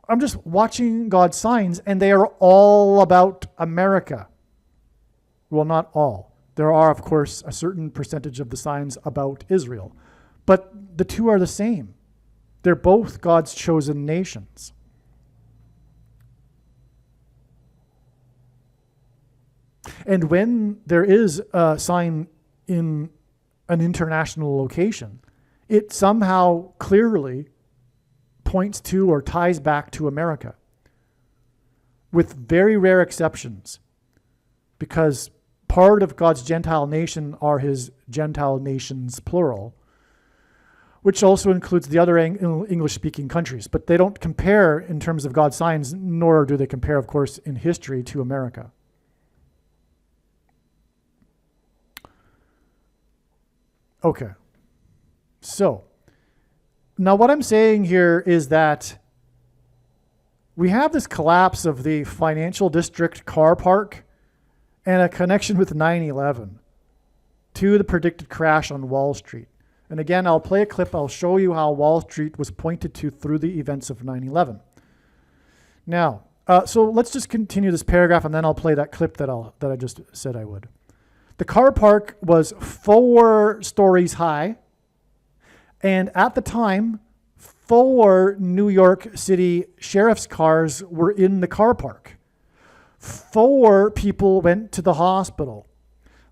I'm just watching God's signs, and they are all about America. Well, not all. There are, of course, a certain percentage of the signs about Israel. But the two are the same. They're both God's chosen nations. And when there is a sign in an international location, it somehow clearly points to or ties back to America, with very rare exceptions, because part of God's Gentile nation are his Gentile nations, plural, which also includes the other English-speaking countries. But they don't compare in terms of God's signs, nor do they compare, of course, in history to America. Okay. So, now what I'm saying here is that we have this collapse of the financial district car park and a connection with 9/11 to the predicted crash on Wall Street. And again, I'll play a clip. I'll show you how Wall Street was pointed to through the events of 9/11. Now, so let's just continue this paragraph, and then I'll play that clip that I just said I would. The car park was 4 stories high, and at the time, 4 New York City sheriff's cars were in the car park. 4 people went to the hospital.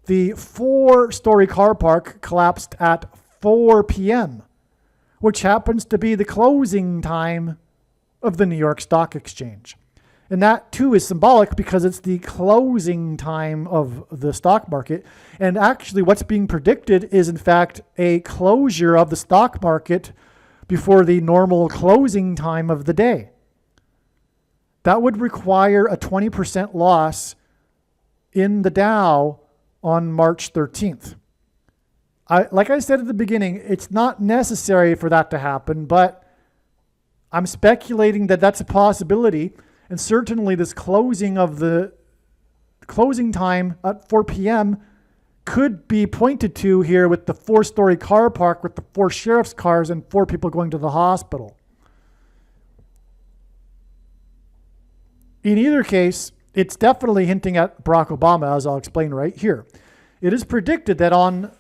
The 4-story car park collapsed at 4 p.m., which happens to be the closing time of the New York Stock Exchange. And that too is symbolic because it's the closing time of the stock market. And actually what's being predicted is in fact a closure of the stock market before the normal closing time of the day. That would require a 20% loss in the Dow on March 13th. Like I said at the beginning, it's not necessary for that to happen, but I'm speculating that that's a possibility. And certainly this closing of the closing time at 4 p.m. could be pointed to here with the 4-story car park with the 4 sheriff's cars and 4 people going to the hospital. In either case, it's definitely hinting at Barack Obama, as I'll explain right here. It is predicted that on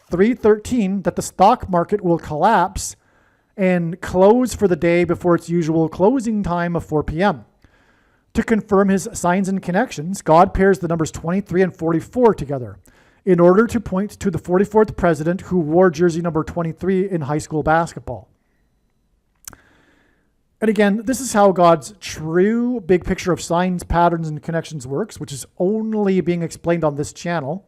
3/13 that the stock market will collapse and close for the day before its usual closing time of 4 p.m. To confirm his signs and connections, God pairs the numbers 23 and 44 together in order to point to the 44th president who wore jersey number 23 in high school basketball. And again, this is how God's true big picture of signs, patterns, and connections works, which is only being explained on this channel.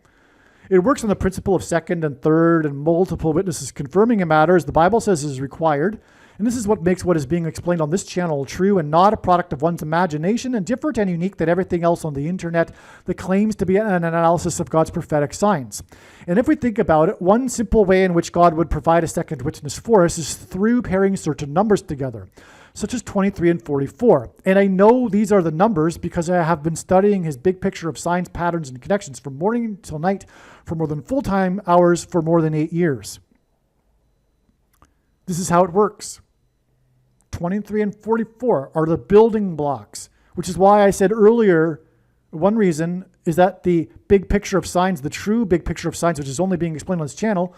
It works on the principle of second and third and multiple witnesses confirming a matter, as the Bible says is required. And this is what makes what is being explained on this channel true and not a product of one's imagination and different and unique than everything else on the internet that claims to be an analysis of God's prophetic signs. And if we think about it, one simple way in which God would provide a second witness for us is through pairing certain numbers together, such as 23 and 44. And I know these are the numbers because I have been studying his big picture of signs, patterns, and connections from morning till night for more than full-time hours for more than 8 years. This is how it works. 23 and 44 are the building blocks, which is why I said earlier, one reason is that the big picture of signs, the true big picture of signs, which is only being explained on this channel,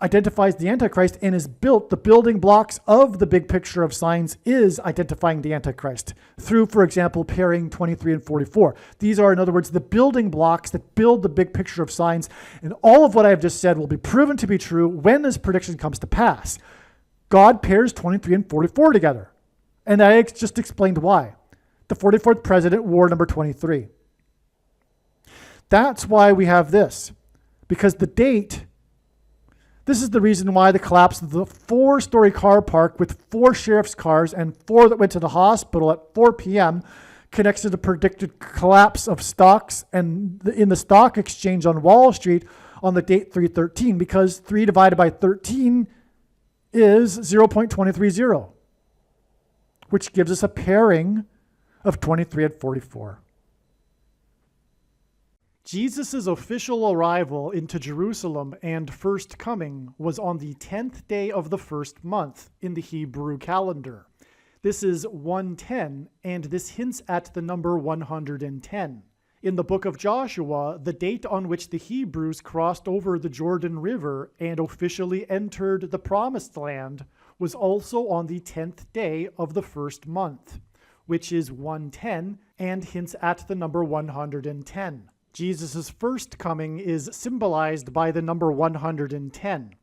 identifies the Antichrist and is built. The building blocks of the big picture of signs is identifying the Antichrist through, for example, pairing 23 and 44. These are, in other words, the building blocks that build the big picture of signs. And all of what I have just said will be proven to be true when this prediction comes to pass. God pairs 23 and 44 together. And I just explained why. The 44th president wore number 23. That's why we have this. Because the date, this is the reason why the collapse of the 4-story car park with 4 sheriff's cars and 4 that went to the hospital at 4 p.m. connects to the predicted collapse of stocks and in the stock exchange on Wall Street on the date 3/13, because 3 divided by 13 is 0.230, which gives us a pairing of 23 and 44. Jesus' official arrival into Jerusalem and first coming was on the 10th day of the first month in the Hebrew calendar. This is 110, and this hints at the number 110. In the book of Joshua, the date on which the Hebrews crossed over the Jordan River and officially entered the Promised Land was also on the 10th day of the first month, which is 110 and hints at the number 110. Jesus' first coming is symbolized by the number 110.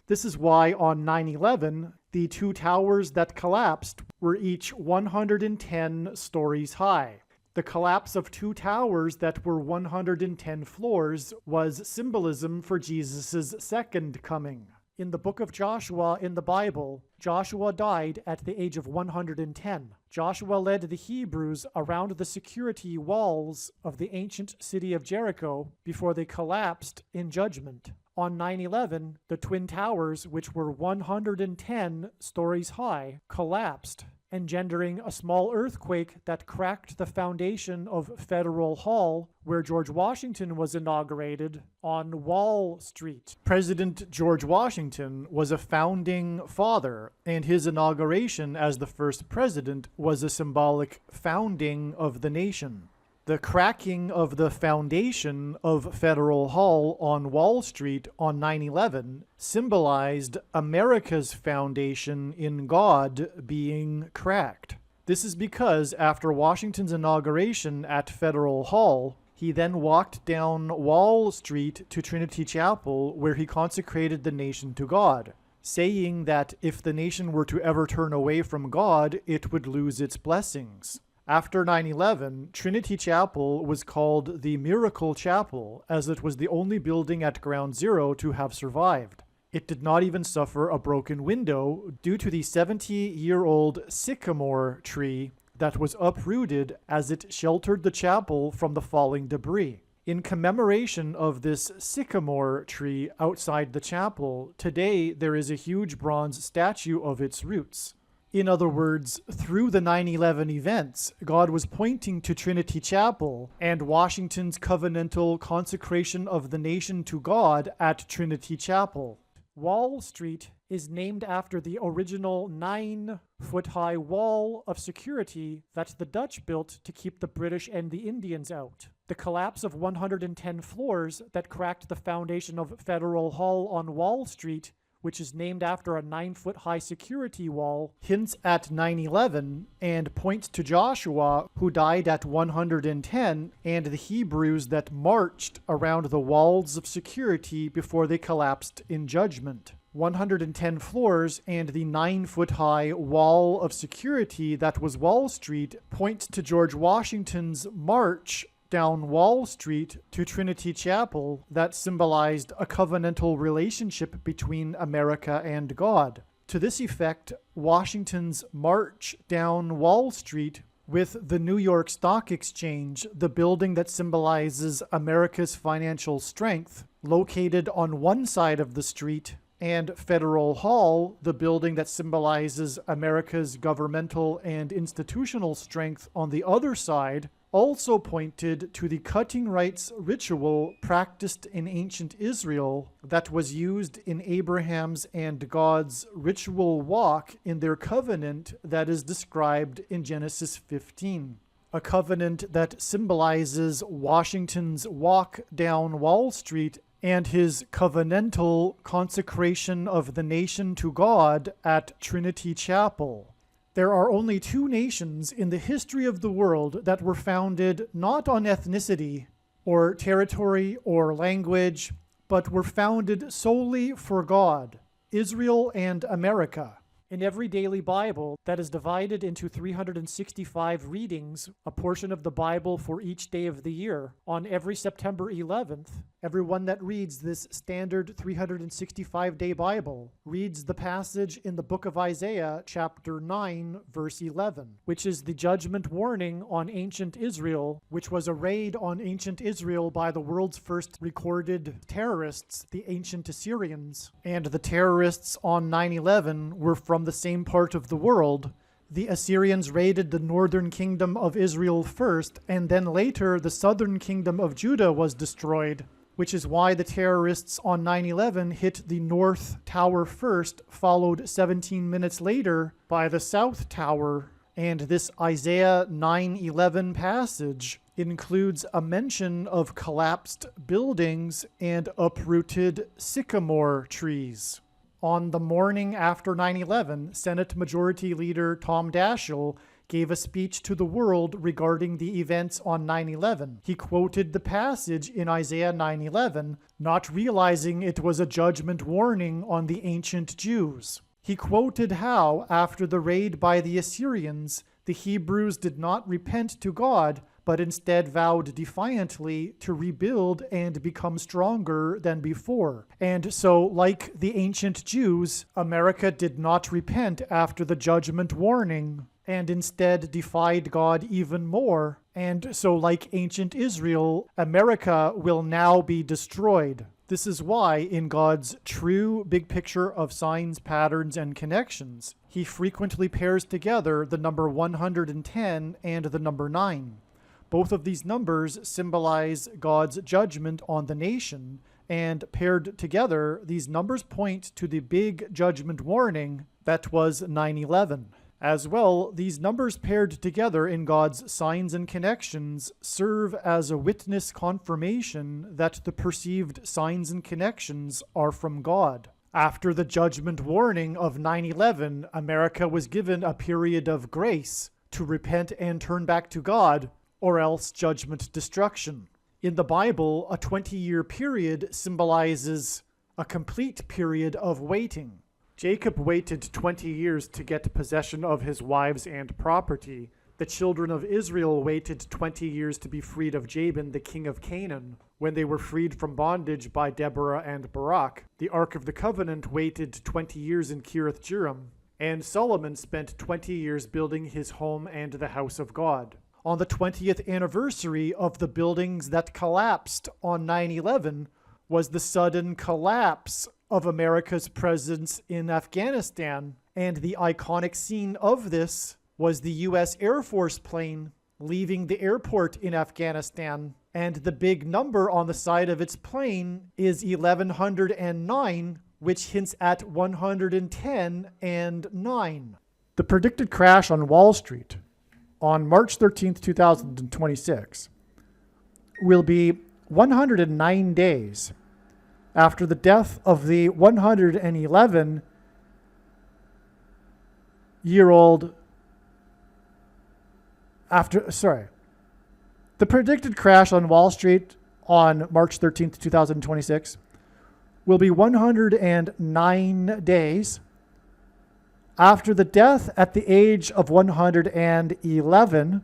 This is why on 9/11, the two towers that collapsed were each 110 stories high. The collapse of two towers that were 110 floors was symbolism for Jesus' second coming. In the book of Joshua in the Bible, Joshua died at the age of 110. Joshua led the Hebrews around the security walls of the ancient city of Jericho before they collapsed in judgment. On 9/11, the Twin Towers, which were 110 stories high, collapsed, engendering a small earthquake that cracked the foundation of Federal Hall, where George Washington was inaugurated, on Wall Street. President George Washington was a founding father, and his inauguration as the first president was a symbolic founding of the nation. The cracking of the foundation of Federal Hall on Wall Street on 9/11 symbolized America's foundation in God being cracked. This is because after Washington's inauguration at Federal Hall, he then walked down Wall Street to Trinity Chapel, where he consecrated the nation to God, saying that if the nation were to ever turn away from God, it would lose its blessings. After 9/11, Trinity Chapel was called the Miracle Chapel, as it was the only building at Ground Zero to have survived. It did not even suffer a broken window due to the 70-year-old sycamore tree that was uprooted as it sheltered the chapel from the falling debris. In commemoration of this sycamore tree outside the chapel, today there is a huge bronze statue of its roots. In other words, through the 9/11 events, God was pointing to Trinity Chapel and Washington's covenantal consecration of the nation to God at Trinity Chapel. Wall Street is named after the original 9-foot-high wall of security that the Dutch built to keep the British and the Indians out. The collapse of 110 floors that cracked the foundation of Federal Hall on Wall Street, which is named after a 9-foot-high security wall, hints at 9/11 and points to Joshua, who died at 110, and the Hebrews that marched around the walls of security before they collapsed in judgment. 110 floors and the 9-foot-high wall of security that was Wall Street points to George Washington's march down Wall Street to Trinity Chapel that symbolized a covenantal relationship between America and God. To this effect, Washington's march down Wall Street with the New York Stock Exchange, the building that symbolizes America's financial strength, located on one side of the street, and Federal Hall, the building that symbolizes America's governmental and institutional strength on the other side, also pointed to the cutting rights ritual practiced in ancient Israel that was used in Abraham's and God's ritual walk in their covenant that is described in Genesis 15. A covenant that symbolizes Washington's walk down Wall Street and his covenantal consecration of the nation to God at Trinity Chapel. There are only two nations in the history of the world that were founded not on ethnicity or territory or language, but were founded solely for God: Israel and America. In every daily Bible that is divided into 365 readings, a portion of the Bible for each day of the year, on every September 11th, everyone that reads this standard 365-day Bible reads the passage in the book of Isaiah, chapter 9, verse 11, which is the judgment warning on ancient Israel, which was a raid on ancient Israel by the world's first recorded terrorists, the ancient Assyrians. And the terrorists on 9/11 were from the same part of the world. The Assyrians raided the northern kingdom of Israel first, and then later the southern kingdom of Judah was destroyed, which is why the terrorists on 9/11 hit the North Tower first, followed 17 minutes later by the South Tower. And this Isaiah 9:11 passage includes a mention of collapsed buildings and uprooted sycamore trees. On the morning after 9/11, Senate Majority Leader Tom Daschle gave a speech to the world regarding the events on 9/11. He quoted the passage in Isaiah 9:11, not realizing it was a judgment warning on the ancient Jews. He quoted how, after the raid by the Assyrians, the Hebrews did not repent to God, but instead vowed defiantly to rebuild and become stronger than before. And so, like the ancient Jews, America did not repent after the judgment warning, and instead defied God even more. And so, like ancient Israel, America will now be destroyed. This is why, in God's true big picture of signs, patterns, and connections, he frequently pairs together the number 110 and the number 9. Both of these numbers symbolize God's judgment on the nation, and paired together, these numbers point to the big judgment warning that was 9/11. As well, these numbers paired together in God's signs and connections serve as a witness confirmation that the perceived signs and connections are from God. After the judgment warning of 9/11, America was given a period of grace to repent and turn back to God, or else judgment destruction. In the Bible, a 20-year period symbolizes a complete period of waiting. Jacob waited 20 years to get possession of his wives and property. The children of Israel waited 20 years to be freed of Jabin, the king of Canaan, when they were freed from bondage by Deborah and Barak. The Ark of the Covenant waited 20 years in Kiriath Jearim, and Solomon spent 20 years building his home and the house of God. On the 20th anniversary of the buildings that collapsed on 9/11 was the sudden collapse of America's presence in Afghanistan, and the iconic scene of this was the U.S. Air Force plane leaving the airport in Afghanistan, and the big number on the side of its plane is 1109, which hints at 110 and 9. The predicted crash on Wall Street on March 13th, 2026, will be 109 days after the death of the 111-year-old the predicted crash on Wall Street on March 13th, 2026 will be 109 days after the death at the age of 111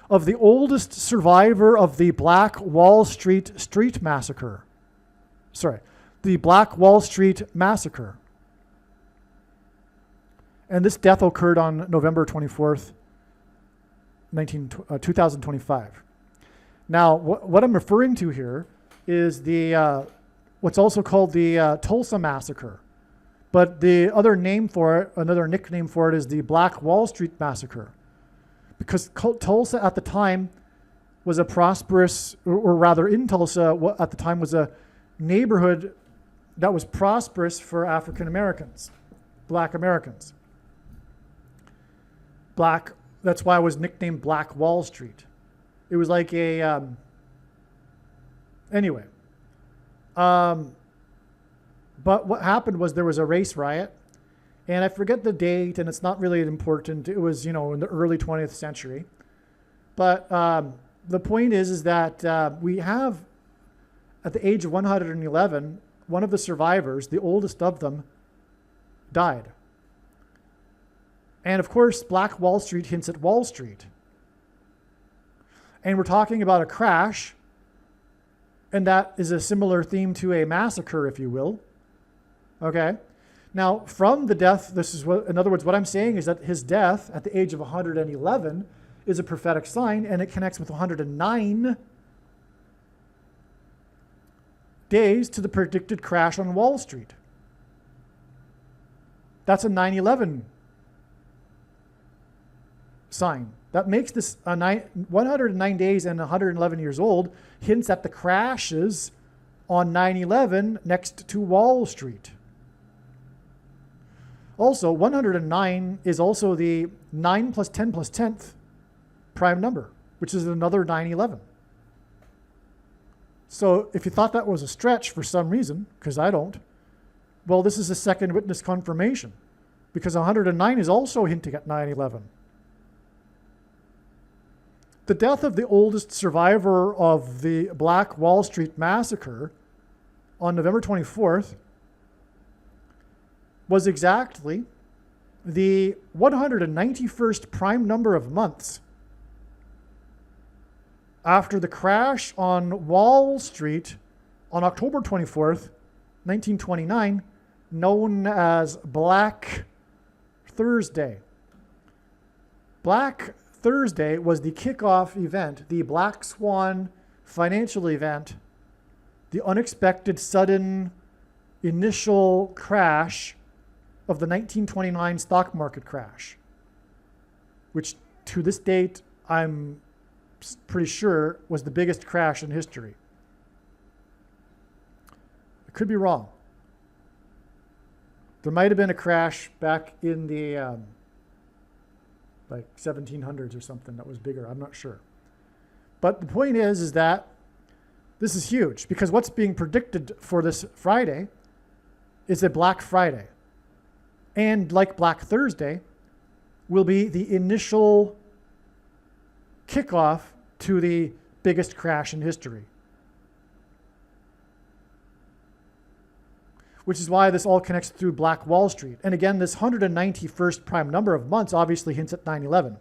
of the oldest survivor of the Black Wall Street Massacre. The Black Wall Street Massacre. And this death occurred on November 24th, 2025. Now, what I'm referring to here is the what's also called the Tulsa Massacre. But the other name for it, another nickname for it, is the Black Wall Street Massacre. Because Tulsa at the time was a prosperous, or rather in Tulsa at the time was a neighborhood that was prosperous for African Americans, Black Americans. That's why it was nicknamed Black Wall Street. It was like a, anyway. But what happened was there was a race riot, and I forget the date, and it's not really important. It was, in the early 20th century. But the point is that we have, at the age of 111, one of the survivors, the oldest of them, died. And of course, Black Wall Street hints at Wall Street. And we're talking about a crash, and that is a similar theme to a massacre, if you will. Okay? Now, from the death, in other words, what I'm saying is that his death at the age of 111 is a prophetic sign, and it connects with 109 days to the predicted crash on Wall Street. That's a 9/11 sign. That makes this 109 days and 111 years old, hints at the crashes on 9/11 next to Wall Street. Also, 109 is also the 9 plus 10 plus 10th prime number, which is another 9/11. So if you thought that was a stretch for some reason, because I don't, well, this is a second witness confirmation, because 109 is also hinting at 9/11. The death of the oldest survivor of the Black Wall Street massacre on November 24th was exactly the 191st prime number of months after the crash on Wall Street on October 24th, 1929, known as Black Thursday. Black Thursday was the kickoff event, the Black Swan financial event, the unexpected, sudden, initial crash of the 1929 stock market crash, which to this date, I'm pretty sure was the biggest crash in history. I could be wrong. There might have been a crash back in the like 1700s or something that was bigger. I'm not sure. But the point is that this is huge because what's being predicted for this Friday is a Black Friday. And like Black Thursday, will be the initial kickoff to the biggest crash in history. Which is why this all connects through Black Wall Street. And again, this 191st prime number of months obviously hints at 9/11.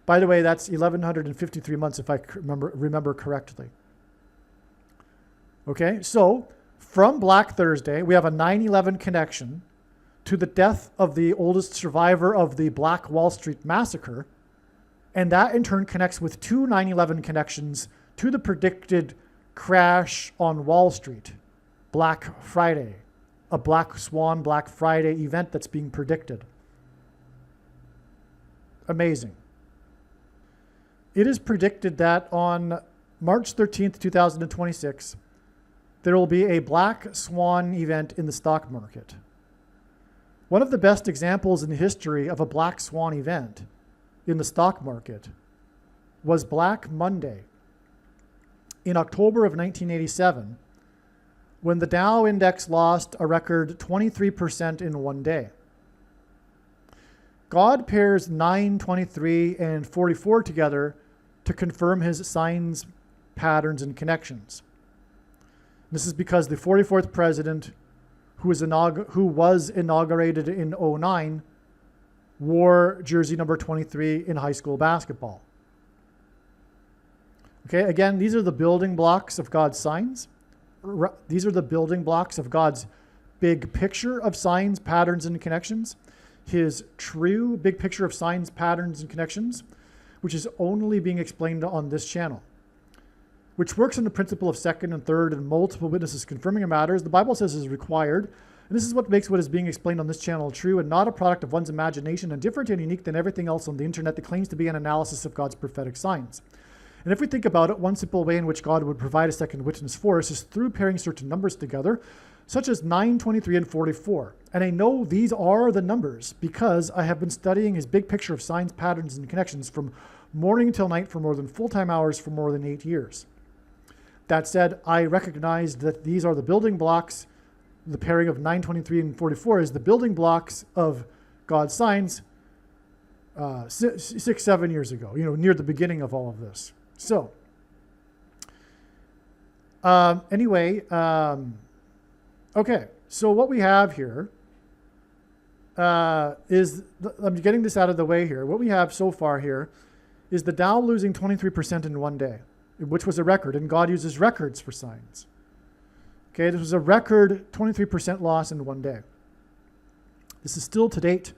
By the way, that's 1,153 months if I remember correctly. Okay, so from Black Thursday, we have a 9/11 connection to the death of the oldest survivor of the Black Wall Street massacre. And that in turn connects with two 9/11 connections to the predicted crash on Wall Street, Black Friday, a Black Swan Black Friday event that's being predicted. Amazing. It is predicted that on March 13th, 2026, there will be a Black Swan event in the stock market. One of the best examples in history of a Black Swan event in the stock market was Black Monday in October of 1987, when the Dow index lost a record 23% in one day. God pairs 9, 23, and 44 together to confirm his signs, patterns, and connections. This is because the 44th president, who was inaugurated in 2009, wore jersey number 23 in high school basketball. Okay, again, these are the building blocks of God's signs. These are the building blocks of God's big picture of signs, patterns, and connections. His true big picture of signs, patterns, and connections, which is only being explained on this channel, which works on the principle of second and third and multiple witnesses confirming a matter, as the Bible says is required. And this is what makes what is being explained on this channel true and not a product of one's imagination and different and unique than everything else on the internet that claims to be an analysis of God's prophetic signs. And if we think about it, one simple way in which God would provide a second witness for us is through pairing certain numbers together, such as 9, 23, and 44. And I know these are the numbers because I have been studying his big picture of signs, patterns, and connections from morning till night for more than full-time hours for more than 8 years. That said, I recognized that these are the building blocks. The pairing of 9, 23, and 44 is the building blocks of God's signs 6, 7 years ago, near the beginning of all of this. So, okay, so what we have here is, I'm getting this out of the way here. What we have so far here is the Dow losing 23% in one day, which was a record, and God uses records for signs. Okay, this was a record 23% loss in one day. This is still to date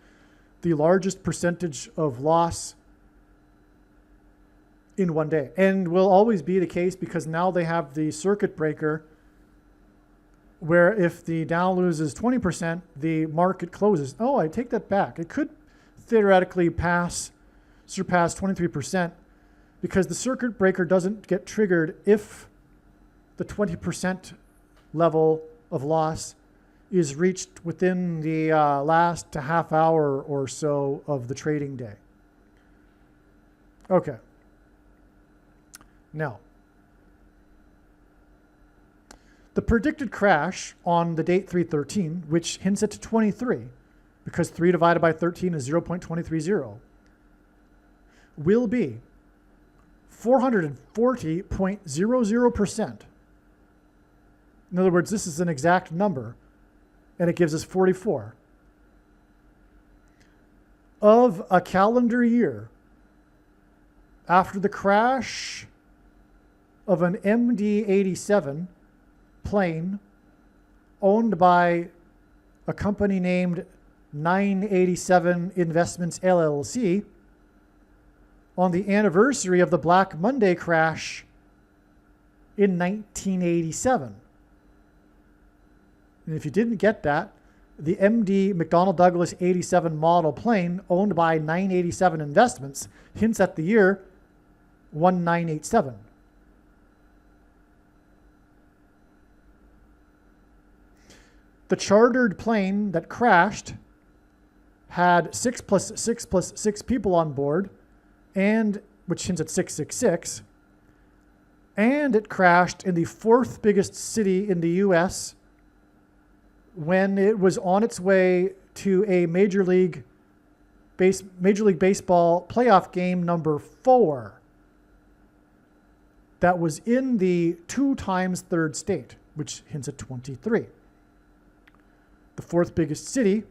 the largest percentage of loss in one day, and will always be the case because now they have the circuit breaker where if the Dow loses 20%, the market closes. Oh, I take that back. It could theoretically surpass 23% because the circuit breaker doesn't get triggered if the 20% level of loss is reached within the last half hour or so of the trading day. Okay. Now, the predicted crash on the date 3/13, which hints at 23, because 3 divided by 13 is 0.230, will be 440.00%. In other words, this is an exact number, and it gives us 44. Of a calendar year after the crash of an MD-87 plane owned by a company named 987 Investments LLC, on the anniversary of the Black Monday crash in 1987. And if you didn't get that, the MD McDonnell Douglas 87 model plane owned by 987 Investments hints at the year 1987. The chartered plane that crashed had 6 plus 6 plus 6 people on board, and which hints at 666, and it crashed in the fourth biggest city in the US when it was on its way to a Major League Baseball playoff game number 4 that was in the 2 times third state, which hints at 23. The fourth biggest city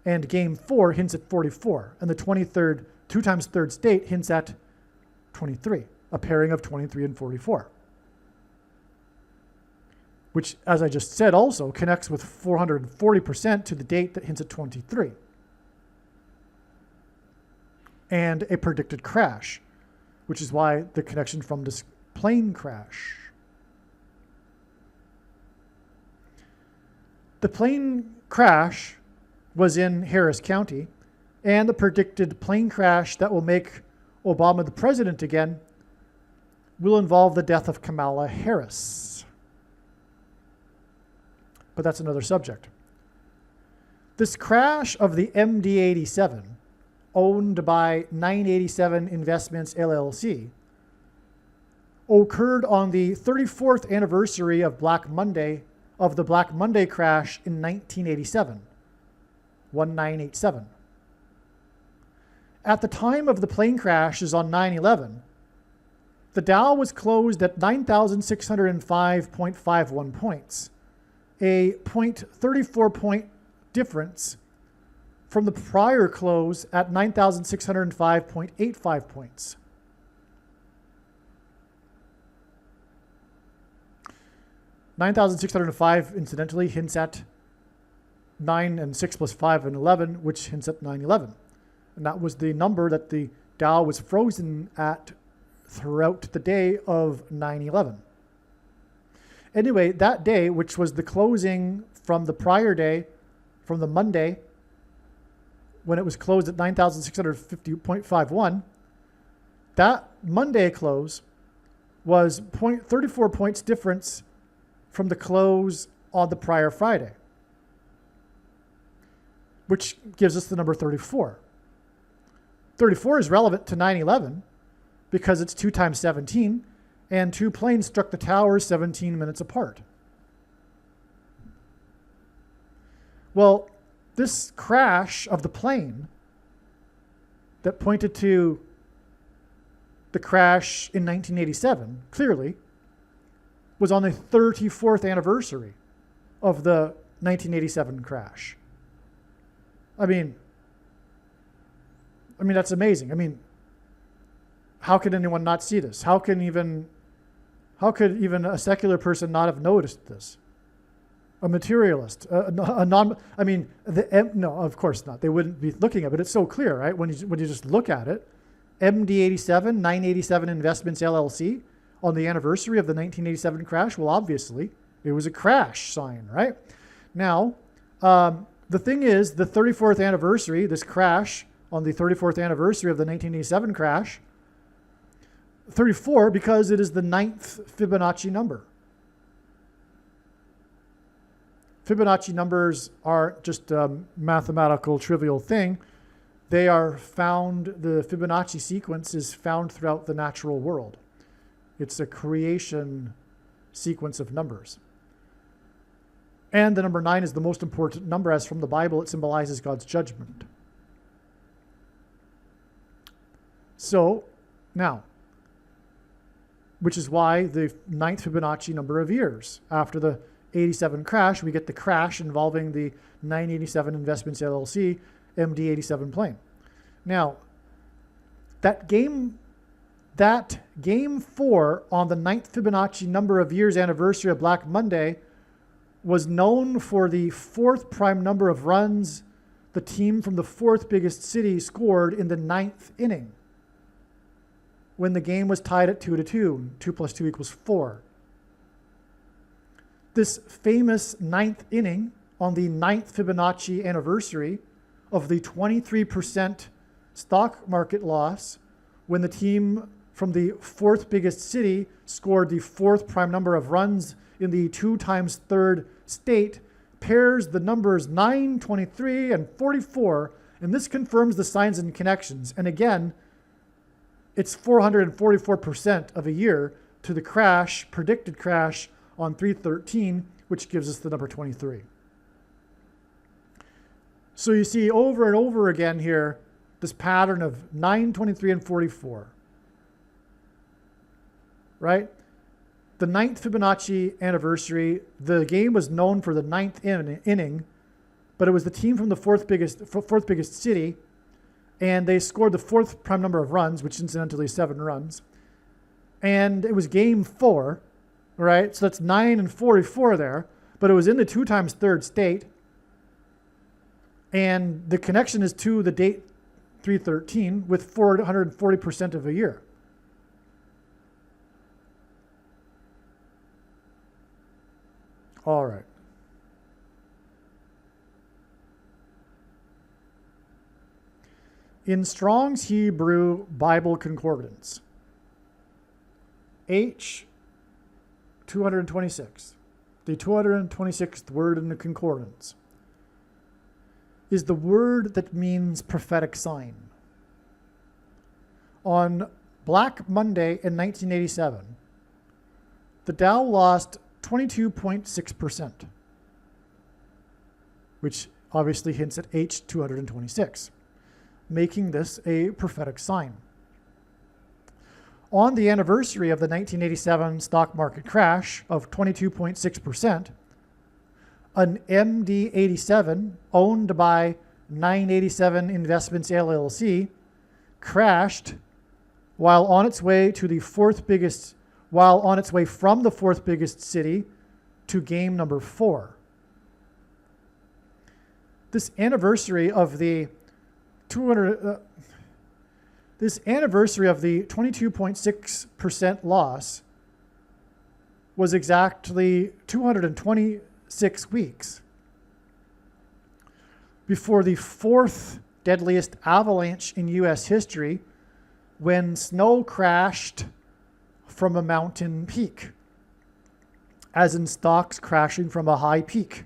and game 4 hints at 44, and the 23rd 2 times third state hints at 23, a pairing of 23 and 44, which, as I just said, also connects with 440% to the date that hints at 23, and a predicted crash, which is why the connection from this plane crash. The plane crash was in Harris County, and the predicted plane crash that will make Obama the president again will involve the death of Kamala Harris. But that's another subject. This crash of the MD-87, owned by 987 Investments LLC, occurred on the 34th anniversary of the Black Monday crash in 1987, 1987. At the time of the plane crashes on 9/11, the Dow was closed at 9,605.51 points, a 0.34 point difference from the prior close at 9,605.85 points. $9,605, incidentally, hints at 9 and 6 plus 5 and 11, which hints at 9/11. And that was the number that the Dow was frozen at throughout the day of 9/11. Anyway, that day, which was the closing from the prior day, from the Monday, when it was closed at 9,650.51, that Monday close was 0.34 points difference from the close on the prior Friday, which gives us the number 34. 34 is relevant to 9/11 because it's 2 times 17, and 2 planes struck the towers 17 minutes apart. Well, this crash of the plane that pointed to the crash in 1987, clearly, was on the 34th anniversary of the 1987 crash. I mean, that's amazing. I mean, how could anyone not see this? How could even a secular person not have noticed this? A materialist, no, of course not. They wouldn't be looking at it, but it's so clear, right? When you just look at it, MD-87, 987 Investments LLC, on the anniversary of the 1987 crash, well, obviously, it was a crash sign, right? Now, the thing is, the 34th anniversary, this crash on the 34th anniversary of the 1987 crash, 34 because it is the 9th Fibonacci number. Fibonacci numbers aren't just a mathematical trivial thing. They are found, the Fibonacci sequence is found throughout the natural world. It's a creation sequence of numbers. And the number 9 is the most important number, as from the Bible, it symbolizes God's judgment. So, now, which is why the ninth Fibonacci number of years after the 87 crash, we get the crash involving the 987 Investments LLC MD87 plane. Now, that game 4 on the ninth Fibonacci number of years anniversary of Black Monday was known for the fourth prime number of runs the team from the fourth biggest city scored in the ninth inning, when the game was tied at 2-2. 2 plus 2 equals 4. This famous ninth inning on the ninth Fibonacci anniversary of the 23% stock market loss, when the team from the fourth biggest city scored the fourth prime number of runs in the 2 times third state, pairs the numbers 9, 23, and 44, and this confirms the signs and connections. And again, it's 444% of a year to the crash, predicted crash on 3/13, which gives us the number 23. So you see over and over again here, this pattern of 9, 23, and 44, right? The ninth Fibonacci anniversary, the game was known for the ninth inning, but it was the team from the fourth biggest city, and they scored the fourth prime number of runs, which incidentally is 7 runs. And it was game 4, right? So that's 9 and 44 there, but it was in the 2 times third state. And the connection is to the date 3/13 with 440% of a year. All right. In Strong's Hebrew Bible Concordance, H 226, the 226th word in the concordance, is the word that means prophetic sign. On Black Monday in 1987, the Dow lost 22.6%, which obviously hints at H 226, making this a prophetic sign. On the anniversary of the 1987 stock market crash of 22.6%, an MD87 owned by 987 Investments LLC crashed while on its way from the fourth biggest city to game number 4. This anniversary of the 22.6% loss was exactly 226 weeks before the 4th deadliest avalanche in U.S. history, when snow crashed from a mountain peak, as in stocks crashing from a high peak.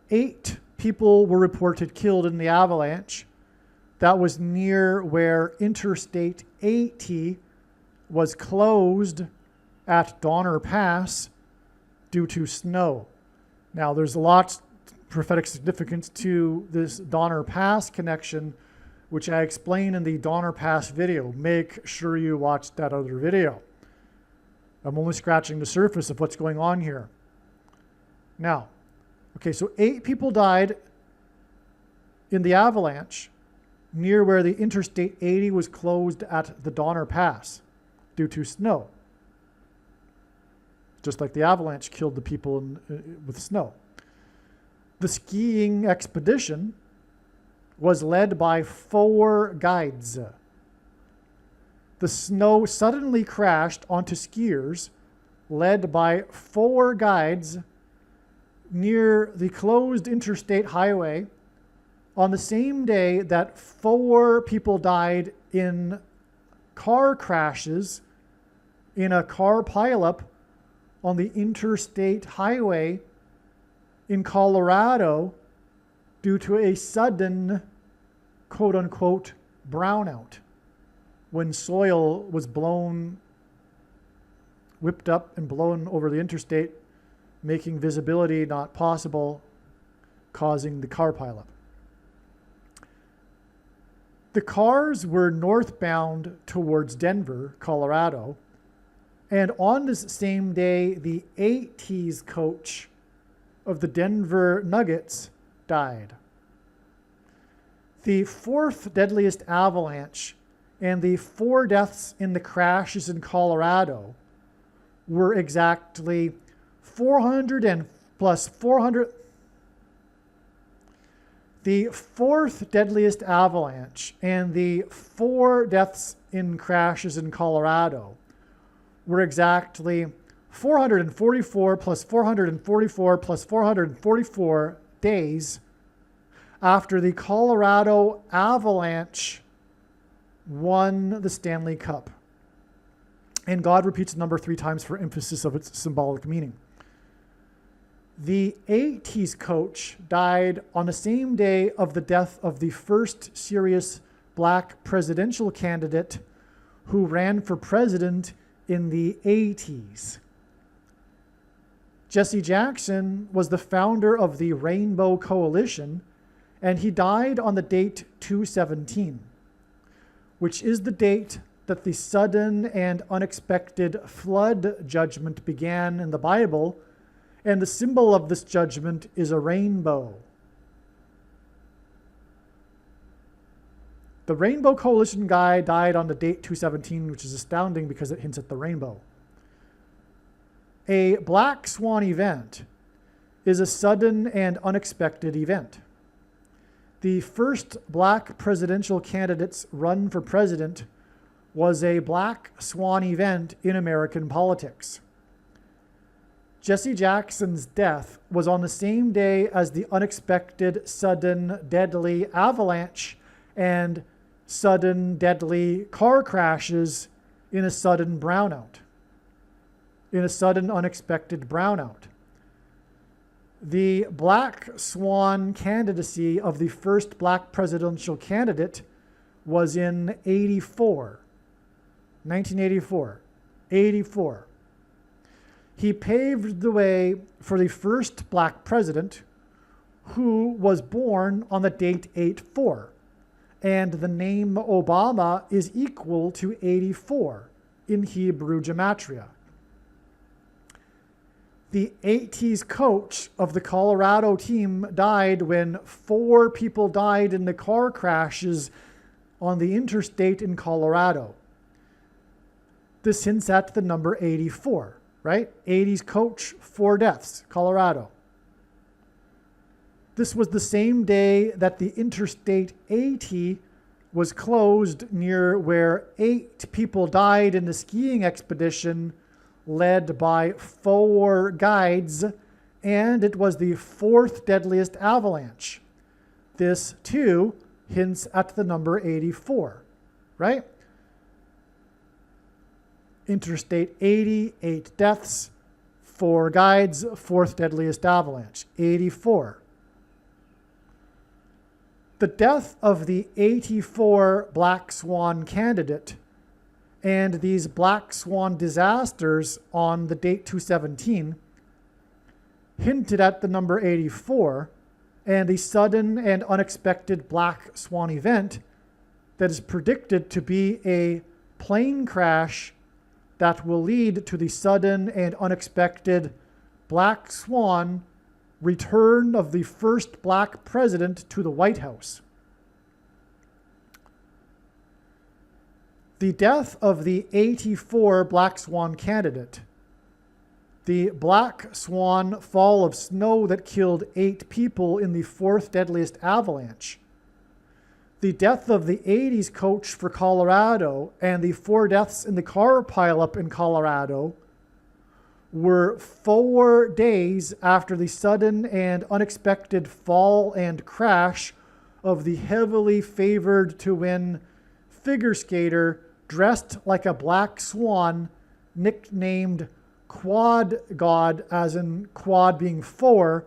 8 people were reported killed in the avalanche. That was near where Interstate 80 was closed at Donner Pass due to snow. Now, there's a lot prophetic significance to this Donner Pass connection, which I explain in the Donner Pass video. Make sure you watch that other video. I'm only scratching the surface of what's going on here. Now, okay, so 8 people died in the avalanche near where the Interstate 80 was closed at the Donner Pass due to snow. Just like the avalanche killed the people with snow. The skiing expedition was led by 4 guides. The snow suddenly crashed onto skiers led by 4 guides near the closed interstate highway on the same day that 4 people died in car crashes in a car pileup on the interstate highway in Colorado due to a sudden, quote unquote, brownout when soil was whipped up and blown over the interstate, making visibility not possible, causing the car pileup. The cars were northbound towards Denver, Colorado. And on this same day, the 80s coach of the Denver Nuggets died. The fourth deadliest avalanche and the 4 deaths in the crashes in Colorado were exactly 400 and plus 400. The fourth deadliest avalanche and the 4 deaths in crashes in Colorado were exactly 444 plus 444 plus 444 days after the Colorado Avalanche won the Stanley Cup. And God repeats the number 3 times for emphasis of its symbolic meaning. The 80s coach died on the same day of the death of the first serious black presidential candidate who ran for president in the 80s. Jesse Jackson was the founder of the Rainbow Coalition, and he died on the date 2/17, which is the date that the sudden and unexpected flood judgment began in the Bible, and the symbol of this judgment is a rainbow. The Rainbow Coalition guy died on the date 2/17, which is astounding because it hints at the rainbow. A black swan event is a sudden and unexpected event. The first black presidential candidate's run for president was a black swan event in American politics. Jesse Jackson's death was on the same day as the unexpected, sudden, deadly avalanche and sudden, deadly car crashes in a sudden brownout. In a sudden, unexpected brownout. The black swan candidacy of the first black presidential candidate was in 1984. 84. He paved the way for the first black president who was born on the date 8/4. And the name Obama is equal to 84 in Hebrew gematria. The 80s coach of the Colorado team died when 4 people died in the car crashes on the interstate in Colorado. This hints at the number 84, right? 80s coach, 4 deaths, Colorado. This was the same day that the Interstate 80 was closed near where 8 people died in the skiing expedition led by 4 guides, and it was the 4th deadliest avalanche. This, too, hints at the number 84, right? Interstate 80, 8 deaths, 4 guides, 4th deadliest avalanche, 84. The death of the 84 Black Swan candidate and these Black Swan disasters on the date 2/17 hinted at the number 84 and the sudden and unexpected Black Swan event that is predicted to be a plane crash that will lead to the sudden and unexpected Black Swan return of the first black president to the White House. The death of the 84 Black Swan candidate, the Black Swan fall of snow that killed 8 people in the 4th deadliest avalanche, the death of the 80s coach for Colorado, and the 4 deaths in the car pileup in Colorado were 4 days after the sudden and unexpected fall and crash of the heavily favored to win figure skater dressed like a black swan, nicknamed Quad God, as in quad being 4,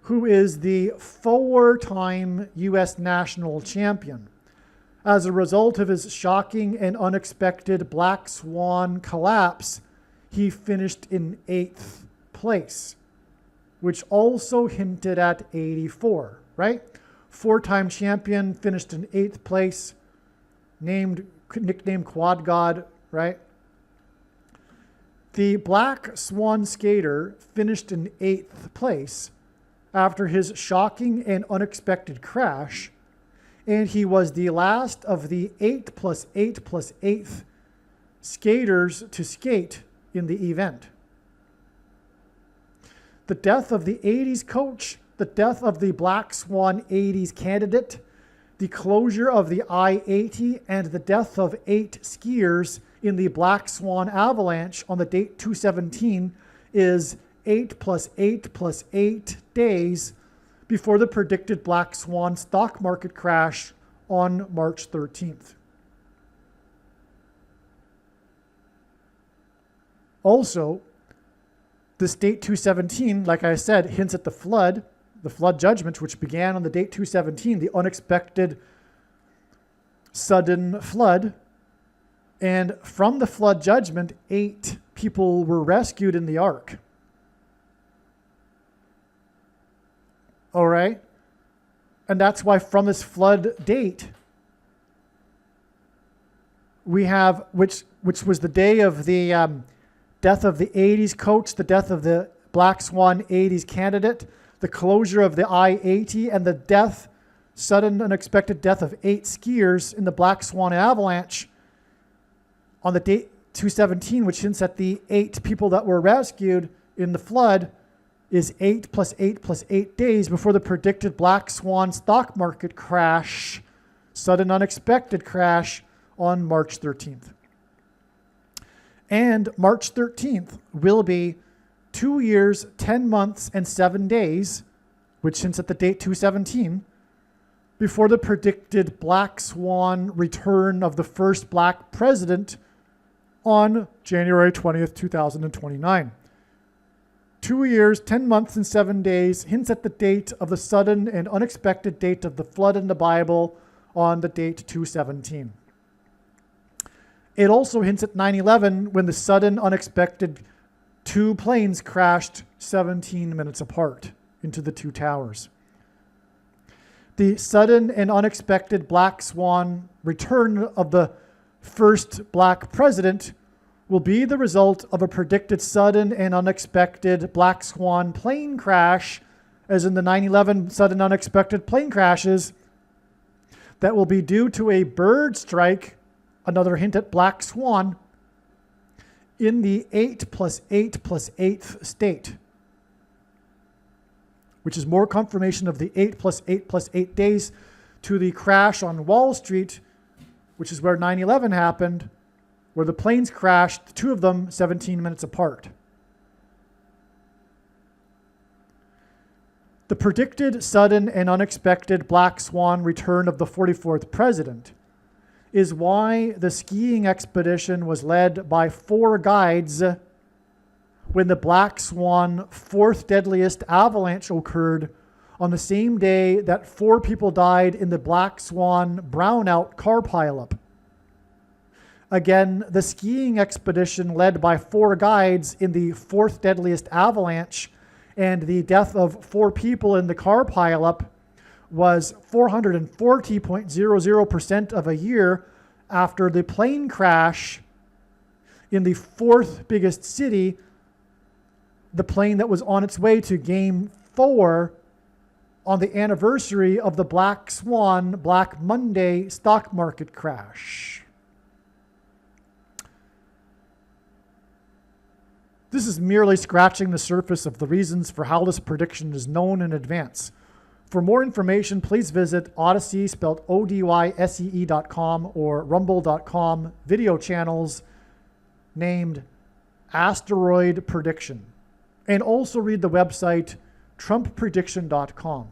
who is the 4-time U.S. national champion. As a result of his shocking and unexpected black swan collapse, he finished in 8th place, which also hinted at 84, right? four-time champion, finished in 8th place, nicknamed Quad God, right? The Black Swan skater finished in 8th place after his shocking and unexpected crash, and he was the last of the 8 plus 8 plus 8th skaters to skate in the event. The death of the 80s coach, the death of the Black Swan 80s candidate, the closure of the I-80, and the death of 8 skiers in the Black Swan avalanche on the date 2/17 is 8 plus 8 plus 8 days before the predicted Black Swan stock market crash on March 13th. Also, this date 2/17, like I said, hints at the flood judgment, which began on the date 2/17, the unexpected sudden flood. And from the flood judgment, 8 people were rescued in the ark. All right? And that's why from this flood date, we have, which was the day of the death of the 80s coach, the death of the Black Swan 80s candidate, the closure of the I-80, and the death, sudden unexpected death of 8 skiers in the Black Swan avalanche on the date 2/17, which hints at the 8 people that were rescued in the flood, is 8 plus 8 plus 8 days before the predicted Black Swan stock market crash, sudden unexpected crash on March 13th. And March 13th will be 2 years, 10 months, and 7 days, which hints at the date 2/17, before the predicted Black Swan return of the first black president on January 20th, 2029. 2 years, 10 months, and 7 days hints at the date of the sudden and unexpected date of the flood in the Bible on the date 2/17. It also hints at 9/11 when the sudden, unexpected 2 planes crashed 17 minutes apart into the 2 towers. The sudden and unexpected Black Swan return of the first black president will be the result of a predicted sudden and unexpected Black Swan plane crash, as in the 9/11 sudden unexpected plane crashes, that will be due to a bird strike, another hint at Black Swan, in the 8 plus 8 plus 8th state, which is more confirmation of the 8 plus 8 plus 8 days to the crash on Wall Street, which is where 9/11 happened, where the planes crashed, the 2 of them 17 minutes apart. The predicted sudden and unexpected Black Swan return of the 44th president is why the skiing expedition was led by 4 guides when the Black Swan 4th deadliest avalanche occurred on the same day that 4 people died in the Black Swan brownout car pileup. Again, the skiing expedition led by 4 guides in the 4th deadliest avalanche and the death of 4 people in the car pileup was 440.00% of a year after the plane crash in the 4th biggest city, the plane that was on its way to Game 4 on the anniversary of the Black Swan Black Monday stock market crash. This is merely scratching the surface of the reasons for how this prediction is known in advance. For more information, please visit Odyssey, spelled ODYSEE.com, or Rumble.com video channels named Asteroid Prediction. And also read the website TrumpPrediction.com.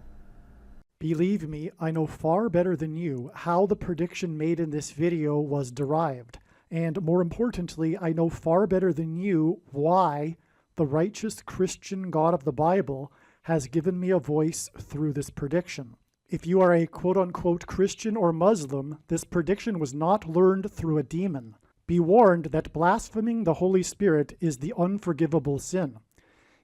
Believe me, I know far better than you how the prediction made in this video was derived. And more importantly, I know far better than you why the righteous Christian God of the Bible has given me a voice through this prediction. If you are a quote-unquote Christian or Muslim, this prediction was not learned through a demon. Be warned that blaspheming the Holy Spirit is the unforgivable sin.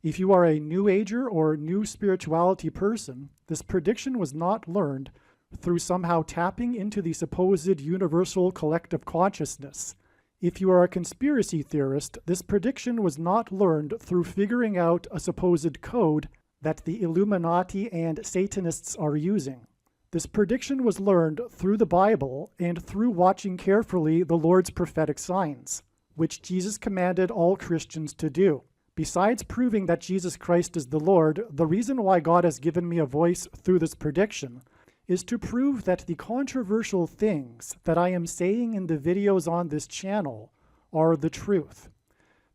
If you are a New Ager or New Spirituality person, this prediction was not learned through somehow tapping into the supposed universal collective consciousness. If you are a conspiracy theorist, this prediction was not learned through figuring out a supposed code that the Illuminati and Satanists are using. This prediction was learned through the Bible and through watching carefully the Lord's prophetic signs, which Jesus commanded all Christians to do. Besides proving that Jesus Christ is the Lord, the reason why God has given me a voice through this prediction is to prove that the controversial things that I am saying in the videos on this channel are the truth.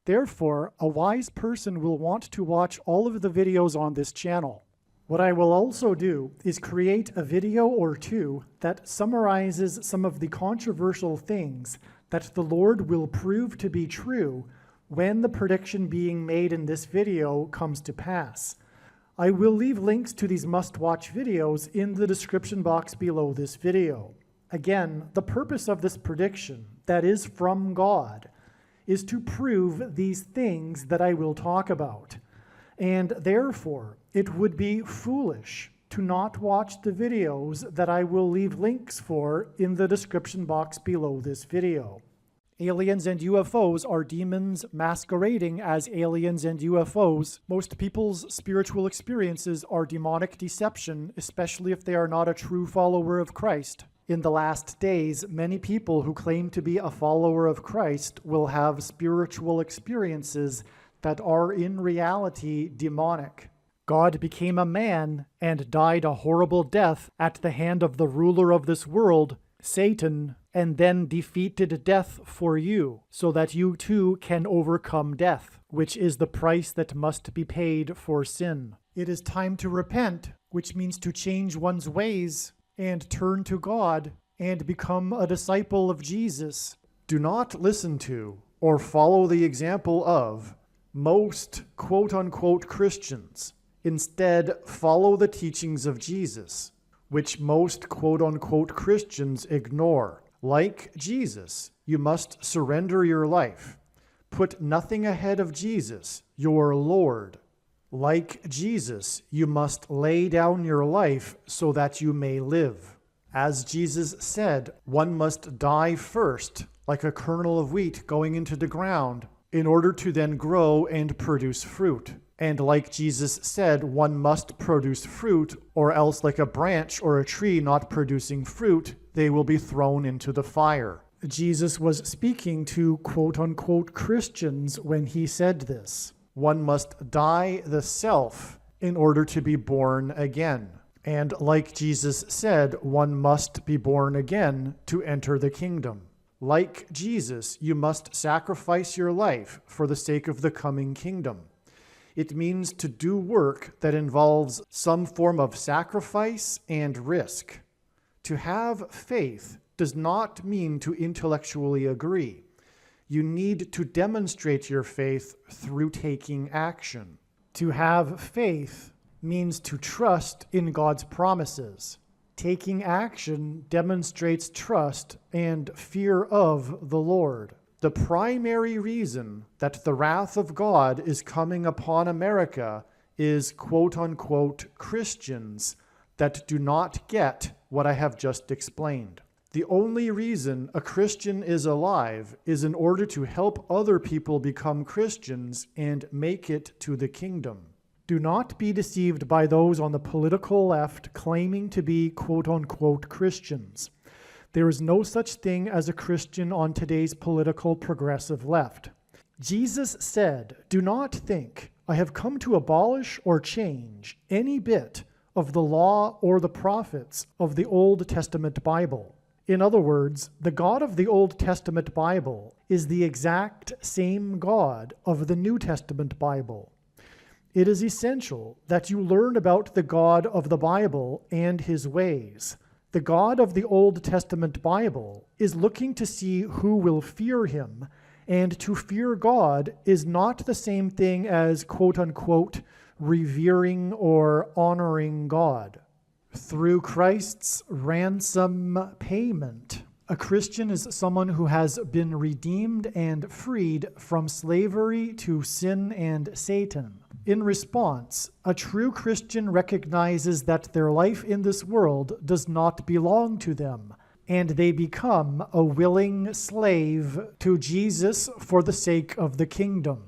Therefore, a wise person will want to watch all of the videos on this channel. What I will also do is create a video or two that summarizes some of the controversial things that the Lord will prove to be true when the prediction being made in this video comes to pass. I will leave links to these must-watch videos in the description box below this video. Again, the purpose of this prediction, that is from God, is to prove these things that I will talk about. And therefore, it would be foolish to not watch the videos that I will leave links for in the description box below this video. Aliens and UFOs are demons masquerading as aliens and UFOs. Most people's spiritual experiences are demonic deception, especially if they are not a true follower of Christ. In the last days, many people who claim to be a follower of Christ will have spiritual experiences that are in reality demonic. God became a man and died a horrible death at the hand of the ruler of this world, Satan, and then defeated death for you, so that you too can overcome death, which is the price that must be paid for sin. It is time to repent, which means to change one's ways and turn to God and become a disciple of Jesus. Do not listen to or follow the example of most quote-unquote Christians. Instead, follow the teachings of Jesus, which most quote-unquote Christians ignore. Like Jesus, you must surrender your life. Put nothing ahead of Jesus, your Lord. Like Jesus, you must lay down your life so that you may live. As Jesus said, one must die first, like a kernel of wheat going into the ground, in order to then grow and produce fruit. And like Jesus said, one must produce fruit, or else like a branch or a tree not producing fruit, they will be thrown into the fire. Jesus was speaking to quote-unquote Christians when he said this. One must die the self in order to be born again. And like Jesus said, one must be born again to enter the kingdom. Like Jesus, you must sacrifice your life for the sake of the coming kingdom. It means to do work that involves some form of sacrifice and risk. To have faith does not mean to intellectually agree. You need to demonstrate your faith through taking action. To have faith means to trust in God's promises. Taking action demonstrates trust and fear of the Lord. The primary reason that the wrath of God is coming upon America is quote-unquote Christians that do not get what I have just explained. The only reason a Christian is alive is in order to help other people become Christians and make it to the kingdom. Do not be deceived by those on the political left claiming to be quote-unquote Christians. There is no such thing as a Christian on today's political progressive left. Jesus said, "Do not think I have come to abolish or change any bit of the law or the prophets of the Old Testament Bible." In other words, the God of the Old Testament Bible is the exact same God of the New Testament Bible. It is essential that you learn about the God of the Bible and his ways. The God of the Old Testament Bible is looking to see who will fear him, and to fear God is not the same thing as quote-unquote revering or honoring God. Through Christ's ransom payment, a Christian is someone who has been redeemed and freed from slavery to sin and Satan. In response, a true Christian recognizes that their life in this world does not belong to them, and they become a willing slave to Jesus for the sake of the kingdom.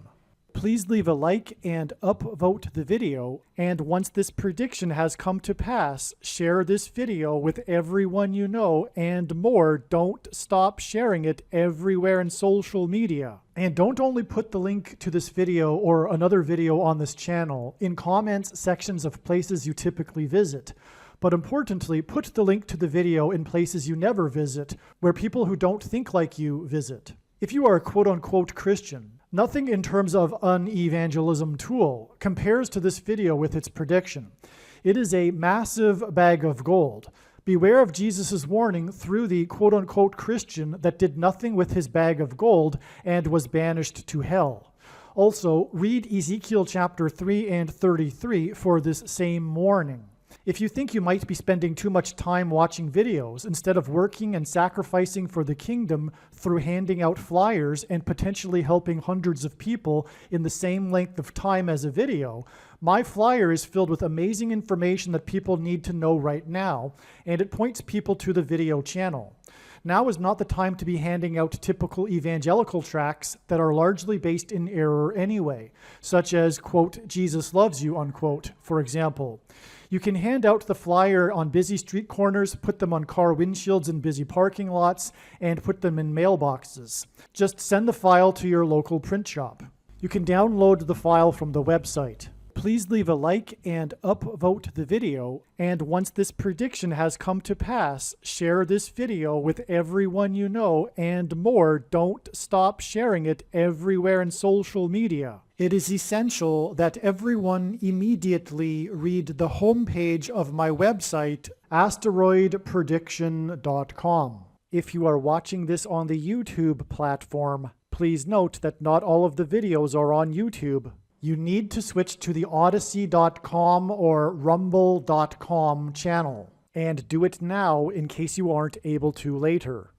Please leave a like and upvote the video, and once this prediction has come to pass, share this video with everyone you know, and more, don't stop sharing it everywhere in social media. And don't only put the link to this video or another video on this channel in comments sections of places you typically visit, but importantly, put the link to the video in places you never visit, where people who don't think like you visit. If you are a quote-unquote Christian, nothing in terms of an evangelism tool compares to this video with its prediction. It is a massive bag of gold. Beware of Jesus' warning through the quote-unquote Christian that did nothing with his bag of gold and was banished to hell. Also, read Ezekiel chapter 3 and 33 for this same warning. If you think you might be spending too much time watching videos instead of working and sacrificing for the kingdom through handing out flyers and potentially helping hundreds of people in the same length of time as a video, my flyer is filled with amazing information that people need to know right now, and it points people to the video channel. Now is not the time to be handing out typical evangelical tracts that are largely based in error anyway, such as, quote, Jesus loves you, unquote, for example. You can hand out the flyer on busy street corners, put them on car windshields in busy parking lots, and put them in mailboxes. Just send the file to your local print shop. You can download the file from the website. Please leave a like and upvote the video, and once this prediction has come to pass, share this video with everyone you know, and more, don't stop sharing it everywhere in social media. It is essential that everyone immediately read the homepage of my website, asteroidprediction.com. If you are watching this on the YouTube platform, please note that not all of the videos are on YouTube. You need to switch to the Odyssey.com or Rumble.com channel, and do it now in case you aren't able to later.